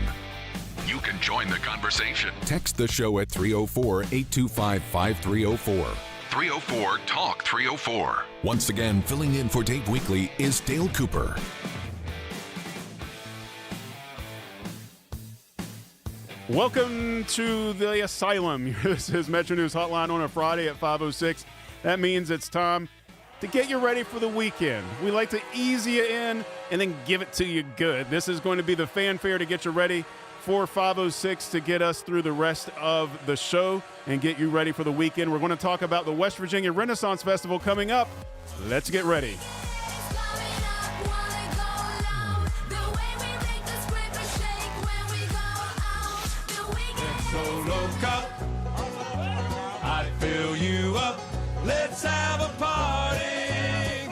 You can join the conversation. Text the show at 304-825-5304. 304-TALK-304. Once again, filling in for Dave Weekly is Dale Cooper. Welcome to the asylum. This is Metro News Hotline on a Friday at 5:06. That means it's time to get you ready for the weekend. We like to ease you in and then give it to you good. This is going to be the fanfare to get you ready for 5:06 to get us through the rest of the show and get you ready for the weekend. We're going to talk about the West Virginia Renaissance Festival coming up. Let's get ready. Solo cup, I fill you up. Let's have a party.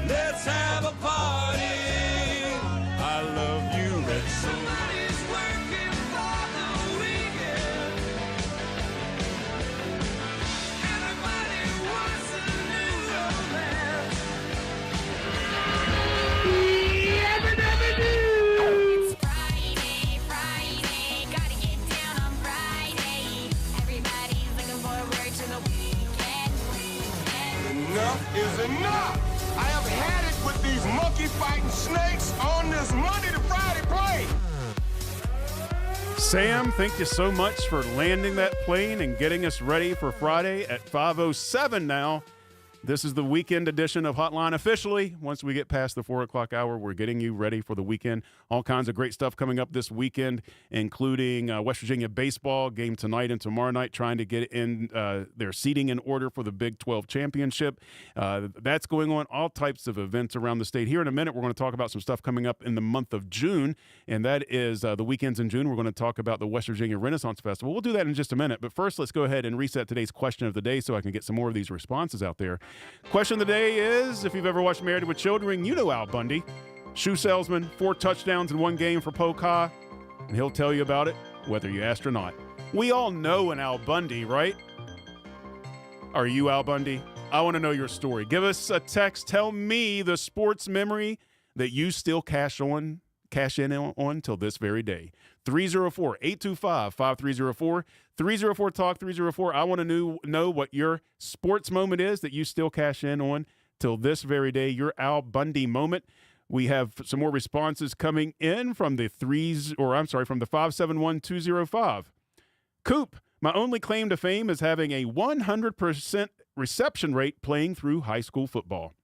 Let's have a party. I love you, Red Solo. Everybody's working for the weekend. Everybody wants a new romance. It's Friday, gotta get down on Friday. Everybody's looking forward to the weekend. Enough is enough. I have had it with these monkey-fighting snakes on this Monday to Friday plane. Sam, thank you so much for landing that plane and getting us ready for Friday at 5:07 now. This is the weekend edition of Hotline officially. Once we get past the 4 o'clock hour, we're getting you ready for the weekend. All kinds of great stuff coming up this weekend, including West Virginia baseball game tonight and tomorrow night, trying to get in their seating in order for the Big 12 championship. That's going on, all types of events around the state. Here in a minute, we're going to talk about some stuff coming up in the month of June, and that is the weekends in June. We're going to talk about the West Virginia Renaissance Festival. We'll do that in just a minute, but first, let's go ahead and reset today's question of the day so I can get some more of these responses out there. Question of the day is, if you've ever watched Married with Children, you know Al Bundy. Shoe salesman, 4 touchdowns in one game for Poca, and he'll tell you about it whether you asked or not. We all know an Al Bundy, right? Are you Al Bundy? I want to know your story. Give us a text. Tell me the sports memory that you still cash in on till this very day. 304-825-5304. 304-TALK 304. I want to know what your sports moment is that you still cash in on till this very day, your Al Bundy moment. We have some more responses coming in from the 571-205. Coop, my only claim to fame is having a 100% reception rate playing through high school football.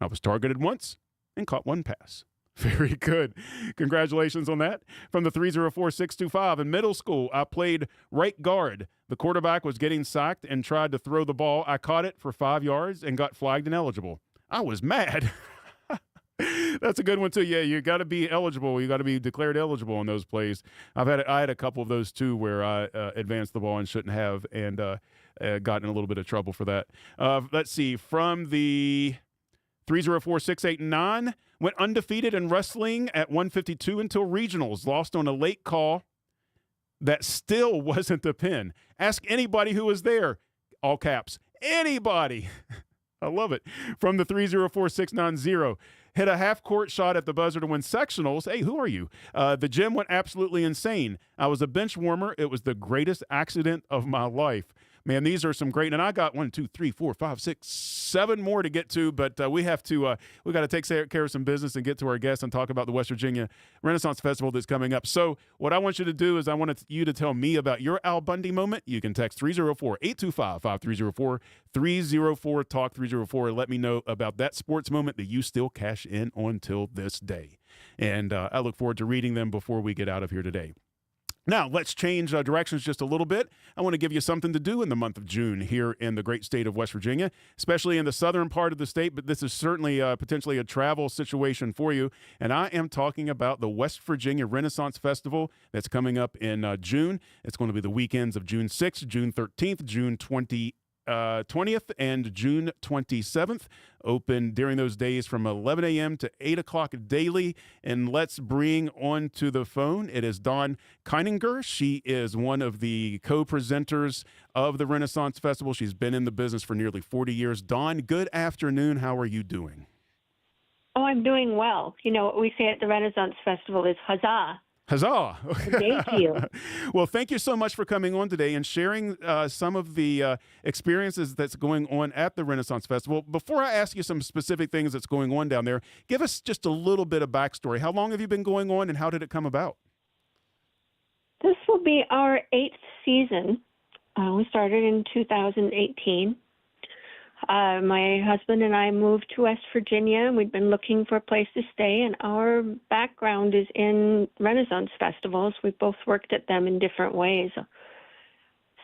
I was targeted once and caught one pass. Very good. Congratulations on that. From the 304-625, in middle school, I played right guard. The quarterback was getting sacked and tried to throw the ball. I caught it for 5 yards and got flagged ineligible. I was mad. That's a good one, too. Yeah, you got to be eligible. You got to be declared eligible in those plays. I had a couple of those, too, where I advanced the ball and shouldn't have and got in a little bit of trouble for that. Let's see. From the 304-689, went undefeated in wrestling at 152 until regionals. Lost on a late call that still wasn't the pin. Ask anybody who was there. All caps. Anybody. I love it. From the 304-690, hit a half-court shot at the buzzer to win sectionals. Hey, who are you? The gym went absolutely insane. I was a bench warmer. It was the greatest accident of my life. Man, these are some great, and I got 1, 2, 3, 4, 5, 6, 7 more to get to, but we got to take care of some business and get to our guests and talk about the West Virginia Renaissance Festival that's coming up. So what I want you to do is I want you to tell me about your Al Bundy moment. You can text 304-825-5304, 304-TALK 304, and let me know about that sports moment that you still cash in on till this day. And I look forward to reading them before we get out of here today. Now, let's change directions just a little bit. I want to give you something to do in the month of June here in the great state of West Virginia, especially in the southern part of the state, but this is certainly potentially a travel situation for you. And I am talking about the West Virginia Renaissance Festival that's coming up in June. It's going to be the weekends of June 6th, June 13th, June 20th, and June 27th. Open during those days from 11 a.m. to 8 o'clock daily. And let's bring on to the phone. It is Dawn Kieninger. She is one of the co-presenters of the Renaissance Festival. She's been in the business for nearly 40 years. Dawn, good afternoon. How are you doing? Oh, I'm doing well. You know, what we say at the Renaissance Festival is huzzah. Huzzah. Thank you. Well, thank you so much for coming on today and sharing some of the experiences that's going on at the Renaissance Festival. Before I ask you some specific things that's going on down there, give us just a little bit of backstory. How long have you been going on and how did it come about? This will be our 8th season. We started in 2018. My husband and I moved to West Virginia. We'd been looking for a place to stay, and our background is in Renaissance festivals. We both worked at them in different ways.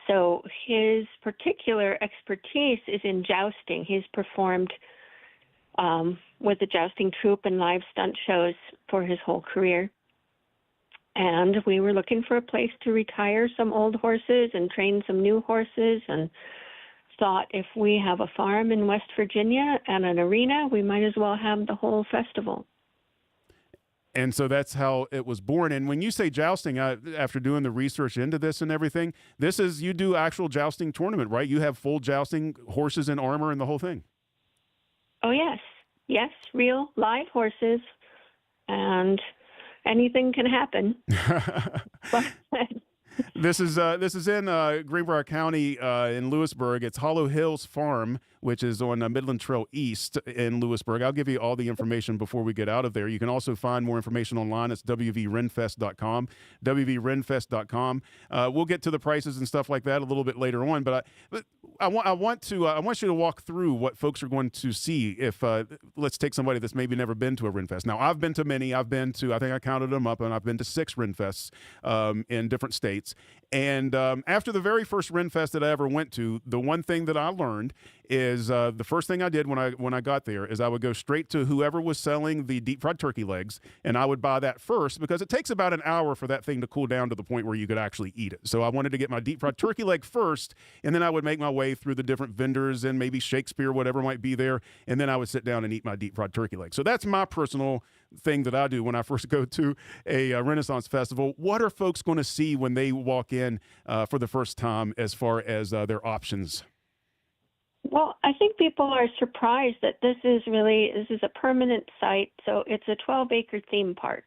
So his particular expertise is in jousting. He's performed with the jousting troupe and live stunt shows for his whole career. And we were looking for a place to retire some old horses and train some new horses, and thought if we have a farm in West Virginia and an arena, we might as well have the whole festival. And so that's how it was born. And when you say jousting, after doing the research into this and everything, you do actual jousting tournament, right? You have full jousting, horses in armor and the whole thing. Oh, yes. Yes, real live horses, and anything can happen. This is in Greenbrier County in Lewisburg. It's Hollow Hills Farm, which is on Midland Trail East in Lewisburg. I'll give you all the information before we get out of there. You can also find more information online. It's wvrenfest.com, wvrenfest.com. We'll get to the prices and stuff like that a little bit later on, but I want you to walk through what folks are going to see if let's take somebody that's maybe never been to a Renfest. Now, I've been to many. I think I counted them up, and I've been to 6 Renfests in different states. And after the very first Renfest that I ever went to, the one thing that I learned is the first thing I did when I got there is I would go straight to whoever was selling the deep fried turkey legs, and I would buy that first because it takes about an hour for that thing to cool down to the point where you could actually eat it. So I wanted to get my deep fried turkey leg first, and then I would make my way through the different vendors and maybe Shakespeare, whatever might be there, and then I would sit down and eat my deep fried turkey leg. So that's my personal thing that I do when I first go to a Renaissance Festival. What are folks going to see when they walk in for the first time as far as their options? Well, I think people are surprised that this is a permanent site, so it's a 12-acre theme park.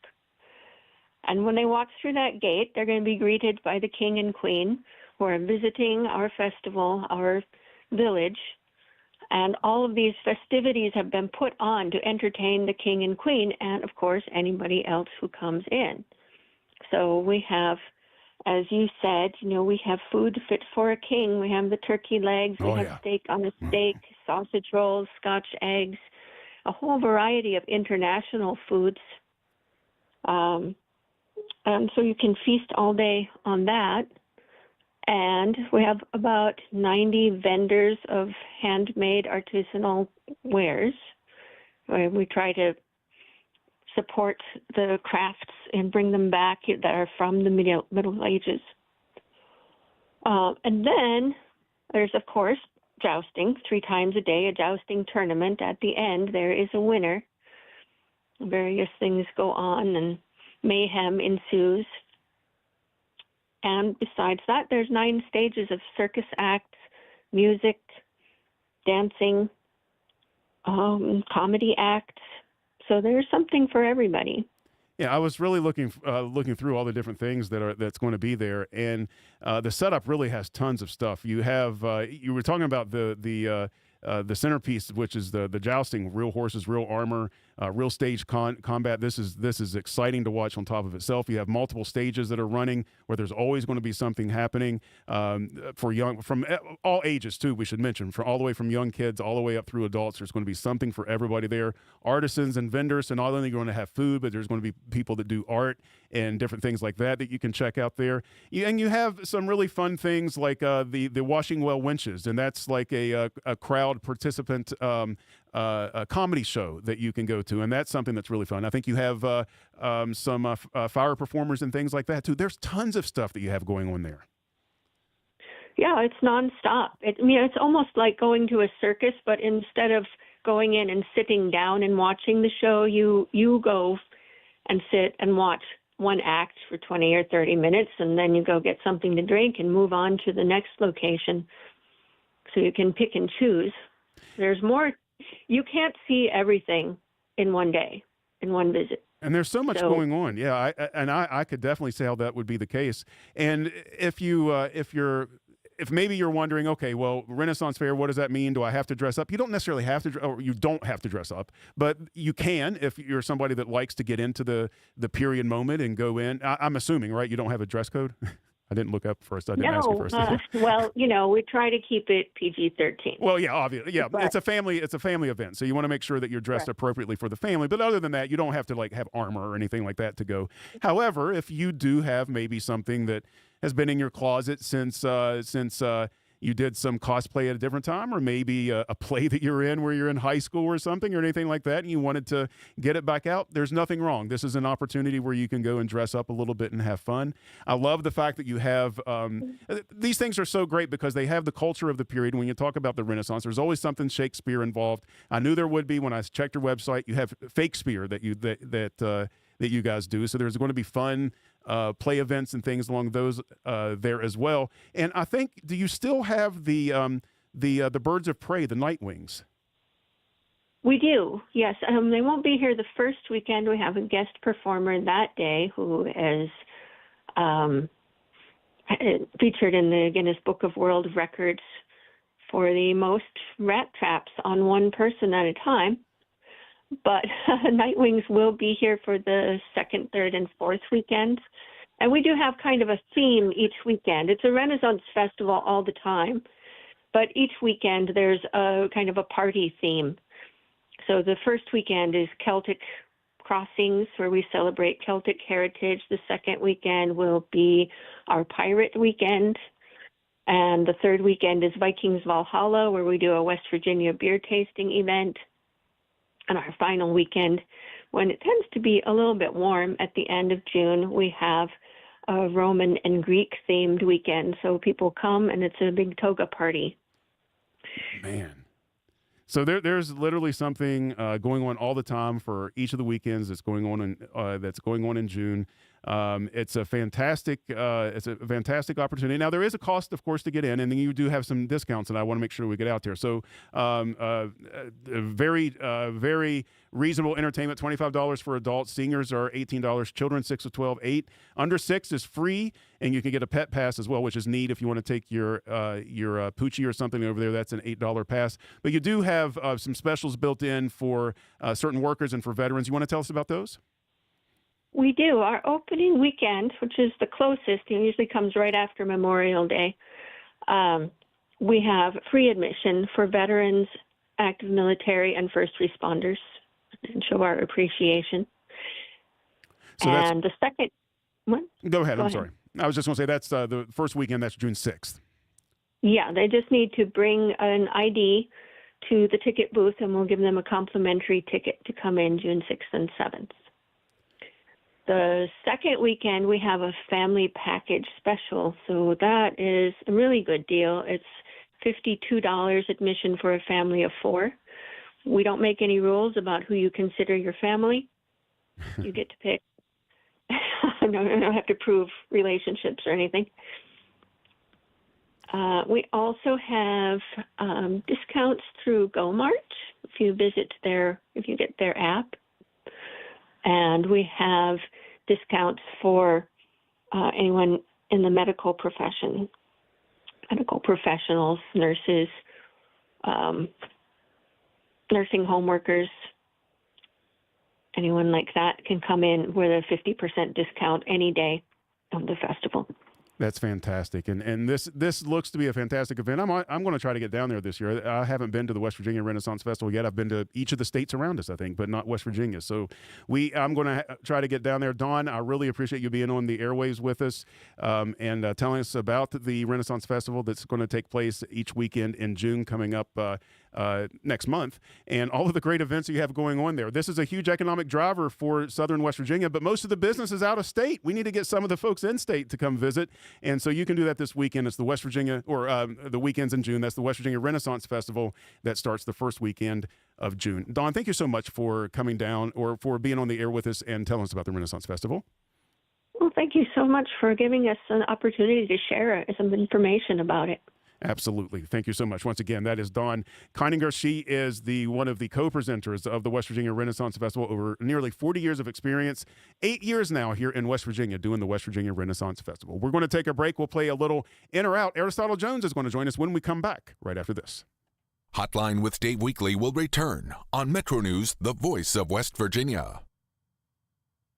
And when they walk through that gate, they're going to be greeted by the king and queen who are visiting our festival, our village. And all of these festivities have been put on to entertain the king and queen and, of course, anybody else who comes in. So we have, as you said, we have food fit for a king. We have the turkey legs. We have steak on a steak, sausage rolls, Scotch eggs, a whole variety of international foods. And so you can feast all day on that. And we have about 90 vendors of handmade artisanal wares. We try to support the crafts and bring them back that are from the Middle Ages. And then there's, of course, jousting, 3 times a day, a jousting tournament. At the end, there is a winner. Various things go on and mayhem ensues. And besides that, there's 9 stages of circus acts, music, dancing, comedy acts. So there's something for everybody. Yeah, I was really looking through all the different things that's going to be there, and the setup really has tons of stuff. You have you were talking about the centerpiece, which is the jousting, real horses, real armor, real stage combat. This is exciting to watch on top of itself. You have multiple stages that are running where there's always going to be something happening from all ages too. We should mention all the way from young kids all the way up through adults. There's going to be something for everybody there. Artisans and vendors, and not only going to have food, but there's going to be people that do art and different things like that you can check out there. And you have some really fun things like the washing well winches, and that's like a crowd participant a comedy show that you can go to, and that's something that's really fun. I think you have some fire performers and things like that too. There's tons of stuff that you have going on there. Yeah, it's nonstop. It's almost like going to a circus, but instead of going in and sitting down and watching the show, you go and sit and watch one act for 20 or 30 minutes, and then you go get something to drink and move on to the next location. So you can pick and choose. There's more. You can't see everything in one day, in one visit. And there's so much going on. Yeah, I could definitely say how that would be the case. And if maybe you're wondering, okay, well, Renaissance Fair, what does that mean? Do I have to dress up? You don't necessarily have to, or you don't have to dress up, but you can if you're somebody that likes to get into the period moment and go in. I'm assuming, right? You don't have a dress code? I didn't look up first. I didn't ask you first. Well, we try to keep it PG-13. Well, yeah, obviously, yeah. But it's a family event, so you want to make sure that you're dressed appropriately for the family. But other than that, you don't have to have armor or anything like that to go. However, if you do have maybe something that has been in your closet since you did some cosplay at a different time, or maybe a play that you're in where you're in high school or something or anything like that, and you wanted to get it back out, there's nothing wrong. This is an opportunity where you can go and dress up a little bit and have fun. I love the fact that you have these things are so great because they have the culture of the period. When you talk about the Renaissance, there's always something Shakespeare involved. I knew there would be when I checked your website. You have Fakespeare that you guys do. So there's going to be fun play events and things along those there as well. And I think, do you still have the Birds of Prey, the Nightwings? We do, yes. They won't be here the first weekend. We have a guest performer that day who is featured in the Guinness Book of World Records for the most rat traps on one person at a time. But Night Wings will be here for the second, third, and fourth weekends. And we do have kind of a theme each weekend. It's a Renaissance festival all the time, but each weekend there's a kind of a party theme. So the first weekend is Celtic Crossings, where we celebrate Celtic heritage. The second weekend will be our Pirate Weekend. And the third weekend is Vikings Valhalla, where we do a West Virginia beer tasting event. And our final weekend, when it tends to be a little bit warm at the end of June, we have a Roman and Greek themed weekend. So people come and it's a big toga party. Man. So there's literally something going on all the time for each of the weekends that's going on in June. It's a fantastic opportunity. Now there is a cost, of course, to get in, and then you do have some discounts, and I want to make sure we get out there. So very reasonable entertainment, $25 for adults. Seniors are $18. Children 6 to 12, $8. Under 6 is free, and you can get a pet pass as well, which is neat if you want to take your Poochie or something over there. That's an $8 pass. But you do have some specials built in for certain workers and for veterans. You want to tell us about those? We do. Our opening weekend, which is the closest, it usually comes right after Memorial Day, we have free admission for veterans, active military, and first responders, and show our appreciation. So and the second one? Go ahead. I'm sorry. I was just going to say that's the first weekend. That's June 6th. Yeah, they just need to bring an ID to the ticket booth, and we'll give them a complimentary ticket to come in June 6th and 7th. The second weekend, we have a family package special, so that is a really good deal. It's $52 admission for a family of 4. We don't make any rules about who you consider your family. You get to pick. I don't have to prove relationships or anything. We also have discounts through GoMart if you get their app. And we have discounts for anyone in the medical profession, medical professionals, nurses, nursing home workers, anyone like that can come in with a 50% discount any day of the festival. That's fantastic, and this looks to be a fantastic event. I'm going to try to get down there this year. I haven't been to the West Virginia Renaissance Festival yet. I've been to each of the states around us, I think, but not West Virginia. So I'm going to try to get down there. Dawn, I really appreciate you being on the airwaves with us and telling us about the Renaissance Festival that's going to take place each weekend in June coming up next month, and all of the great events you have going on there. This is a huge economic driver for Southern West Virginia, but most of the business is out of state. We need to get some of the folks in state to come visit. And so you can do that this weekend. It's the West Virginia, or the weekends in June. That's the West Virginia Renaissance Festival that starts the first weekend of June. Dawn, thank you so much for coming down or for being on the air with us and telling us about the Renaissance Festival. Well, thank you so much for giving us an opportunity to share some information about it. Absolutely. Thank you so much. Once again, that is Dawn Kieninger. She is one of the co-presenters of the West Virginia Renaissance Festival, over nearly 40 years of experience, 8 years now here in West Virginia doing the West Virginia Renaissance Festival. We're going to take a break. We'll play a little in or out. Aristotle Jones is going to join us when we come back right after this. Hotline with Dave Weekly will return on Metro News, the voice of West Virginia.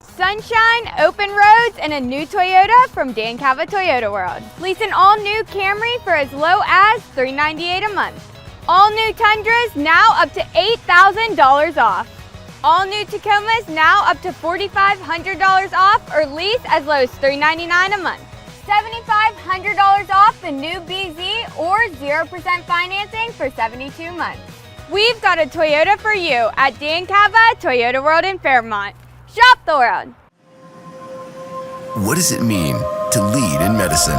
Sunshine, open roads, and a new Toyota from Dan Cava Toyota World. Lease an all-new Camry for as low as $398 a month. All new Tundras now up to $8,000 off. All new Tacomas now up to $4,500 off, or lease as low as $399 a month. $7,500 off the new BZ or 0% financing for 72 months. We've got a Toyota for you at Dan Cava Toyota World in Fairmont. Shop the world. What does it mean to lead in medicine?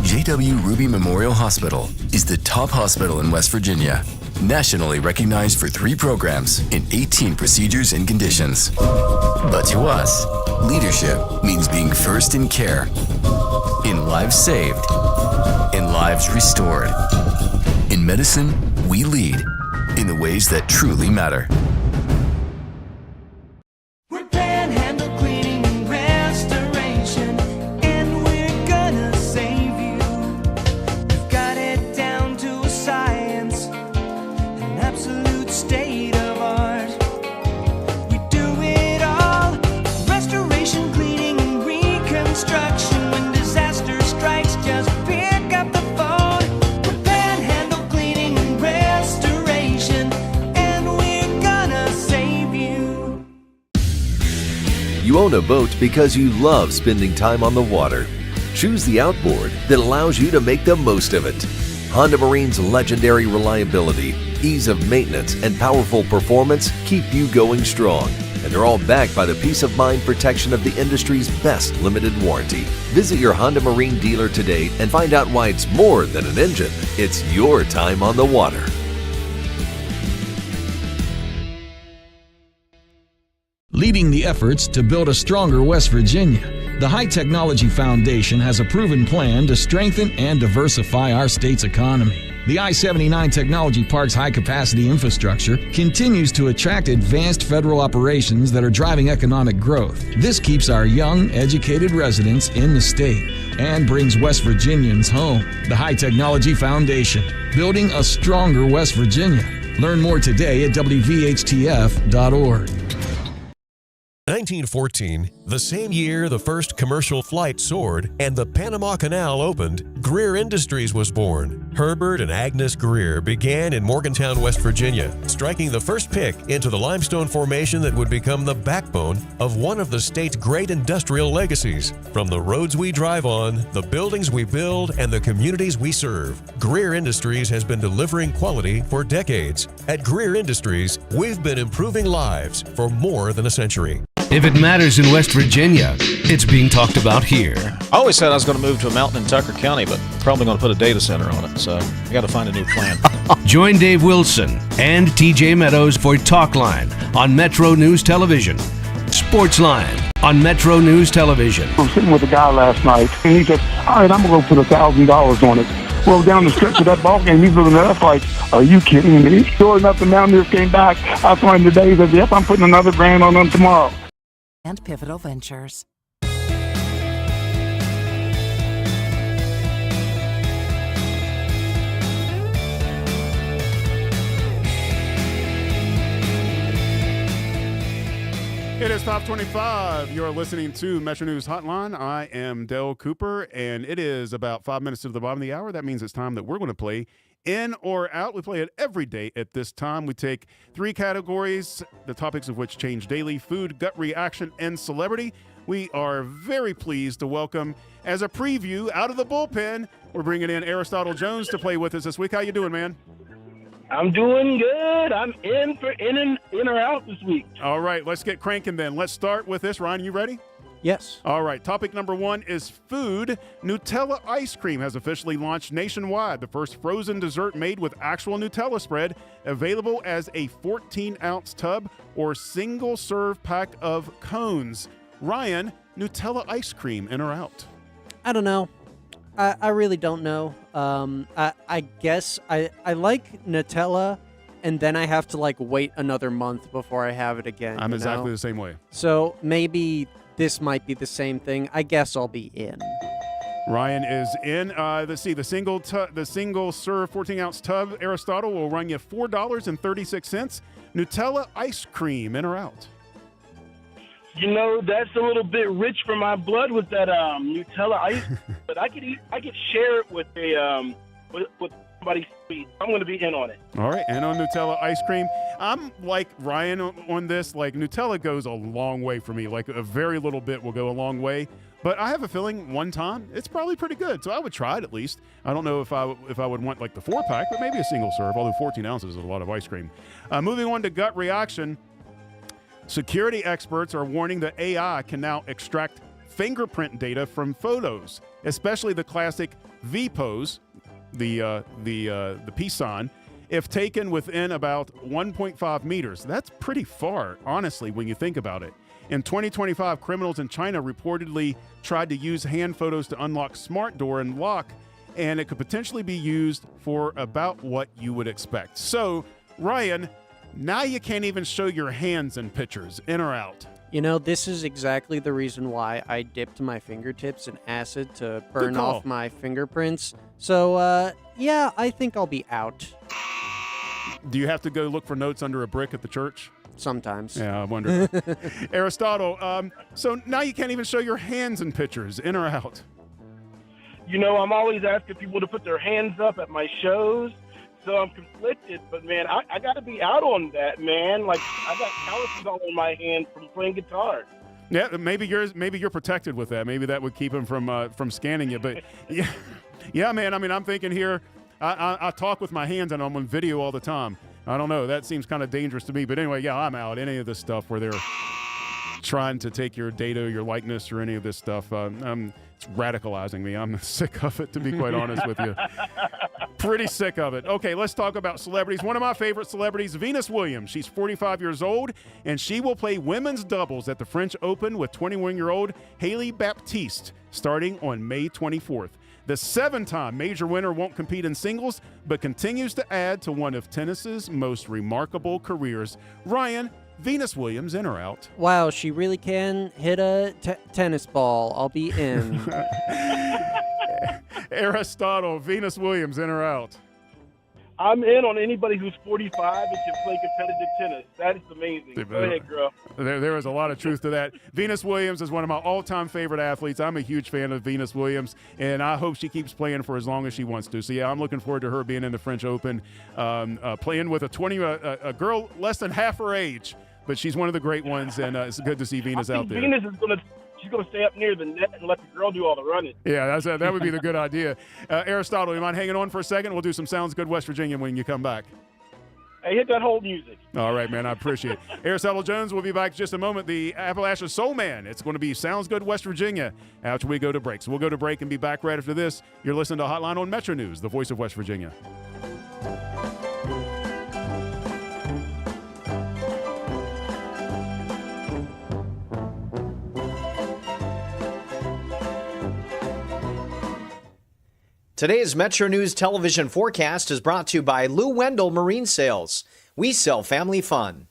J.W. Ruby Memorial Hospital is the top hospital in West Virginia, nationally recognized for 3 programs in 18 procedures and conditions. But to us, leadership means being first in care, in lives saved, in lives restored. In medicine, we lead in the ways that truly matter. We're Panhandle Cleaning and Restoration, and absolute state of art. We do it all, restoration, cleaning, and reconstruction. When disaster strikes, just pick up the phone. We're Panhandle Cleaning and Restoration, and we're gonna save you. You own a boat because you love spending time on the water. Choose the outboard that allows you to make the most of it. Honda Marine's legendary reliability, ease of maintenance, and powerful performance keep you going strong. And they're all backed by the peace of mind protection of the industry's best limited warranty. Visit your Honda Marine dealer today and find out why it's more than an engine. It's your time on the water. Leading the efforts to build a stronger West Virginia, the High Technology Foundation has a proven plan to strengthen and diversify our state's economy. The I-79 Technology Park's high-capacity infrastructure continues to attract advanced federal operations that are driving economic growth. This keeps our young, educated residents in the state and brings West Virginians home. The High Technology Foundation, building a stronger West Virginia. Learn more today at WVHTF.org. 1914, the same year the first commercial flight soared and the Panama Canal opened, Greer Industries was born. Herbert and Agnes Greer began in Morgantown, West Virginia, striking the first pick into the limestone formation that would become the backbone of one of the state's great industrial legacies. From the roads we drive on, the buildings we build, and the communities we serve, Greer Industries has been delivering quality for decades. At Greer Industries, we've been improving lives for more than a century. If it matters in West Virginia, it's being talked about here. I always said I was going to move to a mountain in Tucker County, but probably going to put a data center on it, so I got to find a new plan. Join Dave Wilson and TJ Meadows for Talk Line on Metro News Television. Sports Line on Metro News Television. I was sitting with a guy last night, and he said, all right, I'm going to go put $1,000 on it. Well, down the stretch of that ball game, he's looking at us like, are you kidding me? Sure enough, the Mountaineers came back. I saw him today. He said, yep, I'm putting another grand on them tomorrow. And Pivotal Ventures. It is Top 25. You're listening to Metro News Hotline. I am Dale Cooper, and it is about 5 minutes to the bottom of the hour. That means it's time that we're going to play In or Out. We play it every day at this time. We take 3 categories, the topics of which change daily: food, gut reaction, and celebrity. We are very pleased to welcome, as a preview, out of the bullpen, we're bringing in Aristotle Jones to play with us this week. How you doing, man? I'm doing good. I'm in for in or out this week. All right, let's get cranking then. Let's start with this. Ryan, you ready? Yes. All right, topic number 1 is food. Nutella ice cream has officially launched nationwide. The first frozen dessert made with actual Nutella spread, available as a 14-ounce tub or single-serve pack of cones. Ryan, Nutella ice cream, in or out? I don't know. I really don't know. I guess I like Nutella, and then I have to like wait another month before I have it again. I'm exactly the same way. So maybe this might be the same thing. I guess I'll be in. Ryan is in. Let's see. The single serve 14-ounce tub, Aristotle, will run you $4.36. Nutella ice cream, in or out? You know, that's a little bit rich for my blood with that Nutella ice, but I could share it with with somebody sweet. I'm going to be in on it. All right, and on Nutella ice cream, I'm like Ryan on this. Like, Nutella goes a long way for me. Like, a very little bit will go a long way. But I have a feeling one time it's probably pretty good, so I would try it at least. I don't know if I would want like the 4-pack, but maybe a single serve. Although 14 ounces is a lot of ice cream. Moving on to gut reaction. Security experts are warning that AI can now extract fingerprint data from photos, especially the classic V pose, the peace sign, if taken within about 1.5 meters. That's pretty far, honestly, when you think about it. In 2025, criminals in China reportedly tried to use hand photos to unlock smart door and lock, and it could potentially be used for about what you would expect. So, Ryan, now you can't even show your hands in pictures. In or out? You know, this is exactly the reason why I dipped my fingertips in acid to burn off my fingerprints. So, yeah, I think I'll be out. Do you have to go look for notes under a brick at the church? Sometimes. Yeah, I wonder. Aristotle, so now you can't even show your hands in pictures, in or out? You know, I'm always asking people to put their hands up at my shows, so I'm conflicted. But, man, I got to be out on that, man. Like, I got calluses all in my hand from playing guitar. Yeah, maybe you're protected with that. Maybe that would keep him from scanning you. But, yeah, man, I mean, I'm thinking here, I talk with my hands, and I'm on video all the time. I don't know. That seems kind of dangerous to me. But anyway, yeah, I'm out. Any of this stuff where they're trying to take your data, your likeness, or any of this stuff, it's radicalizing me. I'm sick of it, to be quite honest with you. Pretty sick of it. Okay, let's talk about celebrities. One of my favorite celebrities, Venus Williams. She's 45 years old, and she will play women's doubles at the French Open with 21-year-old Haley Baptiste starting on May 24th. The 7-time major winner won't compete in singles, but continues to add to one of tennis's most remarkable careers. Ryan, Venus Williams, in or out? Wow, she really can hit a tennis ball. I'll be in. Aristotle, Venus Williams, in or out? I'm in on anybody who's 45 and can play competitive tennis. That is amazing. Go ahead, girl. There is a lot of truth to that. Venus Williams is one of my all-time favorite athletes. I'm a huge fan of Venus Williams, and I hope she keeps playing for as long as she wants to. So, yeah, I'm looking forward to her being in the French Open, playing with a girl less than half her age. But she's one of the great ones, and it's good to see Venus out there. Venus is she's going to stay up near the net and let the girl do all the running. Yeah, that would be the good idea. Aristotle, you mind hanging on for a second? We'll do some Sounds Good West Virginia when you come back. Hey, hit that whole music. All right, man, I appreciate it. Aristotle Jones will be back in just a moment. The Appalachia Soul Man. It's going to be Sounds Good West Virginia after we go to break. So we'll go to break and be back right after this. You're listening to Hotline on Metro News, the voice of West Virginia. Today's Metro News television forecast is brought to you by Lou Wendell Marine Sales. We sell family fun.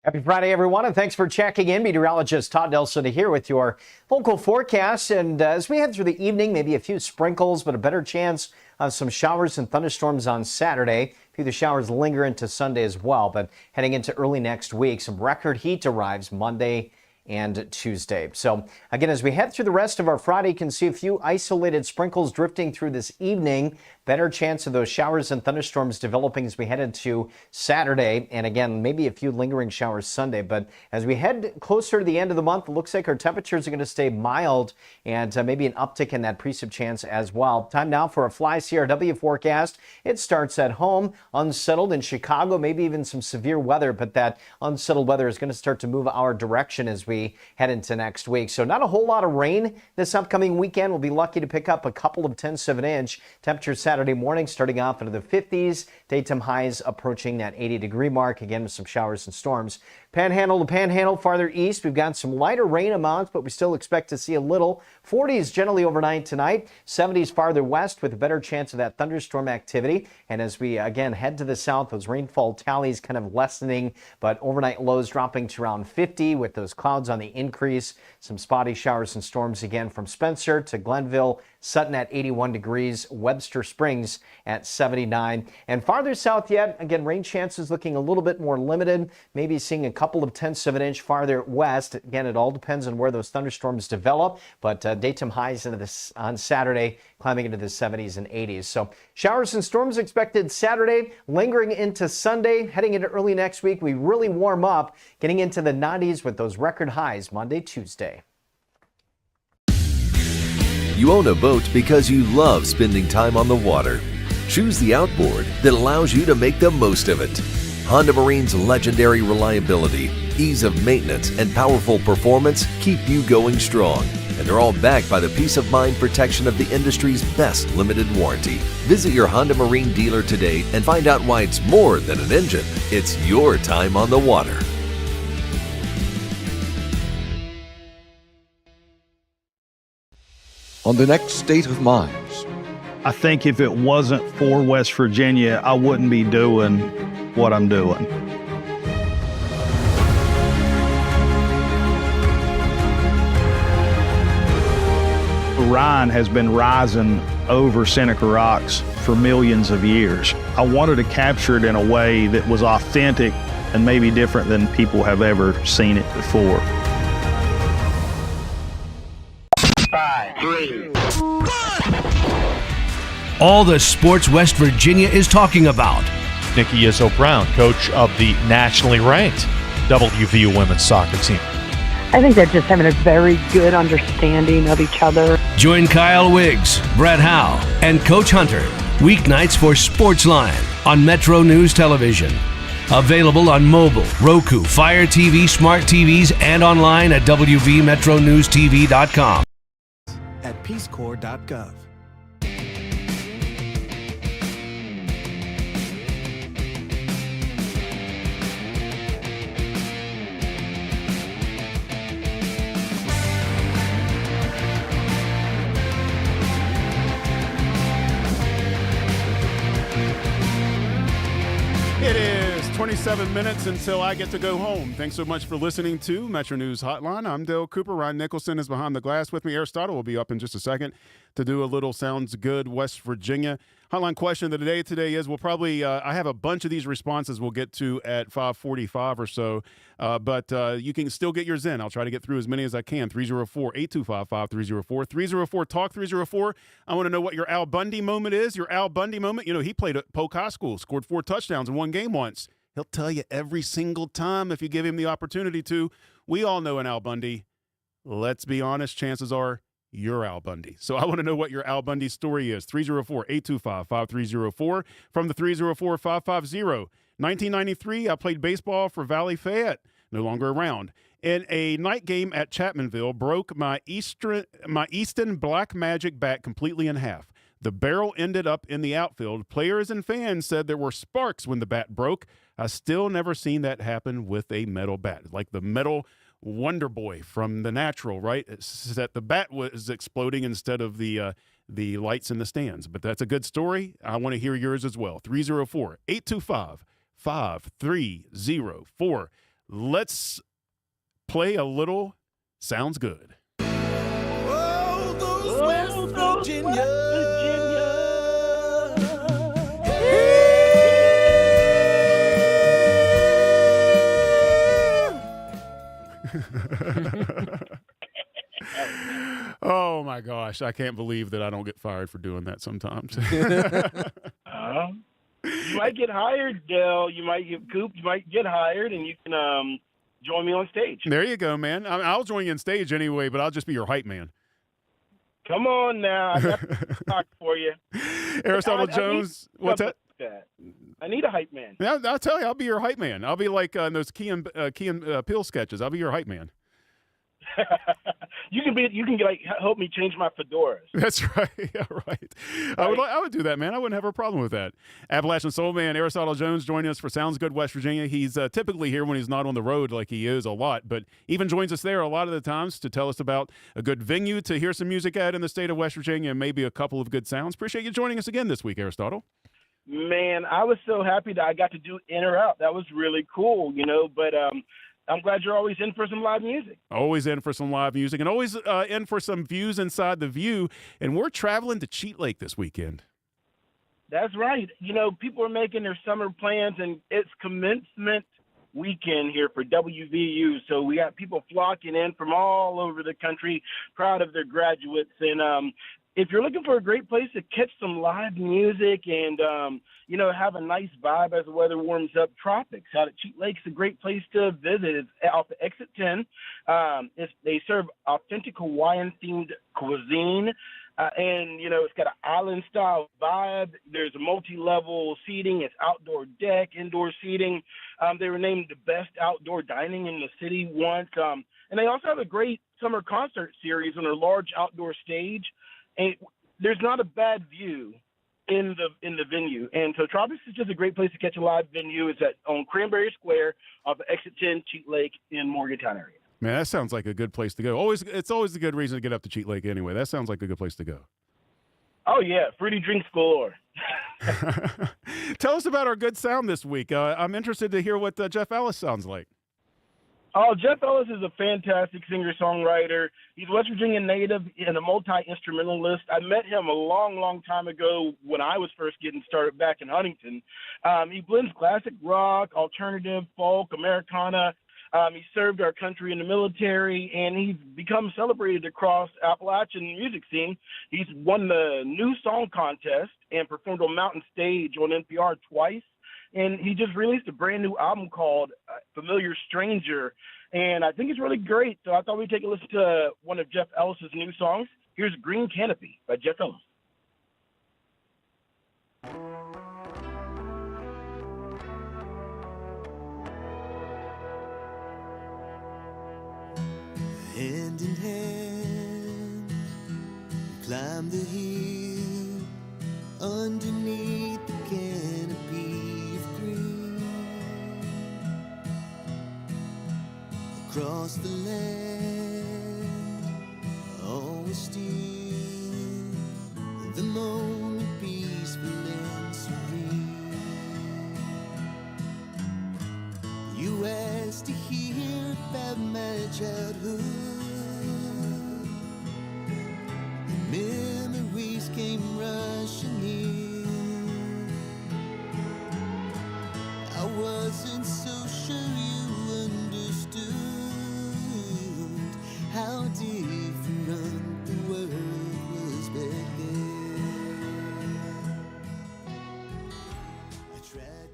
Happy Friday, everyone, and thanks for checking in. Meteorologist Todd Nelson here with your local forecast. And as we head through the evening, maybe a few sprinkles, but a better chance of some showers and thunderstorms on Saturday. A few of the showers linger into Sunday as well, but heading into early next week, some record heat arrives Monday and Tuesday. So again, as we head through the rest of our Friday, you can see a few isolated sprinkles drifting through this evening. Better chance of those showers and thunderstorms developing as we head into Saturday. And again, maybe a few lingering showers Sunday. But as we head closer to the end of the month, it looks like our temperatures are going to stay mild and maybe an uptick in that precip chance as well. Time now for a Fly CRW forecast. It starts at home, unsettled in Chicago, maybe even some severe weather, but that unsettled weather is going to start to move our direction as we head into next week. So not a whole lot of rain this upcoming weekend. We'll be lucky to pick up a couple of 10 7-inch. Temperatures Saturday morning starting off into the 50s. Daytime highs approaching that 80-degree mark, again with some showers and storms. Panhandle to Panhandle, farther east, we've got some lighter rain amounts, but we still expect to see a little. 40s generally overnight tonight, 70s farther west with a better chance of that thunderstorm activity. And as we again head to the south, those rainfall tallies kind of lessening, but overnight lows dropping to around 50 with those clouds on the increase. Some spotty showers and storms again from Spencer to Glenville, Sutton at 81 degrees, Webster Springs at 79. And farther south yet, again, rain chances looking a little bit more limited, maybe seeing a couple of 10 7-inch farther west. Again, it all depends on where those thunderstorms develop, but daytime highs into this on Saturday, climbing into the 70s and 80s. So showers and storms expected Saturday, lingering into Sunday, heading into early next week. We really warm up, getting into the 90s with those record highs Monday, Tuesday. You own a boat because you love spending time on the water. Choose the outboard that allows you to make the most of it. Honda Marine's legendary reliability, ease of maintenance, and powerful performance keep you going strong. And they're all backed by the peace of mind protection of the industry's best limited warranty. Visit your Honda Marine dealer today and find out why it's more than an engine. It's your time on the water. On the next State of Minds. I think if it wasn't for West Virginia, I wouldn't be doing what I'm doing. Ryan has been rising over Seneca Rocks for millions of years. I wanted to capture it in a way that was authentic and maybe different than people have ever seen it before. 5, 3. All the sports West Virginia is talking about. Nikki Izzo-Brown, coach of the nationally ranked WVU women's soccer team. I think they're just having a very good understanding of each other. Join Kyle Wiggs, Brett Howe, and Coach Hunter weeknights for Sportsline on Metro News Television. Available on mobile, Roku, Fire TV, smart TVs, and online at wvmetronewstv.com. At peacecorps.gov. It is 27 minutes until I get to go home. Thanks so much for listening to Metro News Hotline. I'm Dale Cooper. Ryan Nicholson is behind the glass with me. Aristotle will be up in just a second to do a little Sounds Good West Virginia. Hotline question of the day today is, we'll probably I have a bunch of these responses we'll get to at 5:45 or so, but you can still get yours in. I'll try to get through as many as I can. 304-825-5304. 304-TALK 304. I want to know what your Al Bundy moment is. Your Al Bundy moment. You know, he played at Polk High School, scored 4 touchdowns in one game once. He'll tell you every single time if you give him the opportunity to. We all know an Al Bundy. Let's be honest, chances are you're Al Bundy. So I want to know what your Al Bundy story is. 304-825-5304 from the 304-550. 1993, I played baseball for Valley Fayette, no longer around. In a night game at Chapmanville, broke my Easton Black Magic bat completely in half. The barrel ended up in the outfield. Players and fans said there were sparks when the bat broke. I still never seen that happen with a metal bat. Like the metal Wonder Boy from The Natural, right? It's that the bat was exploding instead of the lights in the stands. But that's a good story. I want to hear yours as well. 304-825-5304. Let's play a little Sounds Good. Oh, those West Virginia. Oh my gosh, I can't believe that I don't get fired for doing that sometimes. You might get hired, Dale. You might get Coop. You might get hired, and you can join me on stage. There you go, man. I'll join you on stage anyway, but I'll just be your hype man. Come on now. I got to talk for you. Aristotle Jones, what's that? I need a hype man. Yeah, I'll tell you, I'll be your hype man. I'll be like those Key and Peele sketches. I'll be your hype man. You can like help me change my fedoras. That's right. Yeah, right. I would do that, man. I wouldn't have a problem with that. Appalachian Soul Man Aristotle Jones joining us for Sounds Good West Virginia. He's typically here when he's not on the road like he is a lot, but even joins us there a lot of the times to tell us about a good venue to hear some music at in the state of West Virginia and maybe a couple of good sounds. Appreciate you joining us again this week, Aristotle. Man, I was so happy that I got to do In or Out. That was really cool, but I'm glad you're always in for some live music. Always in for some live music and always in for some views inside the View. And we're traveling to Cheat Lake this weekend. That's right. People are making their summer plans, and it's commencement weekend here for WVU. So we got people flocking in from all over the country, proud of their graduates. And if you're looking for a great place to catch some live music and, have a nice vibe as the weather warms up, Tropics out at Cheat Lake's a great place to visit. It's off of Exit 10. They serve authentic Hawaiian-themed cuisine. And it's got an island-style vibe. There's a multi-level seating. It's outdoor deck, indoor seating. They were named the best outdoor dining in the city once. And they also have a great summer concert series on a large outdoor stage. And there's not a bad view in the venue. And so Tropics is just a great place to catch a live venue. It's on Cranberry Square off of Exit 10, Cheat Lake in Morgantown area. Man, that sounds like a good place to go. It's always a good reason to get up to Cheat Lake anyway. That sounds like a good place to go. Oh, yeah. Fruity drinks galore. Tell us about our good sound this week. I'm interested to hear what Jeff Ellis sounds like. Oh, Jeff Ellis is a fantastic singer-songwriter. He's West Virginia native and a multi-instrumentalist. I met him a long, long time ago when I was first getting started back in Huntington. He blends classic rock, alternative, folk, Americana. He served our country in the military, and he's become celebrated across Appalachian music scene. He's won the New Song Contest and performed on Mountain Stage on NPR twice. And he just released a brand new album called Familiar Stranger, and I think it's really great. So I thought we'd take a listen to one of Jeff Ellis's new songs. Here's Green Canopy by Jeff Ellis. Hand in hand, we climb the hill underneath the canopy of green. Across the land, always still, the moment peaceful and serene. You asked to hear about my childhood. Memories came rushing in. I wasn't so sure you understood how different the world was back then.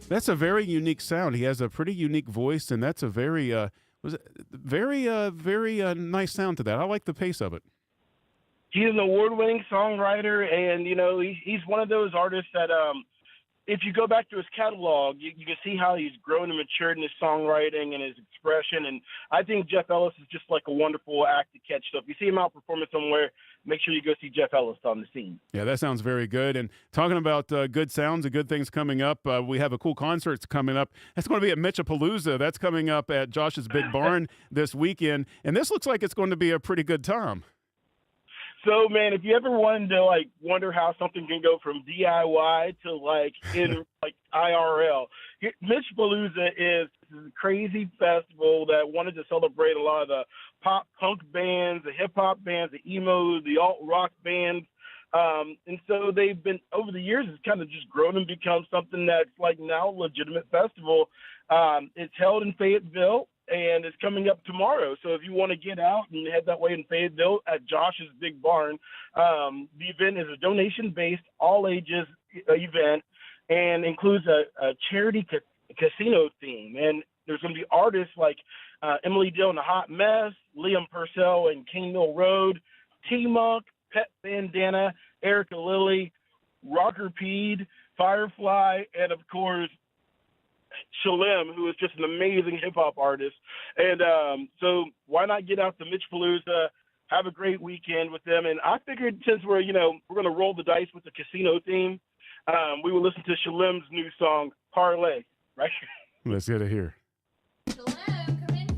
That's a very unique sound. He has a pretty unique voice, and that's a very nice sound to that. I like the pace of it. He's an award-winning songwriter, and, you know, he's one of those artists that if you go back to his catalog, you can see how he's grown and matured in his songwriting and his expression. And I think Jeff Ellis is just like a wonderful act to catch. So if you see him out performing somewhere, make sure you go see Jeff Ellis on the scene. Yeah, that sounds very good. And talking about good sounds and good things coming up, we have a cool concert coming up. That's going to be at Mitchapalooza. That's coming up at Josh's Big Barn this weekend. And this looks like it's going to be a pretty good time. So, man, if you ever wanted to, like, wonder how something can go from DIY to, like, in, like, IRL, Mitchapalooza is a crazy festival that wanted to celebrate a lot of the pop-punk bands, the hip-hop bands, the emo, the alt-rock bands. And so they've been, over the years, it's kind of just grown and become something that's, like, now a legitimate festival. It's held in Fayetteville, and it's coming up tomorrow. So if you want to get out and head that way in Fayetteville at Josh's Big Barn, the event is a donation-based, all-ages event and includes a charity casino theme. And there's going to be artists like Emily Dill and the Hot Mess, Liam Purcell and King Mill Road, T-Monk, Pet Bandana, Erica Lilly, Rocker Pede, Firefly, and, of course, Shalem, who is just an amazing hip-hop artist. And so why not get out to Mitchapalooza, have a great weekend with them. And I figured since we're going to roll the dice with the casino theme, we will listen to Shalem's new song, Parlay, right? Let's get it here.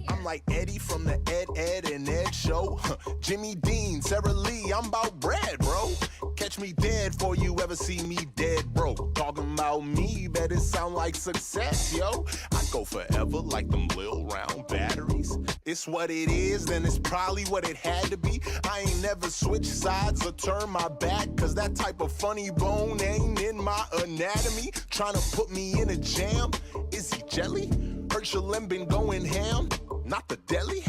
I'm like Eddie from the Ed and Ed show. Jimmy Dean, Sarah Lee, I'm about bread, bro. Catch me dead before you ever see me dead, bro. Talking about me, better sound like success, yo. I go forever like them little round batteries. It's what it is, then it's probably what it had to be. I ain't never switched sides or turned my back, cause that type of funny bone ain't in my anatomy. Trying to put me in a jam, is he jelly? Shalem been going ham, not the deli.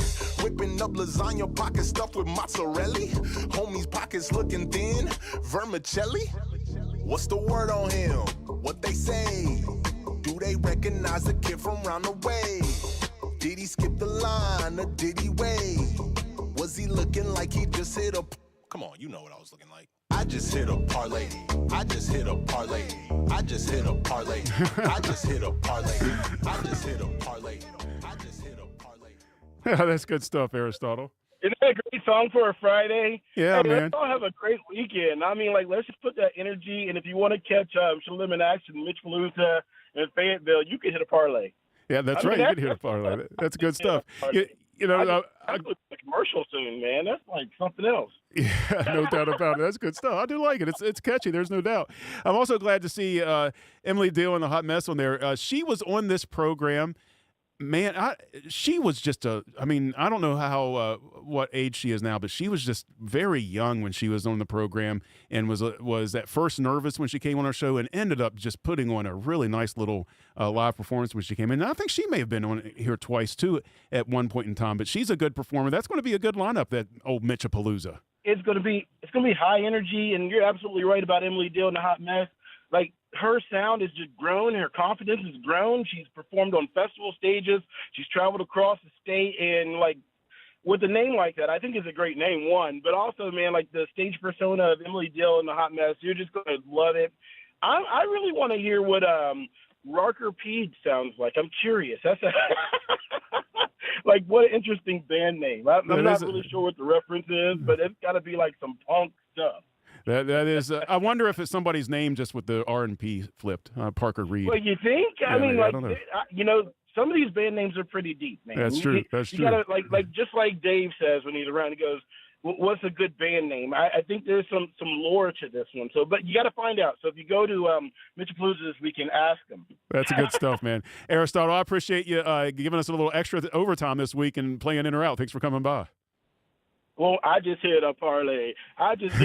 Whipping up lasagna pockets stuffed with mozzarella. Homies pockets looking thin, vermicelli. What's the word on him? What they say? Do they recognize the kid from round the way? Did he skip the line or did he wait? Was he looking like he just hit a... Come on, you know what I was looking like. I just hit a parlay. I just hit a parlay. I just hit a parlay. I just hit a parlay. I just hit a parlay. I just hit a parlay. That's good stuff, Aristotle. Isn't that a great song for a Friday? Yeah, hey, man. Let's all have a great weekend. I mean, like, let's just put that energy, and if you want to catch Shalem in action, Mitchapalooza, and Fayetteville, you can hit a parlay. Yeah, that's right. You can hit a parlay. That's good stuff. You know, I look at the commercial soon, man. That's like something else. Yeah, no doubt about it. That's good stuff. I do like it. It's catchy. There's no doubt. I'm also glad to see Emily Dill and the Hot Mess on there. She was on this program man, she was just I don't know how what age she is now, but she was just very young when she was on the program and was at first nervous when she came on our show and ended up just putting on a really nice little live performance when she came in. And I think she may have been on here twice too at one point in time, but she's a good performer. That's going to be a good lineup, that old Mitchapalooza. It's going to be high energy, and you're absolutely right about Emily Dill and the Hot Mess. Like, her sound has just grown. Her confidence has grown. She's performed on festival stages. She's traveled across the state, and like, with a name like that, I think it's a great name, one. But also, man, like the stage persona of Emily Dill and the Hot Mess, you're just going to love it. I really want to hear what Rocker Pede sounds like. I'm curious. That's like, what an interesting band name. I'm not really sure what the reference is, but it's got to be like some punk stuff. That is. I wonder if it's somebody's name just with the R and P flipped. Parker Reed. Well, you think? Yeah, I mean, I like, don't know. some of these band names are pretty deep, man. That's true. That's you true. Gotta, like just like Dave says when he's around, he goes, "What's a good band name?" I think there's some lore to this one. So, but you got to find out. So if you go to Mitchapalooza this weekend, ask them. That's good stuff, man. Aristotle, I appreciate you giving us a little extra overtime this week and playing in or out. Thanks for coming by. Well, I just hit a parlay. Check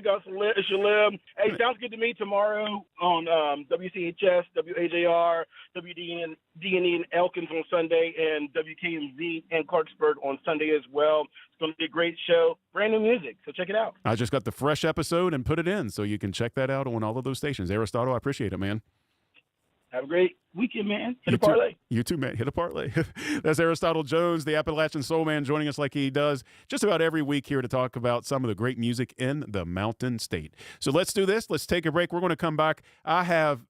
out Shalim. Hey, sounds good to me. Tomorrow on WCHS, WAJR, WDNE and Elkins on Sunday, and WKMZ and Clarksburg on Sunday as well. It's going to be a great show. Brand new music, so check it out. I just got the fresh episode and put it in, so you can check that out on all of those stations. Aristotle, I appreciate it, man. Have a great weekend, man. Hit You a parlay. Too. You too, man. Hit a parlay. That's Aristotle Jones, the Appalachian Soul Man, joining us like he does just about every week here to talk about some of the great music in the Mountain State. So let's do this. Let's take a break. We're going to come back. I have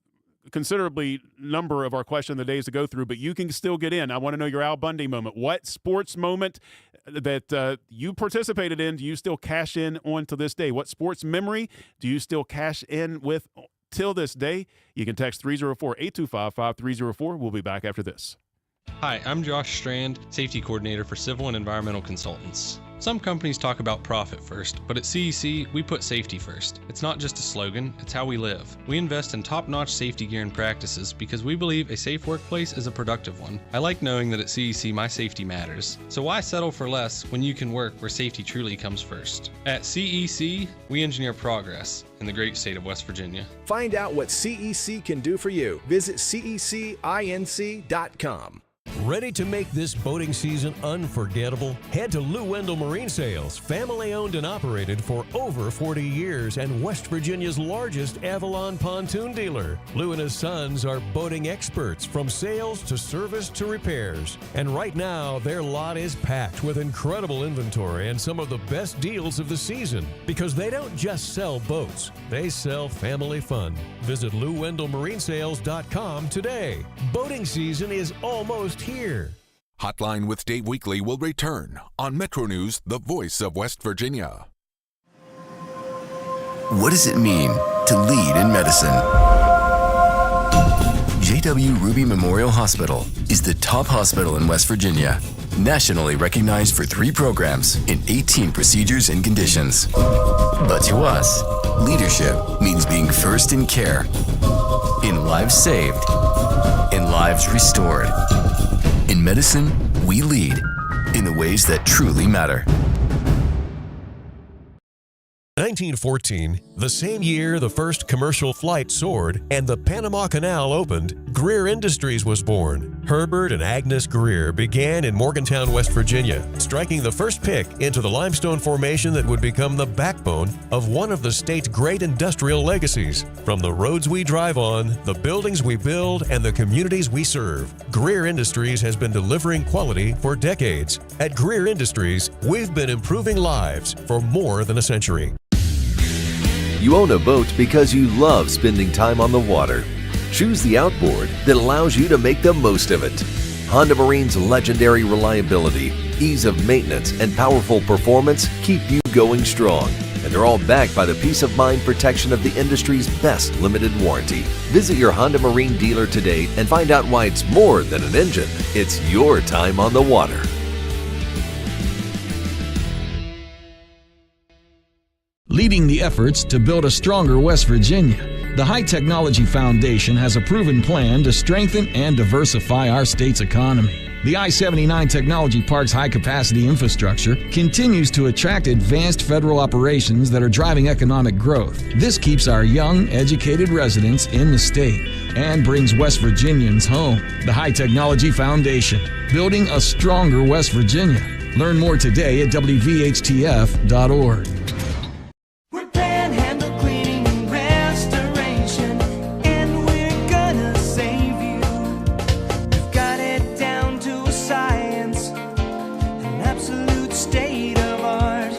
considerably number of our question of the days to go through, but you can still get in. I want to know your Al Bundy moment. What sports moment that you participated in do you still cash in on to this day? What sports memory do you still cash in with till this day? You can text 304-825-5304. We'll be back after this. Hi, I'm Josh Strand, Safety Coordinator for Civil and Environmental Consultants. Some companies talk about profit first, but at CEC, we put safety first. It's not just a slogan, it's how we live. We invest in top-notch safety gear and practices because we believe a safe workplace is a productive one. I like knowing that at CEC, my safety matters. So why settle for less when you can work where safety truly comes first? At CEC, we engineer progress in the great state of West Virginia. Find out what CEC can do for you. Visit cecinc.com. Ready to make this boating season unforgettable? Head to Lou Wendell Marine Sales, family owned and operated for over 40 years and West Virginia's largest Avalon pontoon dealer. Lou and his sons are boating experts from sales to service to repairs. And right now, their lot is packed with incredible inventory and some of the best deals of the season. Because they don't just sell boats, they sell family fun. Visit LouWendellMarineSales.com today. Boating season is almost here. Hotline with Dave Weekly will return on Metro News, the voice of West Virginia. What does it mean to lead in medicine? J.W. Ruby Memorial Hospital is the top hospital in West Virginia, nationally recognized for 3 programs in 18 procedures and conditions. But to us, leadership means being first in care, in lives saved, in lives restored. In medicine, we lead in the ways that truly matter. 1914, the same year the first commercial flight soared and the Panama Canal opened, Greer Industries was born. Herbert and Agnes Greer began in Morgantown, West Virginia, striking the first pick into the limestone formation that would become the backbone of one of the state's great industrial legacies. From the roads we drive on, the buildings we build, and the communities we serve, Greer Industries has been delivering quality for decades. At Greer Industries, we've been improving lives for more than a century. You own a boat because you love spending time on the water. Choose the outboard that allows you to make the most of it. Honda Marine's legendary reliability, ease of maintenance, and powerful performance keep you going strong. And they're all backed by the peace of mind protection of the industry's best limited warranty. Visit your Honda Marine dealer today and find out why it's more than an engine. It's your time on the water. Leading the efforts to build a stronger West Virginia, The High Technology Foundation has a proven plan to strengthen and diversify our state's economy. The I-79 Technology Park's high-capacity infrastructure continues to attract advanced federal operations that are driving economic growth. This keeps our young, educated residents in the state and brings West Virginians home. The High Technology Foundation, building a stronger West Virginia. Learn more today at WVHTF.org. We're Panhandle Cleaning and Restoration, and we're gonna save you. We've got it down to a science, an absolute state of art.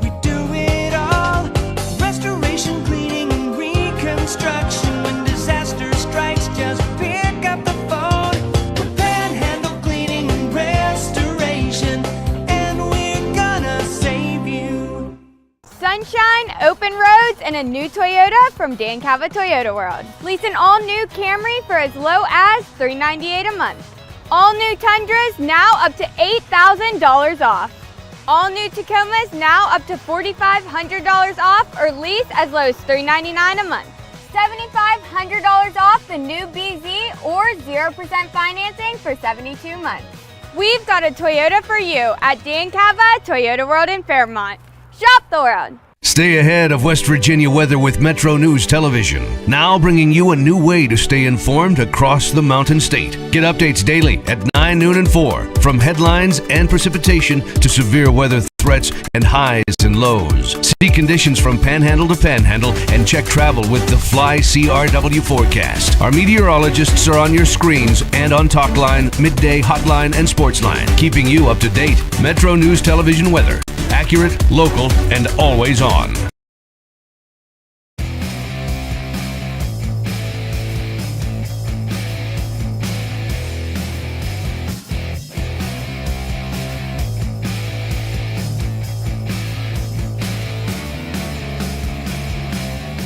We do it all, restoration, cleaning, and reconstruction. When disaster strikes, just pick up the phone. We're Panhandle Cleaning and Restoration, and we're gonna save you. Sunshine, open roads, and a new Toyota from Dan Cava Toyota World. Lease an all-new Camry for as low as $398 a month. All-new Tundras now up to $8,000 off. All-new Tacomas now up to $4,500 off, or lease as low as $399 a month. $7,500 off the new BZ or 0% financing for 72 months. We've got a Toyota for you at Dan Cava Toyota World in Fairmont. Shop the world. Stay ahead of West Virginia weather with Metro News Television, now bringing you a new way to stay informed across the Mountain State. Get updates daily at 9, noon, and 4, from headlines and precipitation to severe weather threats and highs and lows. See conditions from panhandle to panhandle and check travel with the Fly CRW forecast. Our meteorologists are on your screens and on Talkline, Midday, Hotline, and Sportsline, keeping you up to date. Metro News Television weather. Accurate, local, and always on.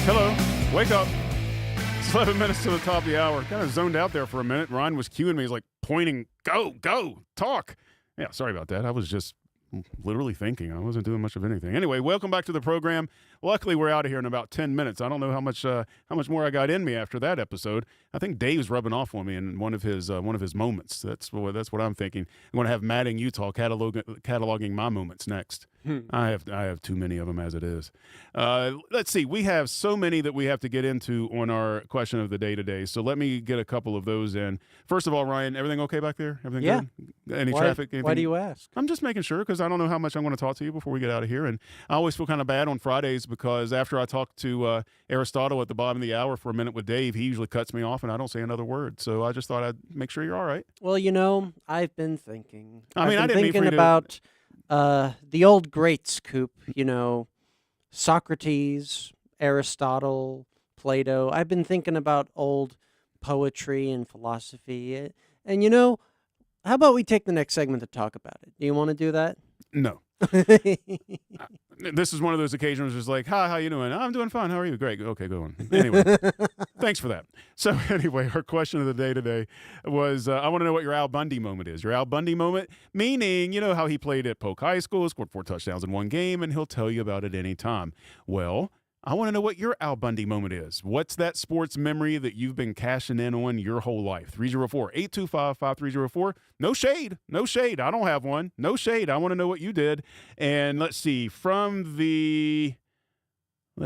Hello, wake up. It's 11 minutes to the top of the hour. Kind of zoned out there for a minute. Ryan was cueing me. He's like pointing, go, talk. Yeah, sorry about that. I was just literally thinking. I wasn't doing much of anything. Anyway, welcome back to the program. Luckily, we're out of here in about 10 minutes. I don't know how much more I got in me after that episode. I think Dave's rubbing off on me in one of his moments. That's what I'm thinking. I'm going to have Matt in Utah cataloging my moments next. I have too many of them as it is. Let's see. We have so many that we have to get into on our question of the day today. So let me get a couple of those in. First of all, Ryan, everything okay back there? Everything good? Any traffic? Anything? Why do you ask? I'm just making sure because I don't know how much I'm going to talk to you before we get out of here. And I always feel kind of bad on Fridays because after I talk to Aristotle at the bottom of the hour for a minute with Dave, he usually cuts me off and I don't say another word. So I just thought I'd make sure you're all right. Well, I've been thinking. I didn't mean thinking about the old greats, Coop. Socrates, Aristotle, Plato. I've been thinking about old poetry and philosophy. And how about we take the next segment to talk about it? Do you want to do that? No. This is one of those occasions where it's like, hi, how you doing? I'm doing fine. How are you? Great. Okay, go on. Anyway, thanks for that. So anyway, our question of the day today was, I want to know what your Al Bundy moment is. Your Al Bundy moment, meaning, how he played at Polk High School, scored 4 touchdowns in one game, and he'll tell you about it any time. Well, I want to know what your Al Bundy moment is. What's that sports memory that you've been cashing in on your whole life? 304-825-5304. No shade. No shade. I don't have one. No shade. I want to know what you did. And let's see. Let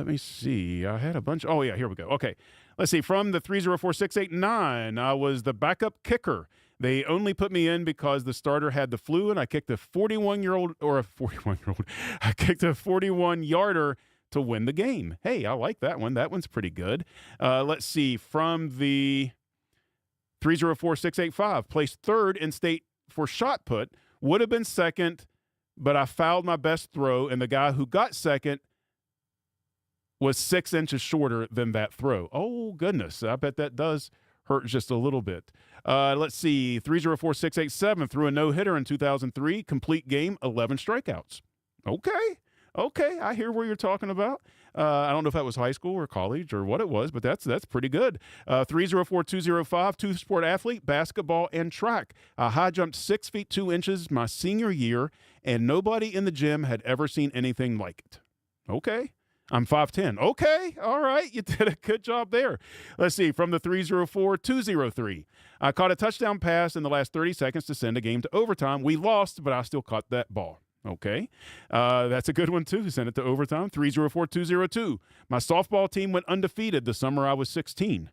me see. I had a bunch. Oh, yeah. Here we go. Okay. Let's see. From the 304-689, I was the backup kicker. They only put me in because the starter had the flu, and I kicked a 41-year-old. I kicked a 41-yarder to win the game. Hey, I like that one. That one's pretty good. Let's see. From the 304-685, placed third in state for shot put, would have been second, but I fouled my best throw, and the guy who got second was 6 inches shorter than that throw. Oh, goodness. I bet that does hurt just a little bit. Let's see. 304-687, threw a no-hitter in 2003, complete game, 11 strikeouts. Okay, I hear what you're talking about. I don't know if that was high school or college or what it was, but that's pretty good. 304-205, two-sport athlete, basketball and track. I high jumped 6 feet 2 inches my senior year, and nobody in the gym had ever seen anything like it. Okay. I'm 5'10". Okay, all right. You did a good job there. Let's see. From the 304-203. I caught a touchdown pass in the last 30 seconds to send a game to overtime. We lost, but I still caught that ball. Okay. That's a good one, too. Send it to overtime. 304-202. My softball team went undefeated the summer I was 16.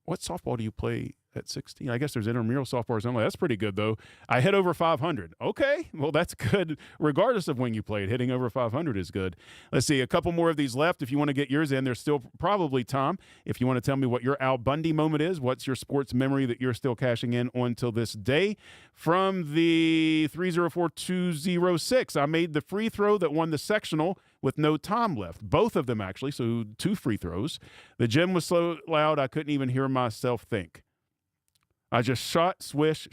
What softball do you play at 16? I guess there's intramural softball or something. That's pretty good, though. I hit over 500. Okay, well, that's good regardless of when you played. Hitting over 500 is good. Let's see, a couple more of these left. If you want to get yours in, there's still probably time. If you want to tell me what your Al Bundy moment is, what's your sports memory that you're still cashing in on till this day? From the 304-206, I made the free throw that won the sectional with no time left. Both of them, actually, so 2 free throws. The gym was so loud I couldn't even hear myself think. I just shot, swish.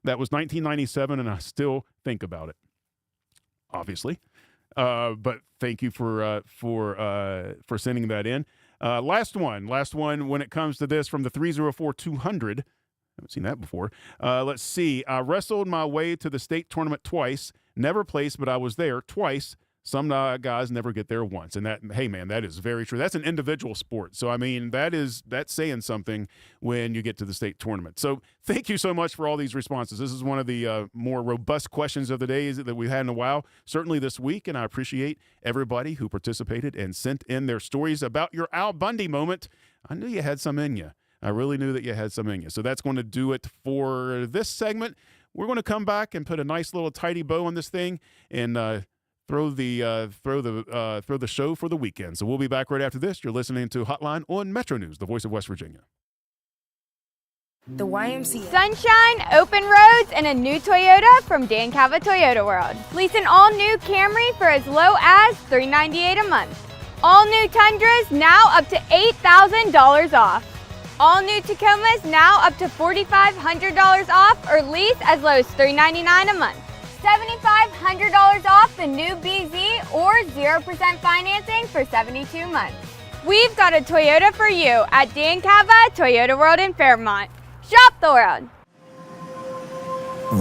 That was 1997, and I still think about it, obviously. But thank you for sending that in. Last one when it comes to this from the 304-200. Haven't seen that before. Let's see. I wrestled my way to the state tournament twice. Never placed, but I was there twice. Some guys never get there once. And that, hey, man, that is very true. That's an individual sport. So, I mean, that's saying something when you get to the state tournament. So thank you so much for all these responses. This is one of the more robust questions of the day that we've had in a while, certainly this week. And I appreciate everybody who participated and sent in their stories about your Al Bundy moment. I knew you had some in you. I really knew that you had some in you. So that's going to do it for this segment. We're going to come back and put a nice little tidy bow on this thing and throw the show for the weekend. So we'll be back right after this. You're listening to Hotline on Metro News, the voice of West Virginia. The YMCA. Sunshine, open roads, and a new Toyota from Dan Cava Toyota World. Lease an all-new Camry for as low as $398 a month. All new Tundras now up to $8,000 off. All new Tacomas now up to $4,500 off or lease as low as $399 a month. $7,500 off the new BZ or 0% financing for 72 months. We've got a Toyota for you at Dan Cava Toyota World in Fairmont. Shop the world.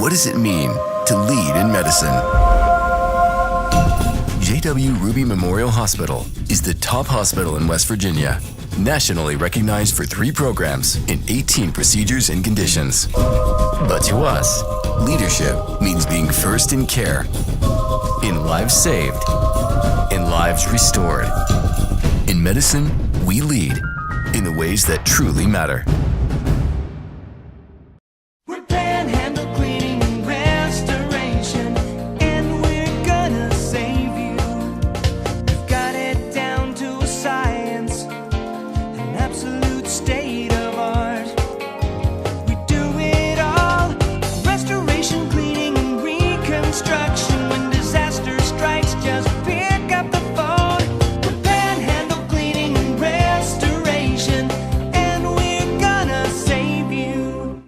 What does it mean to lead in medicine? J.W. Ruby Memorial Hospital is the top hospital in West Virginia, nationally recognized for 3 programs in 18 procedures and conditions. But to us, leadership means being first in care, in lives saved, in lives restored. In medicine, we lead in the ways that truly matter. We're Panhandle Cleaning and Restoration, and we're gonna save you. We've got it down to a science, an absolute state of art. We do it all, restoration, cleaning, and reconstruction. When disaster strikes, just pick up the phone. We're Panhandle Cleaning and Restoration, and we're gonna save you.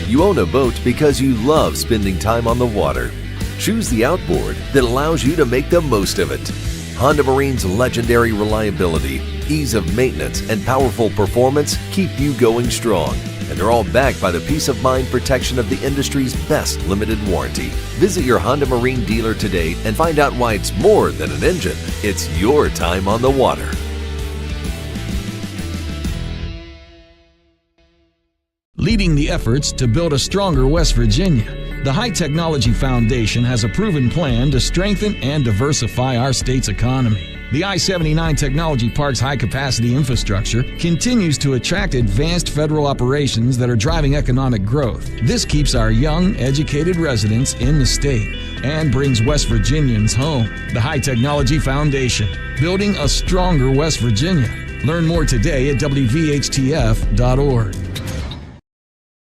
You own a boat because you love spending time on the water. Choose the outboard that allows you to make the most of it. Honda Marine's legendary reliability, ease of maintenance, and powerful performance keep you going strong. And they're all backed by the peace of mind protection of the industry's best limited warranty. Visit your Honda Marine dealer today and find out why it's more than an engine. It's your time on the water. Leading the efforts to build a stronger West Virginia, the High Technology Foundation has a proven plan to strengthen and diversify our state's economy. The I-79 Technology Park's high-capacity infrastructure continues to attract advanced federal operations that are driving economic growth. This keeps our young, educated residents in the state and brings West Virginians home. The High Technology Foundation, building a stronger West Virginia. Learn more today at WVHTF.org.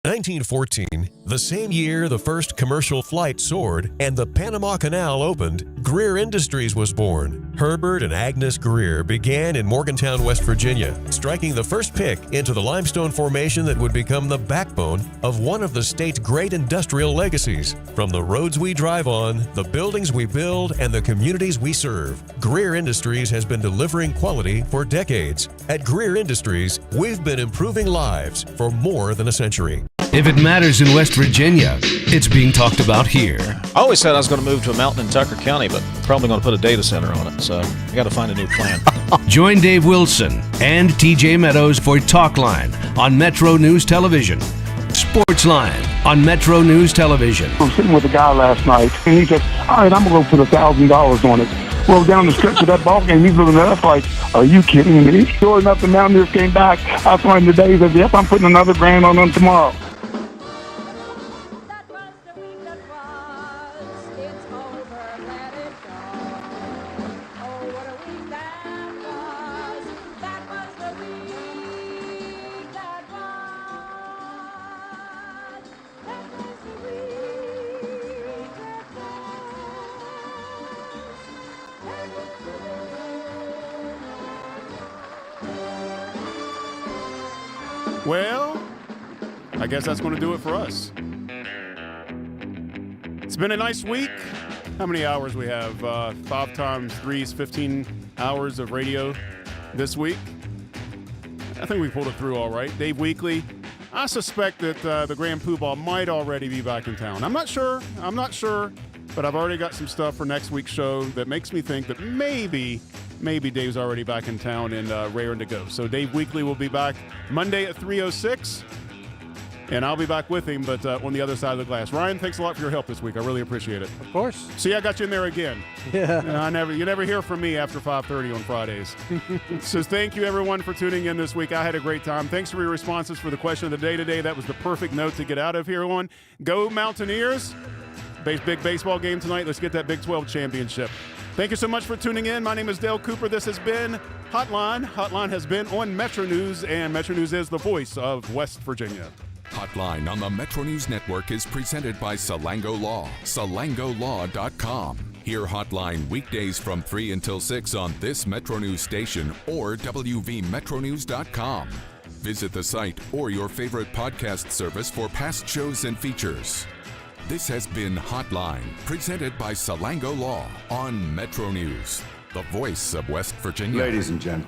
1914, the same year the first commercial flight soared and the Panama Canal opened, Greer Industries was born. Herbert and Agnes Greer began in Morgantown, West Virginia, striking the first pick into the limestone formation that would become the backbone of one of the state's great industrial legacies. From the roads we drive on, the buildings we build, and the communities we serve, Greer Industries has been delivering quality for decades. At Greer Industries, we've been improving lives for more than a century. If it matters in West Virginia, it's being talked about here. I always said I was going to move to a mountain in Tucker County, but probably going to put a data center on it, so I got to find a new plan. Join Dave Wilson and TJ Meadows for Talk Line on Metro News Television. Sports Line on Metro News Television. I was sitting with a guy last night, and he said, all right, I'm going to go put $1,000 on it. Well, down the stretch of that ball game, he's looking at us like, are you kidding me? Sure enough, the Mountaineers came back. I saw him today. He said, yep, I'm putting another $1,000 on them tomorrow. Well, I guess that's going to do it for us. It's been a nice week. How many hours we have? 5 times 3 is 15 hours of radio this week. I think we pulled it through all right. Dave Weekly, I suspect that the Grand Poobah might already be back in town. I'm not sure, but I've already got some stuff for next week's show that makes me think that maybe Dave's already back in town and raring to go. So Dave Weekly will be back Monday at 3:06, and I'll be back with him, but on the other side of the glass. Ryan, thanks a lot for your help this week. I really appreciate it. Of course. See, I got you in there again. Yeah. You never hear from me after 5:30 on Fridays. So thank you, everyone, for tuning in this week. I had a great time. Thanks for your responses for the question of the day today. That was the perfect note to get out of here on. Go Mountaineers. Big baseball game tonight. Let's get that Big 12 championship. Thank you so much for tuning in. My name is Dale Cooper. This has been Hotline. Hotline has been on Metro News, and Metro News is the voice of West Virginia. Hotline on the Metro News Network is presented by Salango Law, salangolaw.com. Hear Hotline weekdays from 3 until 6 on this Metro News station or wvmetronews.com. Visit the site or your favorite podcast service for past shows and features. This has been Hotline, presented by Salango Law on Metro News, the voice of West Virginia. Ladies and gentlemen.